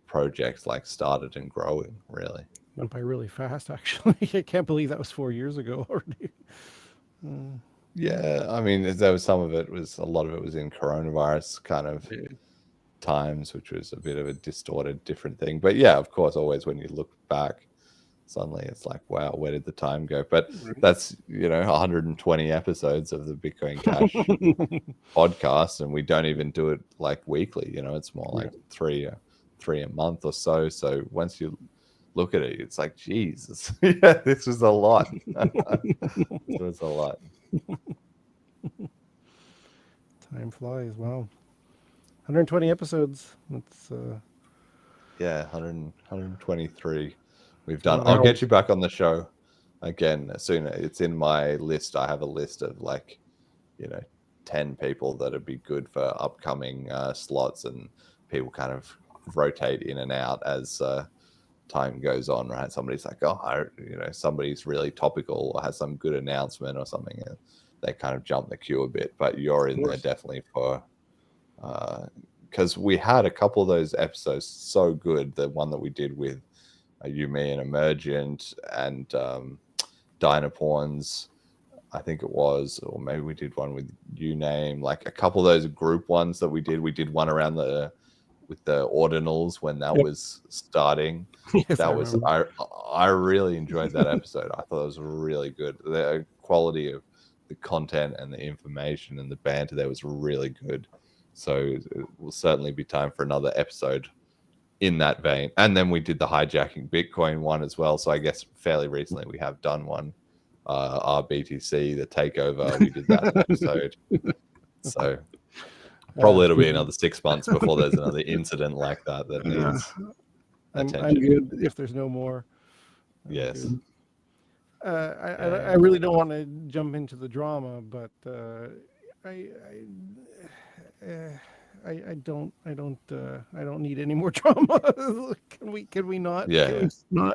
projects like started and growing. Really went by really fast, actually. I can't believe that was 4 years ago already. Yeah, I mean, there was a lot of it was in coronavirus kind of times, which was a bit of a distorted, different thing. But yeah, of course, always when you look back, suddenly it's like, wow, where did the time go? But that's 120 episodes of the Bitcoin Cash podcast, and we don't even do it like weekly. It's more like three a month or so. So once you look at it, it's like, Jesus, yeah, this was a lot. This was a lot. Time flies. Wow. 120 episodes. That's 123 we've done. I'll get you back on the show again soon. It's in my list. I have a list of 10 people that would be good for upcoming slots, and people kind of rotate in and out as time goes on, right? Somebody's like, somebody's really topical or has some good announcement or something, and they kind of jump the queue a bit. But you're in there definitely for because we had a couple of those episodes so good. The one that we did with You, Me, and Emergent, and Dynapawns, I think it was, or maybe we did one with Uname, like a couple of those group ones that we did. We did one around with the ordinals when that was starting. Yes, I really enjoyed that episode. I thought it was really good. The quality of the content and the information and the banter there was really good. So it will certainly be time for another episode in that vein. And then we did the hijacking Bitcoin one as well. So I guess fairly recently we have done one. RBTC, the takeover, we did that episode. So probably it'll be another 6 months before there's another incident like that needs attention. I'm good if there's no more. Yes. I really don't want to jump into the drama, but I don't need any more drama. Can we not? Yeah. Can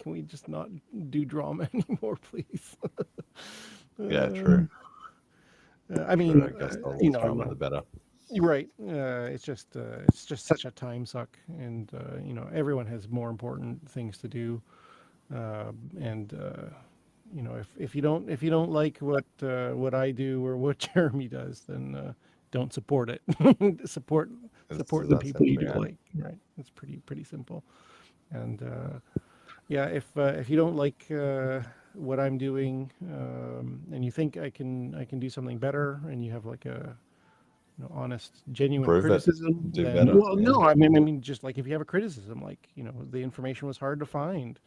we just not do drama anymore, please? Yeah, true. I mean, I guess the less drama, the better. You're right. It's just such a time suck, and everyone has more important things to do, and if you don't like what I do or what Jeremy does, then don't support it. support It's the that people you simple, do yeah. like. Right? It's pretty simple. And yeah, if you don't like what I'm doing, and you think I can do something better, and you have like a honest, genuine Prove it. criticism, Do then better, well, yeah. no, I mean, just like if you have a criticism, like the information was hard to find,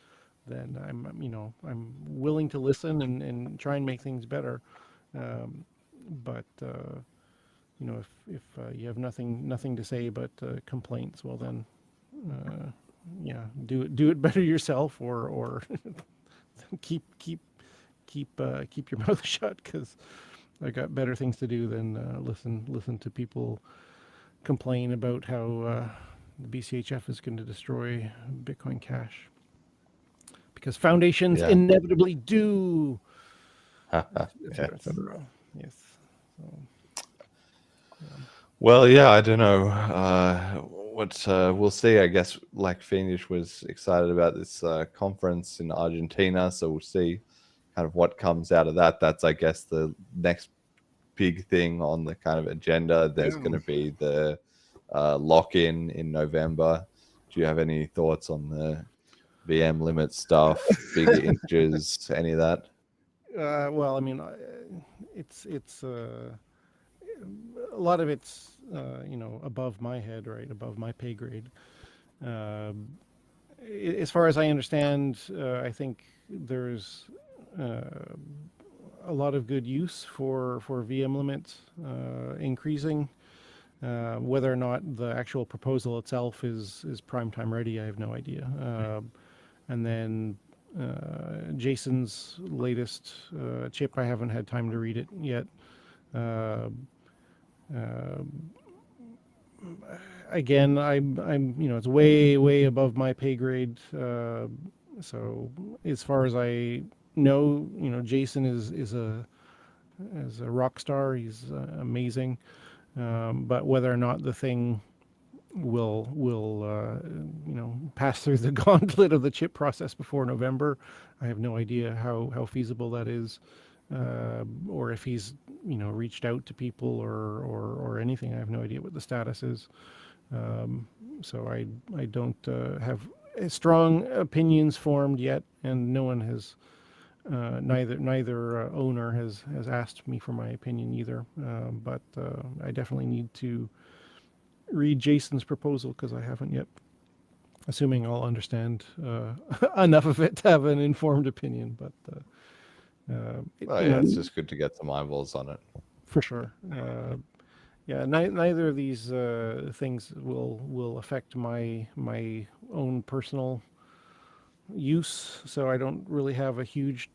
then I'm willing to listen and try and make things better. But if you have nothing to say but complaints, well then, yeah, do it better yourself, or keep your mouth shut, because I got better things to do than listen to people complain about how the BCHF is going to destroy Bitcoin Cash, because foundations Yeah. inevitably do. Et cetera, et Yes. cetera. Yes. So, Well, yeah, I don't know. What we'll see. I guess like Fiendish was excited about this conference in Argentina, so we'll see kind of what comes out of that. That's, I guess, the next big thing on the kind of agenda. There's going to be the lock-in November. Do you have any thoughts on the VM limit stuff, bigger inches, any of that? well, I mean, it's a lot of it's above my head, right, above my pay grade. As far as I understand, I think there's a lot of good use for VM limits increasing. Whether or not the actual proposal itself is prime time ready, I have no idea. And then Jason's latest chip, I haven't had time to read it yet. Again, I'm it's way above my pay grade. So as far as I know, Jason is a rock star. He's amazing. But whether or not the thing will pass through the gauntlet of the chip process before November, I have no idea how feasible that is, or if he's reached out to people or anything. I have no idea what the status is. So I don't have strong opinions formed yet, and no one has neither owner has asked me for my opinion either. But I definitely need to read Jason's proposal, because I haven't yet, assuming I'll understand enough of it to have an informed opinion. But It's just good to get some eyeballs on it. For sure. Yeah, neither of these things will affect my own personal use, so I don't really have a huge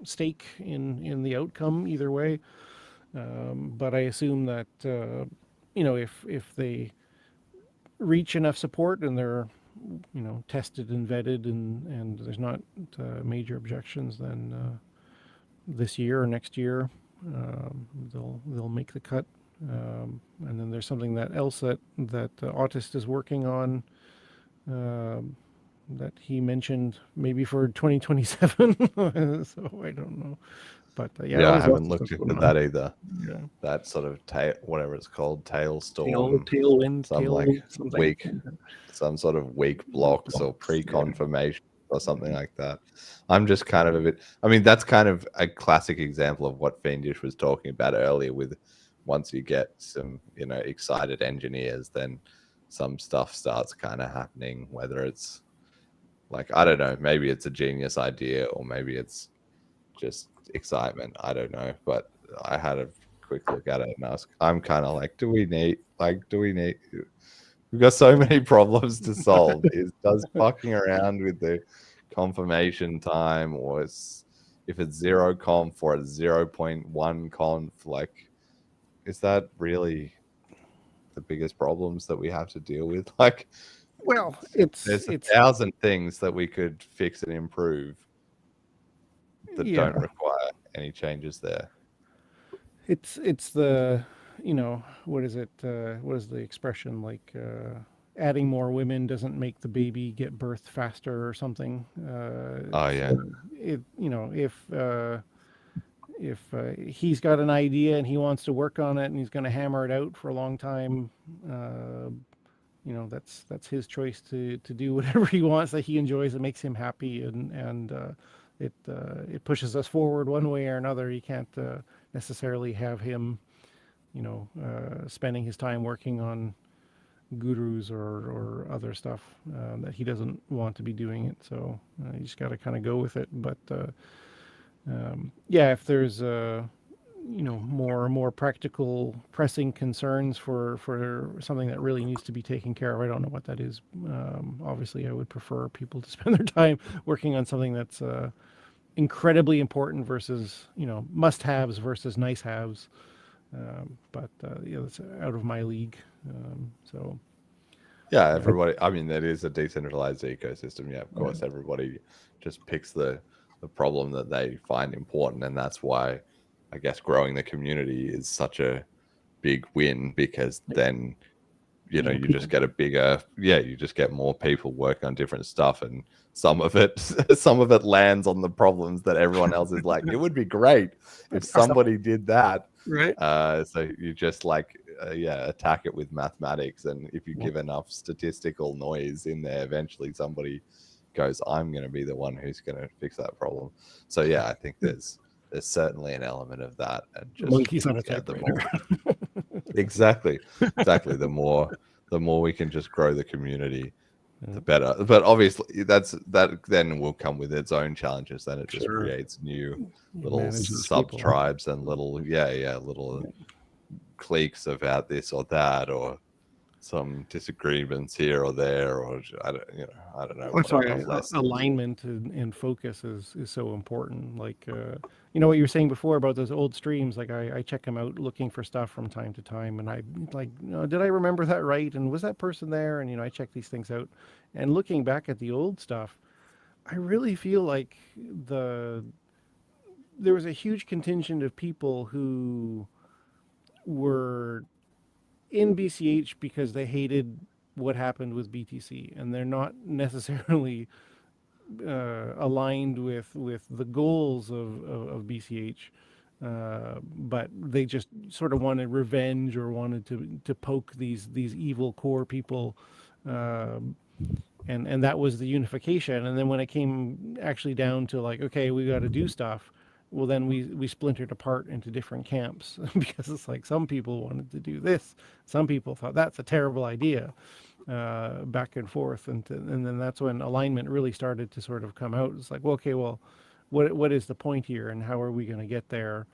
stake in the outcome either way. But I assume that if they reach enough support and they're tested and vetted, and there's not major objections, then this year or next year they'll make the cut. And then there's something that Autist is working on, that he mentioned maybe for 2027. So I don't know, but Yeah, I haven't looked into that either. Yeah. That sort of whatever it's called, tailstorm, Tailwind, some sort of weak blocks or pre-confirmation or something like that. I'm just kind of a bit. I mean, that's kind of a classic example of what Fiendish was talking about earlier. With once you get some, excited engineers, then some stuff starts kind of happening. Whether it's like, I don't know, maybe it's a genius idea, or maybe it's just excitement. I don't know, but I had a quick look at it, and I'm kind of like, do we need? We've got so many problems to solve. Does fucking around with the confirmation time, or if it's 0 conf or it's 0.1 conf, like, is that really the biggest problems that we have to deal with? Like, well, there's 1,000 things that we could fix and improve that don't require any changes there. It's the what is it? What is the expression, like? adding more women doesn't make the baby get birthed faster or something. Oh yeah. If he's got an idea and he wants to work on it and he's going to hammer it out for a long time, that's his choice to do whatever he wants that he enjoys that makes him happy, and it pushes us forward one way or another. You can't necessarily have him, spending his time working on gurus or other stuff that he doesn't want to be doing it. So you just got to kind of go with it. But if there's more practical pressing concerns for something that really needs to be taken care of, I don't know what that is. Obviously I would prefer people to spend their time working on something that's incredibly important versus must-haves versus nice-haves. But that's out of my league. So yeah, everybody, I mean, that is a decentralized ecosystem. Yeah, of course, everybody just picks the problem that they find important, and that's why I guess growing the community is such a big win, because then you just get you just get more people working on different stuff, and some of it lands on the problems that everyone else is like, it would be great if somebody did that, right. So you just attack it with mathematics, and if you give enough statistical noise in there, eventually somebody goes, I'm going to be the one who's going to fix that problem. So yeah, I think there's certainly an element of that, and just monkeys on a typewriter. Exactly. The more we can just grow the community, the better. But obviously that then will come with its own challenges. Then it just creates new little sub tribes and little little cliques about this or that, or some disagreements here or there, or I don't know. That's why alignment and focus is so important. Like what you were saying before about those old streams, like I check them out looking for stuff from time to time, and I like, did I remember that right, and was that person there, and I check these things out, and looking back at the old stuff, I really feel like there was a huge contingent of people who were in BCH because they hated what happened with BTC, and they're not necessarily aligned with the goals of BCH, but they just sort of wanted revenge or wanted to poke these evil core people, and that was the unification. And then when it came actually down to like, okay, we got to do stuff, well, then we splintered apart into different camps because it's like some people wanted to do this, some people thought that's a terrible idea, back and forth, and then that's when alignment really started to sort of come out. It's like, well, okay, well, what is the point here, and how are we going to get there,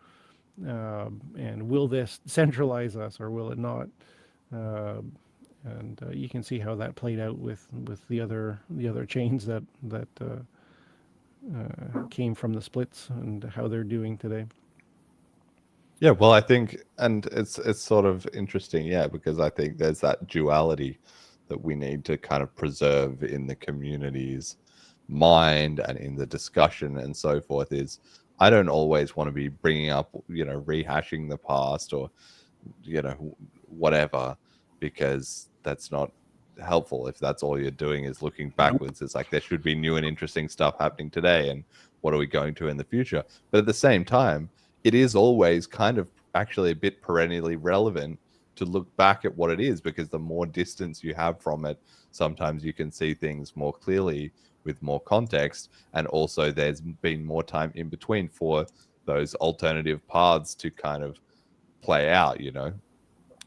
and will this centralize us or will it not? And you can see how that played out with the other chains that came from the splits and how they're doing today. Yeah, well, I think, and it's sort of interesting, because I think there's that duality that we need to kind of preserve in the community's mind and in the discussion and so forth. Is I don't always want to be bringing up, rehashing the past or, whatever, because that's not helpful. If that's all you're doing is looking backwards, it's like there should be new and interesting stuff happening today, and what are we going to in the future? But at the same time, it is always kind of actually a bit perennially relevant to look back at what it is, because the more distance you have from it, sometimes you can see things more clearly with more context, and also there's been more time in between for those alternative paths to kind of play out,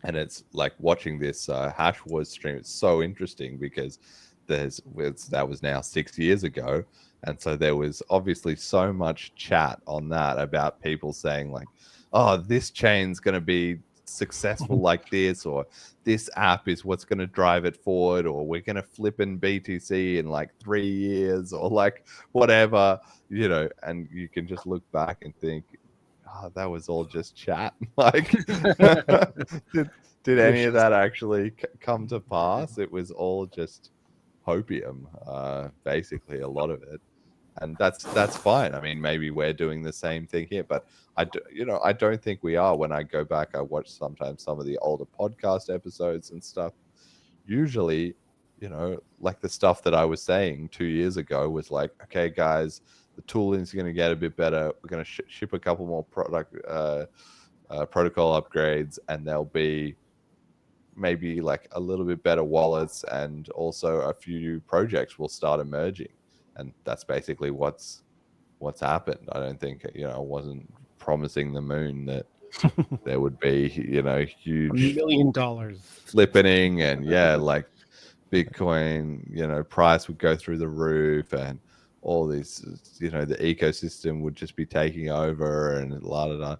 And it's like watching this Hash Wars stream. It's so interesting because that was now 6 years ago. And so there was obviously so much chat on that about people saying like, oh, this chain's going to be successful like this, or this app is what's going to drive it forward, or we're going to flip in BTC in like 3 years, or like whatever, and you can just look back and think, oh, that was all just chat. Like, did any of that actually come to pass? It was all just hopium, basically, a lot of it. And that's fine. I mean, maybe we're doing the same thing here, but I don't think we are. When I go back, I watch sometimes some of the older podcast episodes and stuff. Usually you know, like the stuff that I was saying 2 years ago was like, okay, guys, the tooling is going to get a bit better. We're going to ship a couple more protocol upgrades, and there'll be maybe like a little bit better wallets, and also a few projects will start emerging. And that's basically what's happened. I don't think, you know, I wasn't promising the moon that there would be, you know, huge $1 million flippening and like Bitcoin, you know, price would go through the roof, and all this, you know, the ecosystem would just be taking over and la da da.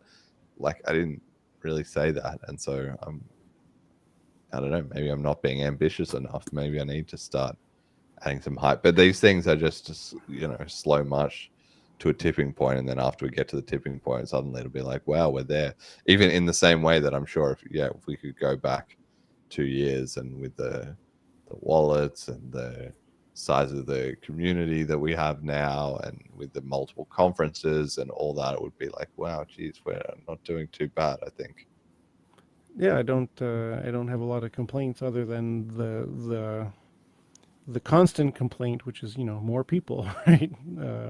Like, I didn't really say that, and so I don't know, maybe I'm not being ambitious enough. Maybe I need to start adding some hype. But these things are just, you know, slow march to a tipping point, and then after we get to the tipping point, suddenly it'll be like, wow, we're there. Even in the same way that I'm sure if we could go back 2 years, and with the wallets and the size of the community that we have now, and with the multiple conferences and all that, it would be like, wow, geez, we're not doing too bad, I think. Yeah, I don't have a lot of complaints other than the constant complaint, which is, you know, more people, right?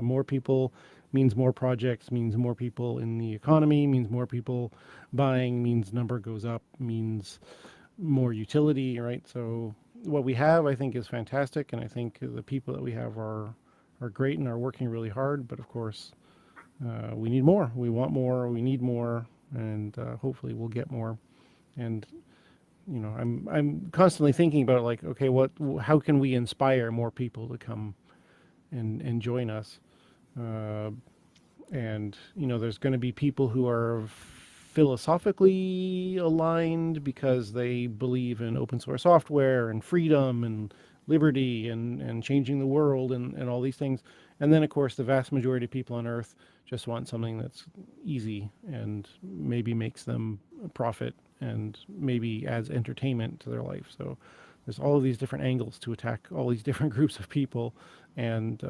More people means more projects, means more people in the economy, means more people buying, means number goes up, means more utility, right? So what we have, I think, is fantastic, and I think the people that we have are great and are working really hard. But of course, we need more. We want more. We need more, and hopefully, we'll get more. And you know, I'm constantly thinking about, like, okay, how can we inspire more people to come and join us? And you know, there's going to be people who are philosophically aligned because they believe in open source software and freedom and liberty and changing the world and all these things. And then, of course, the vast majority of people on Earth just want something that's easy and maybe makes them a profit and maybe adds entertainment to their life. So there's all of these different angles to attack all these different groups of people. And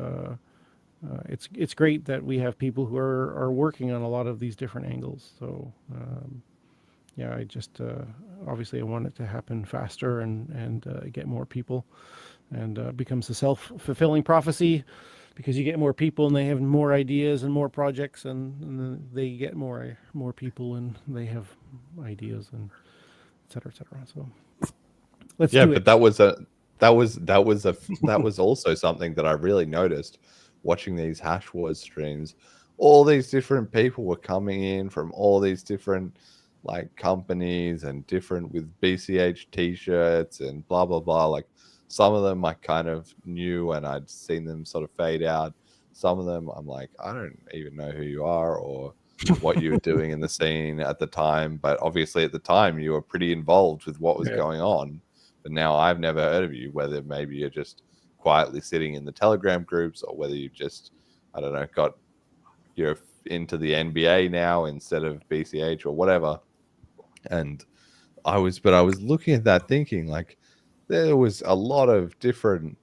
it's great that we have people who are working on a lot of these different angles. So yeah, I just obviously I want it to happen faster and get more people, and becomes a self-fulfilling prophecy, because you get more people and they have more ideas and more projects, and then they get more people and they have ideas, and et cetera, et cetera. So let's do it. But that was also something that I really noticed watching these Hash Wars streams. All these different people were coming in from all these different like companies and different with BCH t-shirts and blah blah blah. Like, some of them I kind of knew and I'd seen them sort of fade out. Some of them I'm like, I don't even know who you are or what you were doing in the scene at the time. But obviously at the time you were pretty involved with what was going on. But now I've never heard of you, whether maybe you're just quietly sitting in the Telegram groups, or whether you just, I don't know, you're into the NBA now instead of BCH or whatever. And I was looking at that thinking, like, there was a lot of different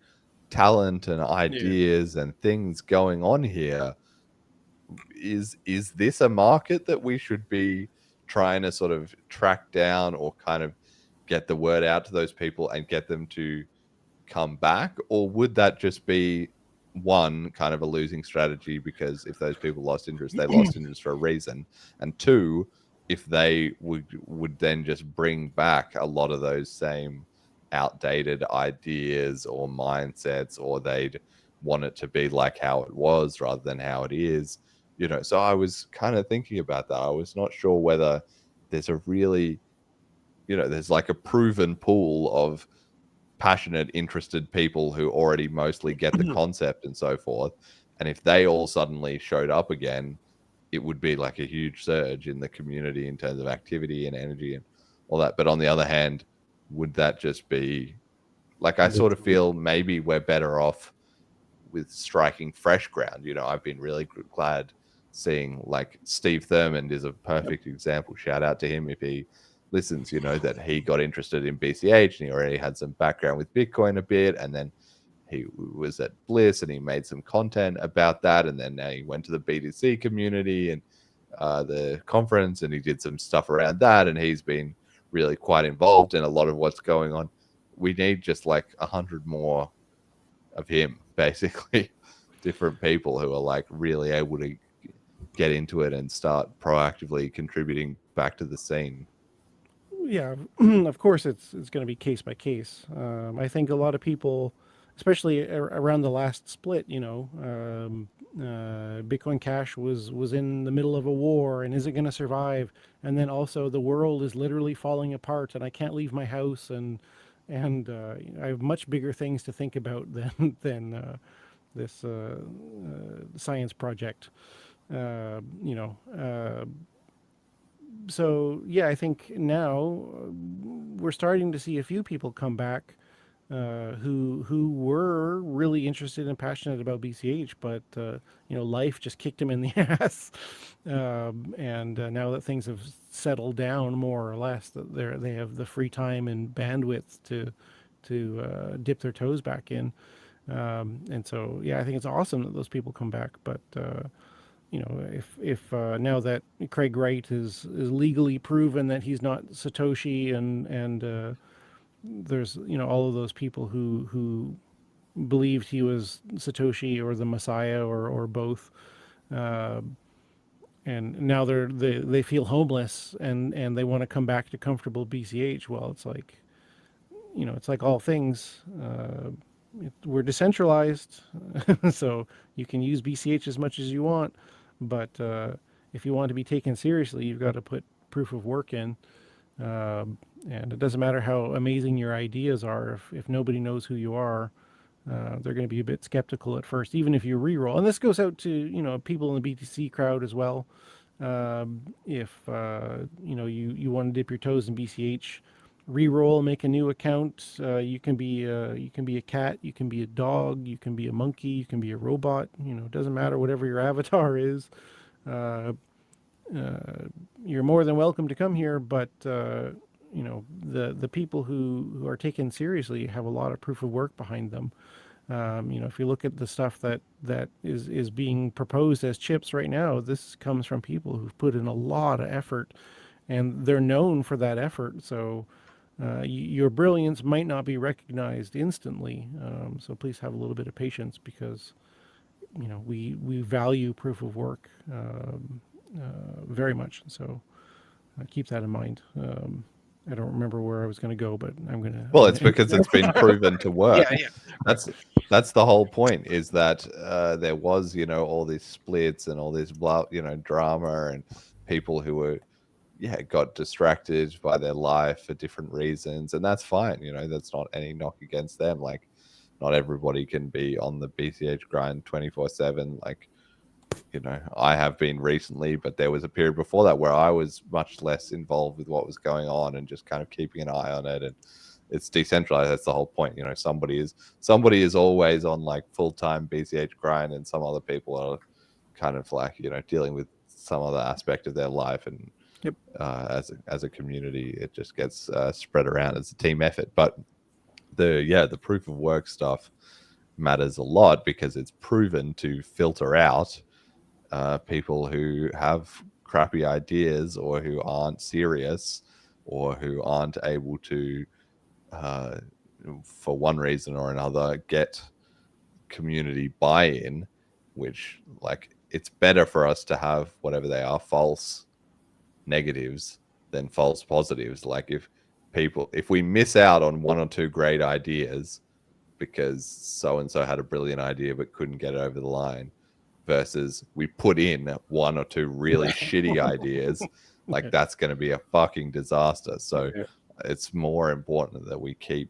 talent and ideas and things going on here. Is this a market that we should be trying to sort of track down, or kind of get the word out to those people and get them to come back? Or would that just be, one, kind of a losing strategy, because if those people lost interest, they lost interest for a reason, and two, if they would then just bring back a lot of those same outdated ideas or mindsets, or they'd want it to be like how it was rather than how it is, you know? So I was kind of thinking about that. I was not sure whether there's a really, you know, there's like a proven pool of passionate, interested people who already mostly get the concept and so forth, and if they all suddenly showed up again, it would be like a huge surge in the community in terms of activity and energy and all that. But on the other hand, would that just be like, I sort of feel maybe we're better off with striking fresh ground. You know, I've been really glad seeing, like, Steve Thurmond is a perfect example. Shout out to him if he listens, you know, that he got interested in BCH and he already had some background with Bitcoin a bit, and then he was at Bliss and he made some content about that, and then now he went to the BTC community and the conference, and he did some stuff around that, and he's been really quite involved in a lot of what's going on. we need just like 100 more of him, basically. Different people who are like really able to get into it and start proactively contributing back to the scene. Yeah, of course it's going to be case by case. I think a lot of people, especially around the last split, Bitcoin Cash was in the middle of a war, and is it going to survive? And then also the world is literally falling apart, and I can't leave my house, and I have much bigger things to think about than this science project. So yeah, I think now we're starting to see a few people come back who were really interested and passionate about BCH, but life just kicked them in the ass. And now that things have settled down more or less, that they have the free time and bandwidth to dip their toes back in. And so yeah, I think it's awesome that those people come back, but. If now that Craig Wright is legally proven that he's not Satoshi, and there's all of those people who believed he was Satoshi or the Messiah or both, and now they feel homeless and they want to come back to comfortable BCH. Well, it's like it's like all things. We're decentralized, so you can use BCH as much as you want. But if you want to be taken seriously, you've got to put proof of work in. And it doesn't matter how amazing your ideas are. If nobody knows who you are, they're going to be a bit skeptical at first, even if you re-roll. And this goes out to people in the BTC crowd as well. If you want to dip your toes in BCH, re-roll, make a new account. You can be a cat, you can be a dog, you can be a monkey, you can be a robot. It doesn't matter, whatever your avatar is. You're more than welcome to come here, but the people who are taken seriously have a lot of proof of work behind them. If you look at the stuff that is being proposed as chips right now, this comes from people who've put in a lot of effort, and they're known for that effort. So your brilliance might not be recognized instantly. So please have a little bit of patience, because we value proof of work very much. So keep that in mind. I don't remember where I was going to go, but I'm going to. Well, it's because it's been proven to work. Yeah. That's the whole point, is that there was, all these splits and all this drama, and people who were, got distracted by their life for different reasons, and that's fine. That's not any knock against them. Like, not everybody can be on the BCH grind 24/7. Like, I have been recently, but there was a period before that where I was much less involved with what was going on and just kind of keeping an eye on it. And it's decentralized. That's the whole point. Somebody is always on like full-time BCH grind, and some other people are kind of like, dealing with some other aspect of their life. And yep. As a community, it just gets spread around as a team effort. But the proof of work stuff matters a lot, because it's proven to filter out people who have crappy ideas, or who aren't serious, or who aren't able to, for one reason or another, get community buy-in. Which, like, it's better for us to have whatever they are, false negatives, than false positives. Like, if we miss out on one or two great ideas because so and so had a brilliant idea but couldn't get it over the line, versus we put in one or two really shitty ideas, like, that's going to be a fucking disaster. So it's more important that we keep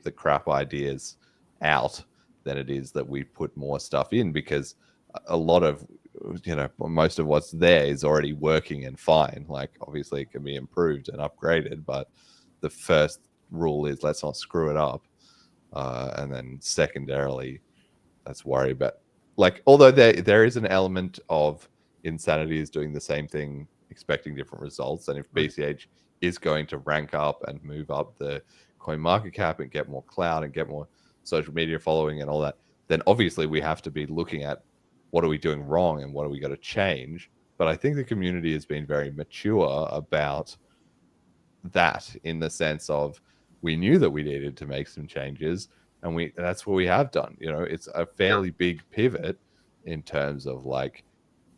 the crap ideas out than it is that we put more stuff in, because a lot of, most of what's there is already working and fine. Like, obviously it can be improved and upgraded, but the first rule is let's not screw it up. And then secondarily, let's worry about, like, although there is an element of insanity is doing the same thing, expecting different results. And if BCH is going to rank up and move up the coin market cap and get more clout and get more social media following and all that, then obviously we have to be looking at what are we doing wrong and what are we got to change. But I think the community has been very mature about that, in the sense of we knew that we needed to make some changes, and that's what we have done. It's a fairly big pivot in terms of like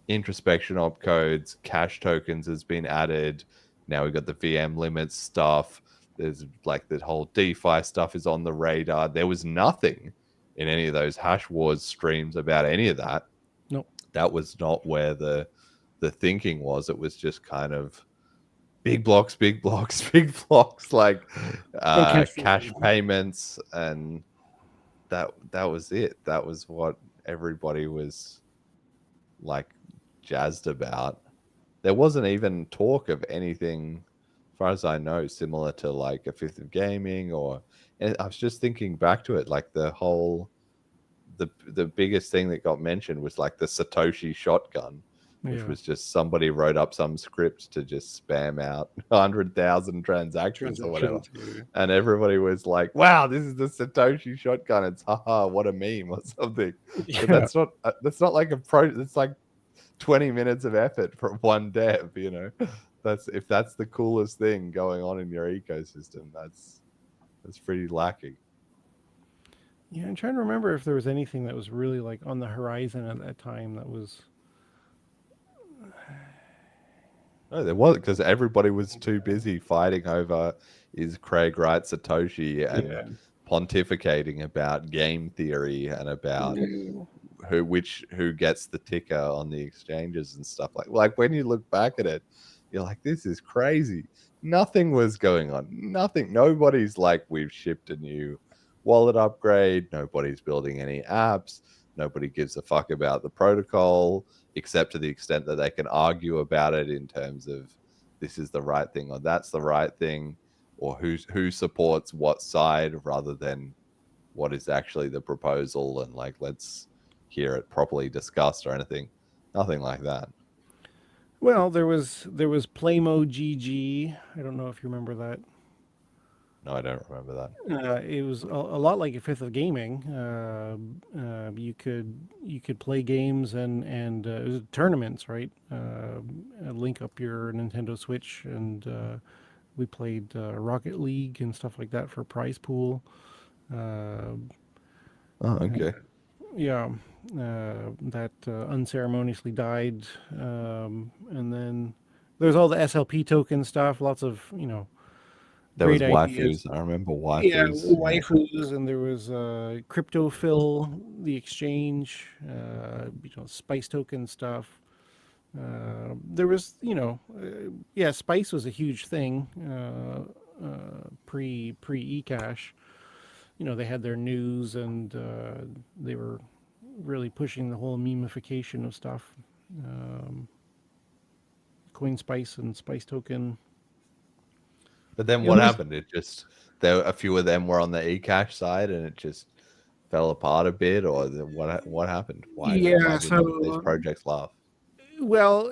introspection opcodes, cache tokens has been added. Now we've got the VM limits stuff. There's like the whole DeFi stuff is on the radar. There was nothing in any of those Hash Wars streams about any of that. Nope. That was not where the thinking was. It was just kind of big blocks, big like cash payments, and that was it. That was what everybody was like jazzed about. There wasn't even talk of anything, as far as I know, similar to like a Fifth of Gaming and I was just thinking back to it, like the biggest thing that got mentioned was like the Satoshi shotgun, which was just somebody wrote up some script to just spam out 100,000 transactions or whatever. And everybody was like, wow, this is the Satoshi shotgun. It's haha, what a meme or something. Yeah. But that's not like it's like 20 minutes of effort for one dev, if that's the coolest thing going on in your ecosystem, that's pretty lacking. Yeah, I'm trying to remember if there was anything that was really like on the horizon at that time that was. No, there wasn't, because everybody was too busy fighting over is Craig right Satoshi and pontificating about game theory and about who gets the ticker on the exchanges and stuff. Like when you look back at it, you're like, this is crazy. Nothing was going on. Nothing. Nobody's like, we've shipped a new wallet upgrade. Nobody's building any apps. Nobody gives a fuck about the protocol, except to the extent that they can argue about it in terms of this is the right thing or that's the right thing, or who supports what side, rather than what is actually the proposal and like, let's hear it properly discussed or anything. Nothing like that. Well, there was Playmo GG. I don't know if you remember that. No, I don't remember that. It was a lot like a Fifth of Gaming. You could play games and it was tournaments, right? Link up your Nintendo Switch, and we played Rocket League and stuff like that for prize pool. Oh, okay. Yeah, that unceremoniously died, and then there's all the SLP token stuff. Lots of There was great waifus. ideas. I remember waifus. Yeah, waifus, and there was CryptoPhil, the exchange, Spice token stuff. There was, Spice was a huge thing pre eCash. They had their news, and they were really pushing the whole memification of stuff. CoinSpice and Spice token. But then what happened? It just a few of them were on the eCash side, and it just fell apart a bit, or what happened? Why did these projects laugh? Well,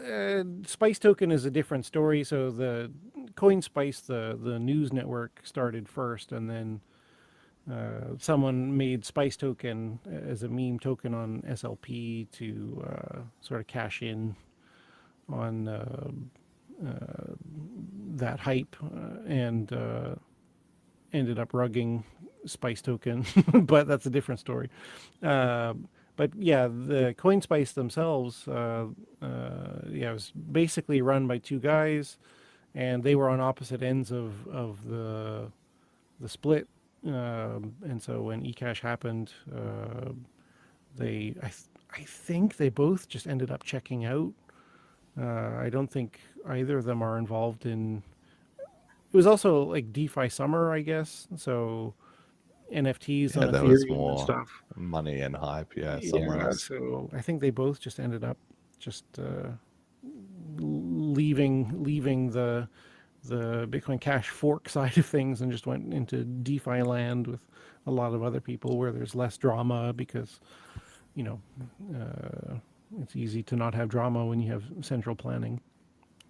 Spice token is a different story. So the CoinSpice, the news network, started first, and then someone made Spice token as a meme token on SLP to sort of cash in on that hype, and ended up rugging Spice token, but that's a different story. But yeah, the CoinSpice themselves, it was basically run by two guys, and they were on opposite ends of the split. And so when eCash happened, I think they both just ended up checking out. I don't think either of them are involved in. It was also like DeFi summer, I guess. So NFTs on Ethereum and stuff. Money and hype, somewhere else. So I think they both just ended up just leaving the Bitcoin Cash fork side of things and just went into DeFi land with a lot of other people where there's less drama, because it's easy to not have drama when you have central planning.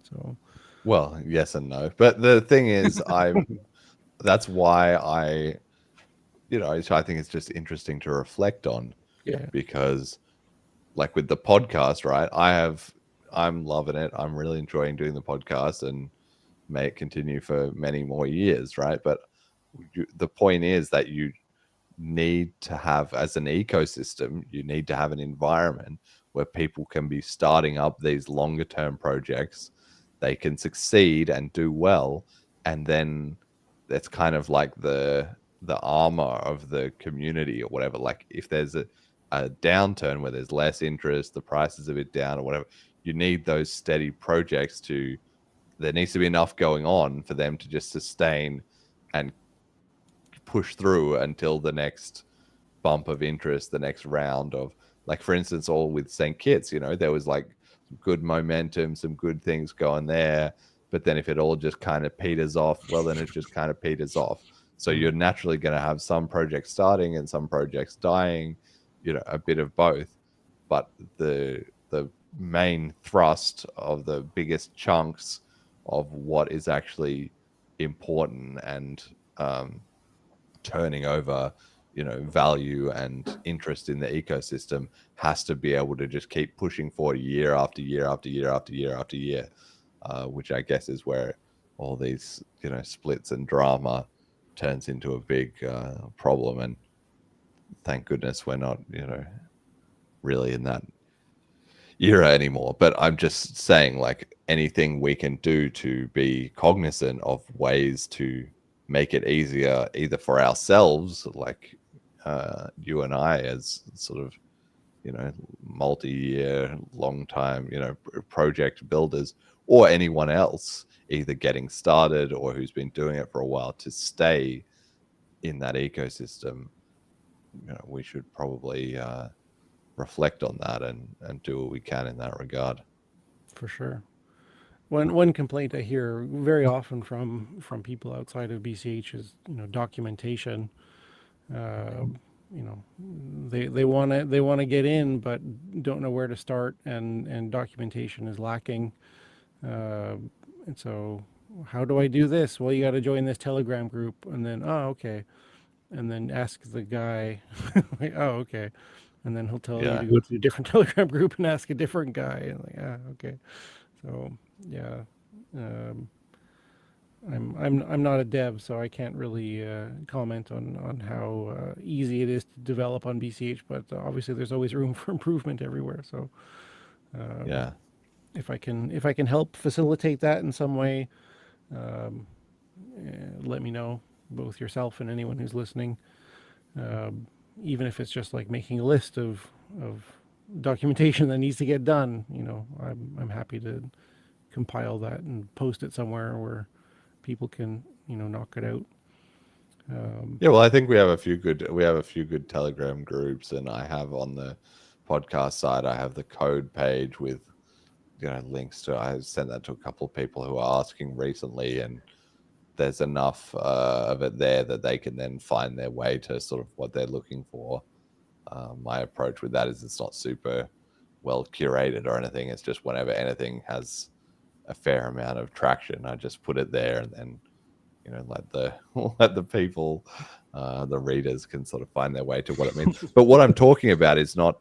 So, well, yes and no. But the thing is, that's why I think it's just interesting to reflect on. Yeah. Because, like with the podcast, right? I'm loving it. I'm really enjoying doing the podcast, and may it continue for many more years, right? But the point is that you need to have, as an ecosystem, you need to have an environment where people can be starting up these longer term projects. They can succeed and do well, and then that's kind of like the armor of the community or whatever. Like if there's a downturn where there's less interest, the price is a bit down or whatever, you need those steady projects to, there needs to be enough going on for them to just sustain and push through until the next bump of interest, the next round of, like, for instance, all with St. Kitts, you know, there was like good momentum, some good things going there. But then if it all just kind of peters off, well, then it just kind of peters off. So you're naturally going to have some projects starting and some projects dying, you know, a bit of both. But the main thrust of the biggest chunks of what is actually important and turning over, you know, value and interest in the ecosystem has to be able to just keep pushing forward year after year after year after year after year, which I guess is where all these, you know, splits and drama turns into a big problem. And thank goodness we're not, you know, really in that era anymore. But I'm just saying, like, anything we can do to be cognizant of ways to make it easier, either for ourselves, like you and I, as sort of, you know, multi-year, long time, you know, project builders, or anyone else either getting started or who's been doing it for a while, to stay in that ecosystem. You know, we should probably reflect on that and do what we can in that regard. For sure. One complaint I hear very often from people outside of BCH is, you know, documentation. You know, they want to get in, but don't know where to start, and documentation is lacking. And so, how do I do this? Well, you got to join this Telegram group, and then okay, and then ask the guy. Like, oh, okay, and then he'll tell you to go to a different Telegram group and ask a different guy. And like, okay, so yeah. I'm not a dev, so I can't really comment on how easy it is to develop on BCH. But obviously, there's always room for improvement everywhere. So, Yeah, if I can help facilitate that in some way, let me know, both yourself and anyone who's listening. Even if it's just like making a list of documentation that needs to get done, you know, I'm happy to compile that and post it somewhere where people can, you know, knock it out. Yeah, well, I think we have a few good Telegram groups, and I have on the podcast side, I have the code page with, you know, links to. I sent that to a couple of people who are asking recently, and there's enough of it there that they can then find their way to sort of what they're looking for. My approach with that is it's not super well curated or anything. It's just whenever anything has a fair amount of traction, I just put it there, and then, you know, let the people, the readers, can sort of find their way to what it means. But what I'm talking about is not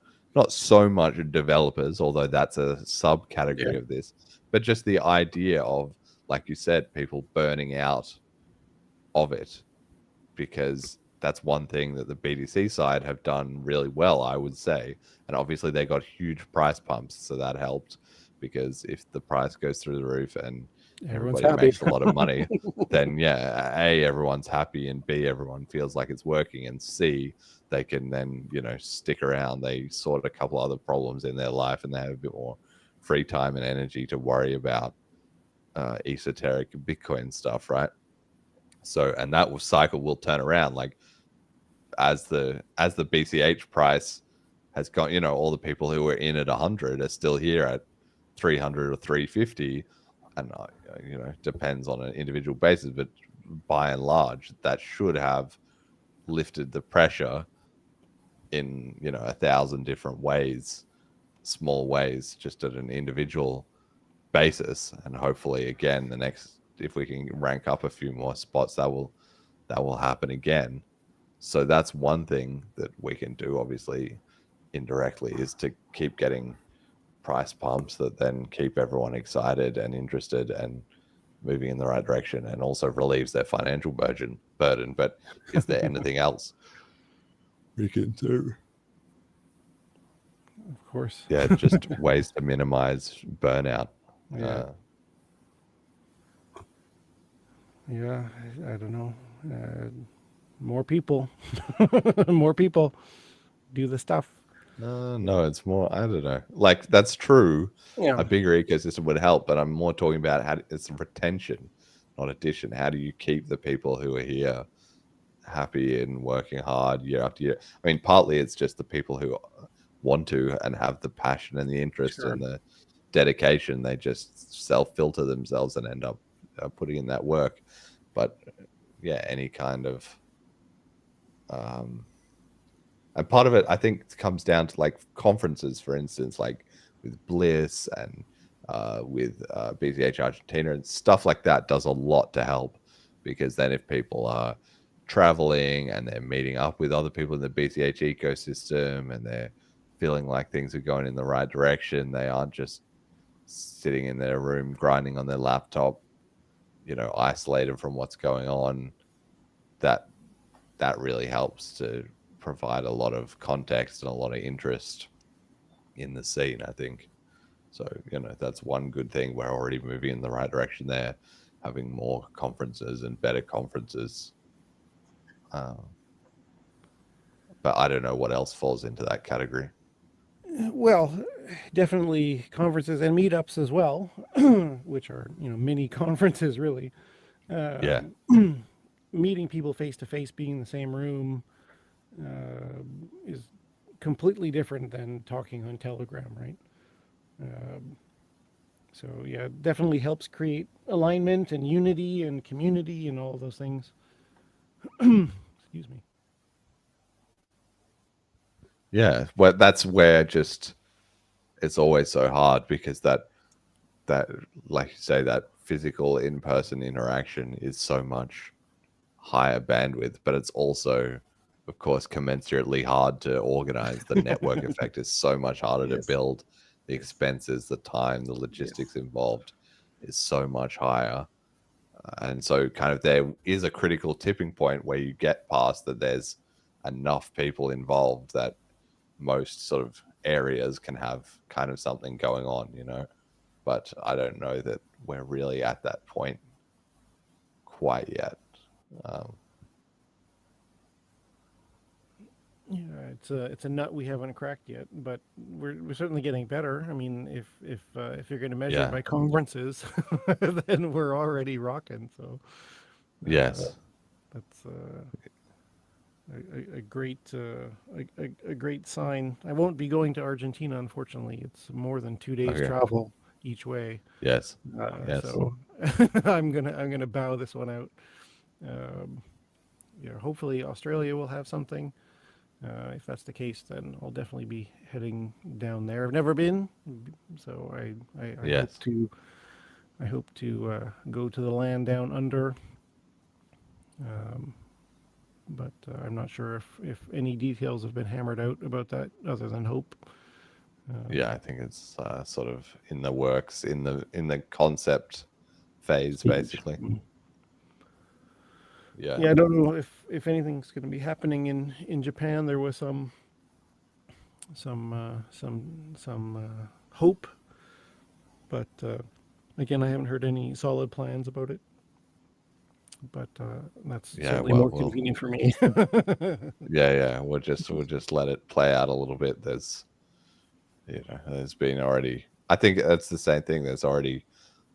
so much developers, although that's a subcategory of this, but just the idea of, like you said, people burning out of it, because that's one thing that the BTC side have done really well, I would say. And obviously they got huge price pumps, so that helped, because if the price goes through the roof and everybody makes a lot of money, then yeah, A, everyone's happy, and B, everyone feels like it's working, and C, they can then, you know, stick around. They sort a couple other problems in their life, and they have a bit more free time and energy to worry about esoteric Bitcoin stuff, right? So, and that cycle will turn around. Like as the BCH price has gone, you know, all the people who were in at 100 are still here at 300 or 350, and you know, depends on an individual basis, but by and large, that should have lifted the pressure in, you know, 1,000 different ways, small ways, just at an individual basis. And hopefully, again, the next, if we can rank up a few more spots, that will happen again. So that's one thing that we can do, obviously indirectly, is to keep getting price pumps that then keep everyone excited and interested and moving in the right direction, and also relieves their financial burden. burden, but is there anything else we can do? Of course. Yeah, just ways to minimize burnout. Yeah. Yeah, I don't know. More people, more people do the stuff. No, it's more, I don't know. Like, that's true. Yeah. A bigger ecosystem would help, but I'm more talking about how it's retention, not addition. How do you keep the people who are here happy and working hard year after year? I mean, partly it's just the people who want to and have the passion and the interest and the dedication. They just self-filter themselves and end up putting in that work. But yeah, any kind of and part of it, I think, comes down to like conferences, for instance, like with Bliss and with BCH Argentina and stuff like that does a lot to help, because then if people are traveling and they're meeting up with other people in the BCH ecosystem and they're feeling like things are going in the right direction, they aren't just sitting in their room grinding on their laptop, you know, isolated from what's going on. That really helps to provide a lot of context and a lot of interest in the scene, I think. So, you know, that's one good thing. We're already moving in the right direction there, having more conferences and better conferences. But I don't know what else falls into that category. Well, definitely conferences and meetups as well, which are, you know, mini conferences really. Yeah. Meeting people face to face, being in the same room, is completely different than talking on Telegram, right? So yeah, it definitely helps create alignment and unity and community and all those things. Excuse me. Yeah, well, that's where just it's always so hard, because that like you say, that physical in-person interaction is so much higher bandwidth, but it's also, of course, commensurately hard to organize. The network effect is so much harder to build. The expenses, the time, the logistics involved is so much higher. And so kind of there is a critical tipping point where you get past that there's enough people involved that most sort of areas can have kind of something going on, you know. But I don't know that we're really at that point quite yet. Yeah, it's a nut we haven't cracked yet, but we're certainly getting better. I mean, if you're going to measure it by conferences, then we're already rocking. So yes, that's a great a great sign. I won't be going to Argentina, unfortunately. It's more than 2 days travel each way. Yes. So I'm gonna bow this one out. Yeah, hopefully Australia will have something. If that's the case, then I'll definitely be heading down there. I've never been, so I hope to go to the land down under. But I'm not sure if any details have been hammered out about that, other than hope. Yeah, I think it's sort of in the works, in the concept phase, basically. Yeah, I don't know if anything's going to be happening in Japan. There was some hope, but again, I haven't heard any solid plans about it. But that's certainly more convenient for me. yeah. We'll just let it play out a little bit. There's been already. I think that's the same thing. There's already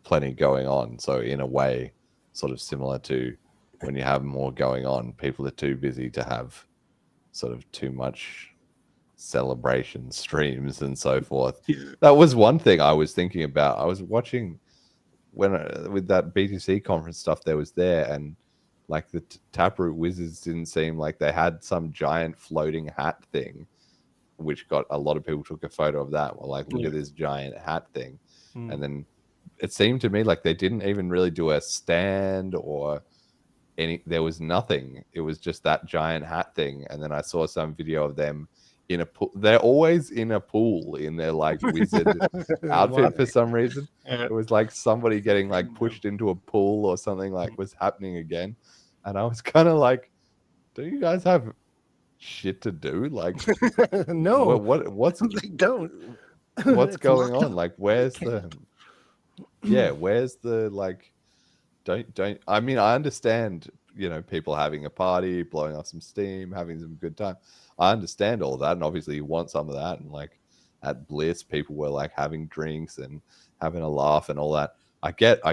plenty going on. So in a way, sort of similar to when you have more going on, people are too busy to have sort of too much celebration streams and so forth. That was one thing I was thinking about. I was watching with that BTC conference stuff that was there, and like the Taproot Wizards didn't seem like they had some giant floating hat thing, which got a lot of people took a photo of that. Well, like, look at this giant hat thing. And then it seemed to me like they didn't even really do a stand or there was nothing. It was just that giant hat thing. And then I saw some video of them in a pool. They're always in a pool in their like wizard outfit for some reason. It was like somebody getting like pushed into a pool or something like was happening again. And I was kind of like, do you guys have shit to do? Like, No, what's they don't. what's It's going locked on? up. Like, where's the like, don't, I mean, I understand, people having a party, blowing off some steam, having some good time. I understand all that. And obviously you want some of that. And like at Bliss, people were like having drinks and having a laugh and all that. I get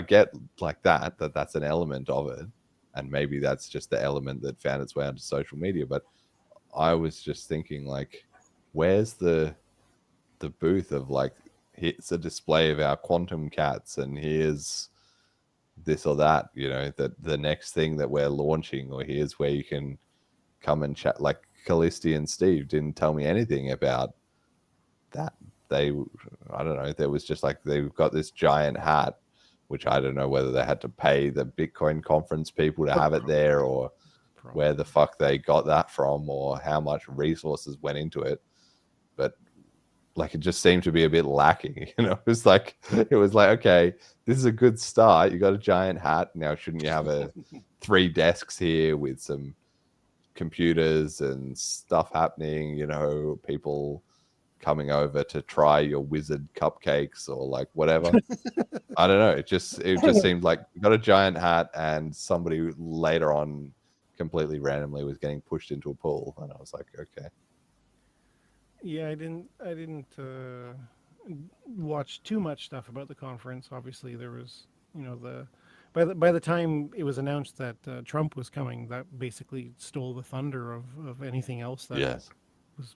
like that's an element of it. And maybe that's just the element that found its way onto social media. But I was just thinking, like, where's the booth of like, here's a display of our quantum cats and here's this or that, that the next thing that we're launching, or here's where you can come and chat. Like Callisti and Steve didn't tell me anything about that. I don't know, there was just like, they've got this giant hat, which I don't know whether they had to pay the Bitcoin conference people to have it there, or where the fuck they got that from, or how much resources went into it. But like, it just seemed to be a bit lacking. It was like, okay, this is a good start. You got a giant hat. Now, shouldn't you have 3 desks here with some computers and stuff happening? People coming over to try your wizard cupcakes or like whatever. I don't know. It just seemed like you got a giant hat and somebody later on completely randomly was getting pushed into a pool, and I was like, okay. Yeah, I didn't watch too much stuff about the conference. Obviously, there was, by the time it was announced that Trump was coming, that basically stole the thunder of anything else that was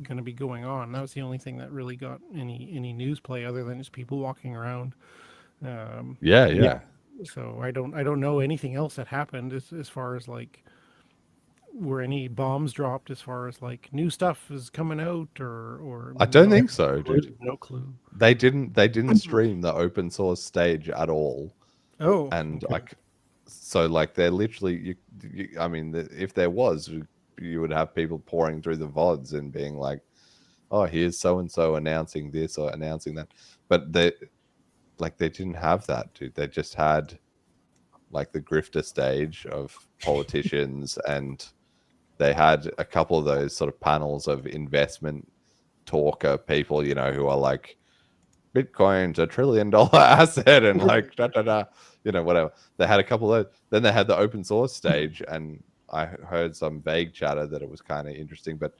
going to be going on. That was the only thing that really got any news play, other than just people walking around. Yeah. So I don't know anything else that happened as far as like, were any bombs dropped as far as like new stuff is coming out, or I don't think so, dude. No clue. They didn't stream the open source stage at all. Oh, and like, so like they're literally, I mean, if there was, you would have people pouring through the VODs and being like, oh, here's so and so announcing this or announcing that. But they didn't have that, dude. They just had like the grifter stage of politicians and they had a couple of those sort of panels of investment talker people, who are like, Bitcoin's $1 trillion asset and like whatever. They had a couple of those. Then they had the open source stage, and I heard some vague chatter that it was kind of interesting, but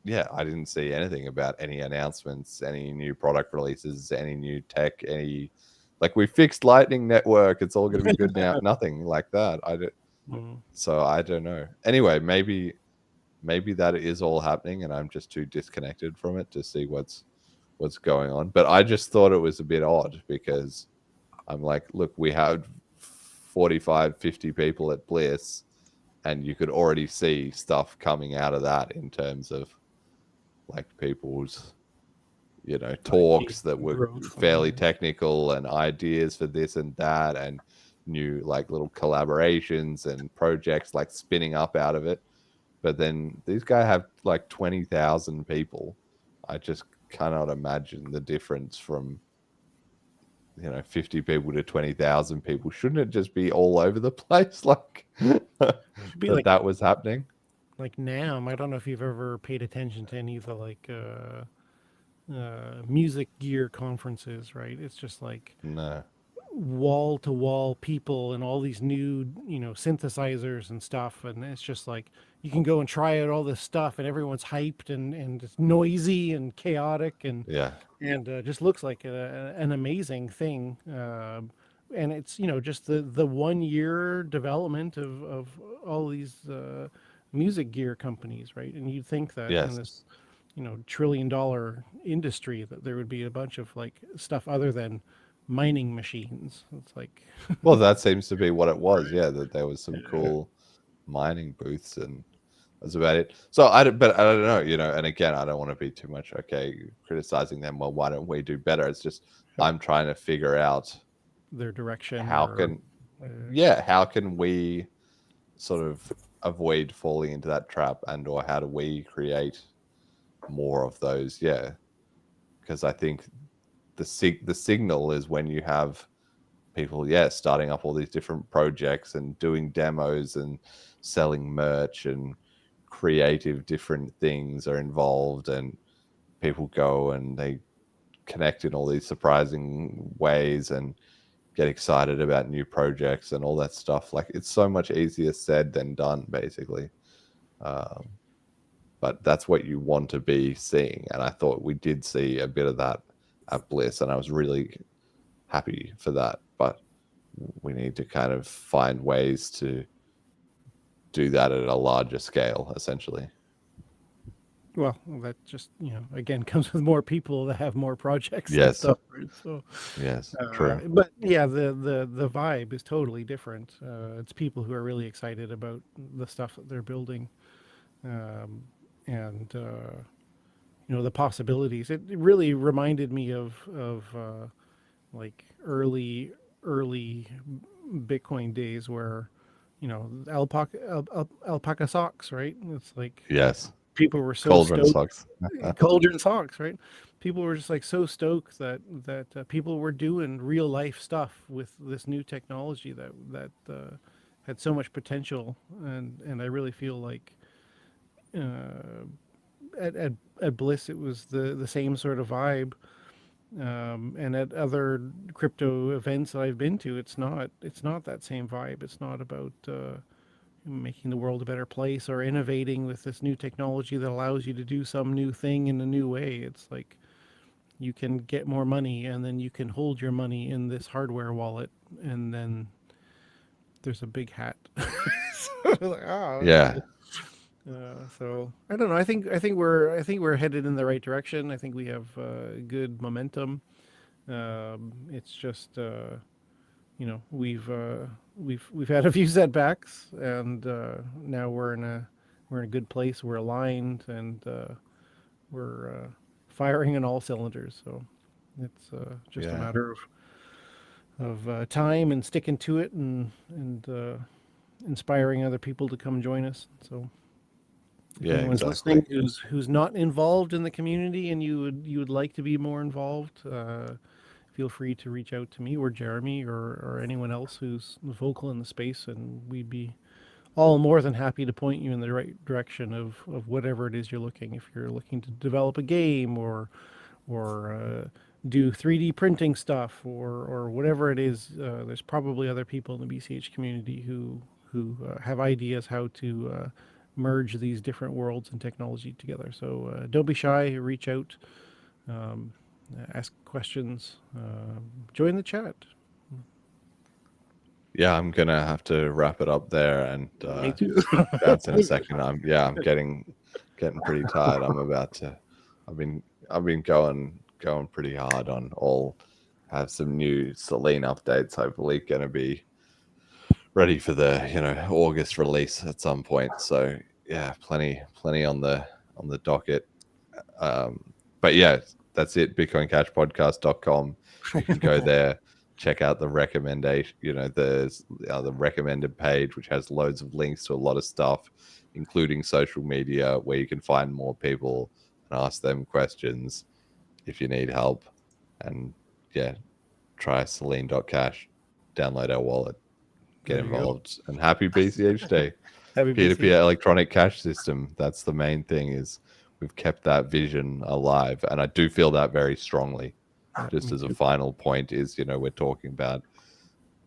yeah, I didn't see anything about any announcements, any new product releases, any new tech, any like, we fixed Lightning Network, it's all going to be good now. Nothing like that. So I don't know. Anyway, maybe that is all happening and I'm just too disconnected from it to see what's going on. But I just thought it was a bit odd, because I'm like, look, we had 45, 50 people at Bliss, and you could already see stuff coming out of that in terms of like people's, talks that were fairly technical and ideas for this and that, and new like little collaborations and projects like spinning up out of it. But then these guys have like 20,000 people. I just cannot imagine the difference from 50 people to 20,000 people. Shouldn't it just be all over the place? Like, that was happening. Like NAMM. I don't know if you've ever paid attention to any of the like music gear conferences, right? It's just like No. wall to wall people and all these new synthesizers and stuff, and it's just like you can go and try out all this stuff and everyone's hyped and it's noisy and chaotic and just looks like an amazing thing, and it's just the 1 year development of all these music gear companies, right? And you'd think that in this $1 trillion industry that there would be a bunch of like stuff other than mining machines. It's like well, that seems to be what it was. Yeah, that there was some cool mining booths, and that's about it. So I don't know, and again, I don't want to be too much criticizing them. Well, why don't we do better? It's just I'm trying to figure out their direction. How can we sort of avoid falling into that trap, and or how do we create more of those? Because I think the signal is when you have people, starting up all these different projects and doing demos and selling merch, and creative different things are involved, and people go and they connect in all these surprising ways and get excited about new projects and all that stuff. Like, it's so much easier said than done, basically. But that's what you want to be seeing, and I thought we did see a bit of that at Bliss, and I was really happy for that. But we need to kind of find ways to do that at a larger scale, essentially. Well, that just, again, comes with more people that have more projects. Yes. And stuff, right? So, Yes, true. But yeah, the vibe is totally different. It's people who are really excited about the stuff that they're building, and the possibilities. It really reminded me of like early Bitcoin days where, alpaca socks, right? It's like, Yes. people were so Cauldron stoked. socks. Cauldron socks, right? People were just like so stoked that people were doing real life stuff with this new technology that had so much potential, and I really feel like at Bliss it was the same sort of vibe, and at other crypto events that I've been to, it's not that same vibe. It's not about making the world a better place or innovating with this new technology that allows you to do some new thing in a new way. It's like you can get more money, and then you can hold your money in this hardware wallet, and then there's a big hat. So, like, Yeah. so I don't know. I think we're headed in the right direction. I think we have good momentum. It's just we've had a few setbacks, and now we're in a good place. We're aligned, and we're firing on all cylinders. So it's just a matter of time and sticking to it, and inspiring other people to come join us. So if anyone's listening who's not involved in the community and you would like to be more involved, feel free to reach out to me or Jeremy or anyone else who's vocal in the space, and we'd be all more than happy to point you in the right direction of whatever it is you're looking. If you're looking to develop a game or do 3D printing stuff or whatever it is, there's probably other people in the BCH community who have ideas how to merge these different worlds and technology together. So don't be shy, reach out, ask questions, join the chat. Yeah, I'm gonna have to wrap it up there, and Me too. bounce in a second. I'm getting pretty tired. I've been going pretty hard on all. Have some new Selene updates. Hopefully, gonna be ready for the August release at some point. So yeah, plenty on the docket. But yeah, that's it. BitcoinCashPodcast.com. You can go there, check out the recommendation. There's the recommended page, which has loads of links to a lot of stuff, including social media, where you can find more people and ask them questions if you need help. And yeah, try Selene.cash, download our wallet, get involved, and happy BCH Day. Peer-to-peer electronic cash system. That's the main thing, is we've kept that vision alive. And I do feel that very strongly. Just as a final point is, we're talking about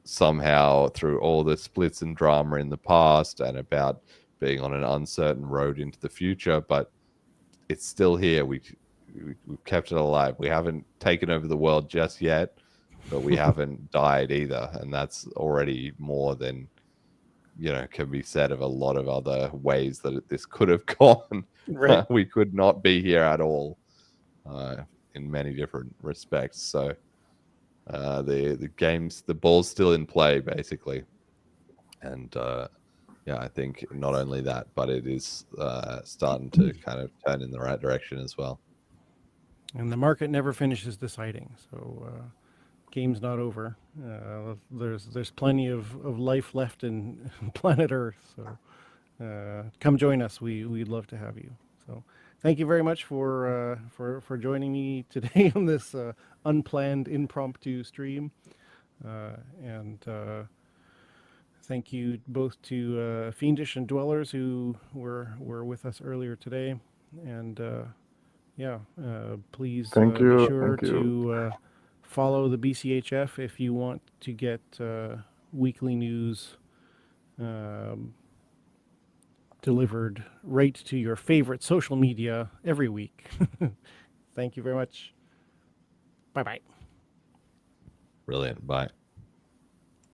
somehow through all the splits and drama in the past and about being on an uncertain road into the future, but it's still here. We've kept it alive. We haven't taken over the world just yet, but we haven't died either. And that's already more than, can be said of a lot of other ways that this could have gone. Right. We could not be here at all. In many different respects. So the ball's still in play, basically. And I think not only that, but it is starting to kind of turn in the right direction as well. And the market never finishes deciding. So game's not over. There's plenty of life left in planet Earth. So come join us. We'd love to have you. So thank you very much for joining me today on this unplanned impromptu stream. And thank you both to Fiendish and Dwellers who were with us earlier today. And please Thank be you. sure Thank you. to follow the BCHF if you want to get weekly news delivered right to your favorite social media every week. Thank you very much. Bye-bye. Brilliant. Bye.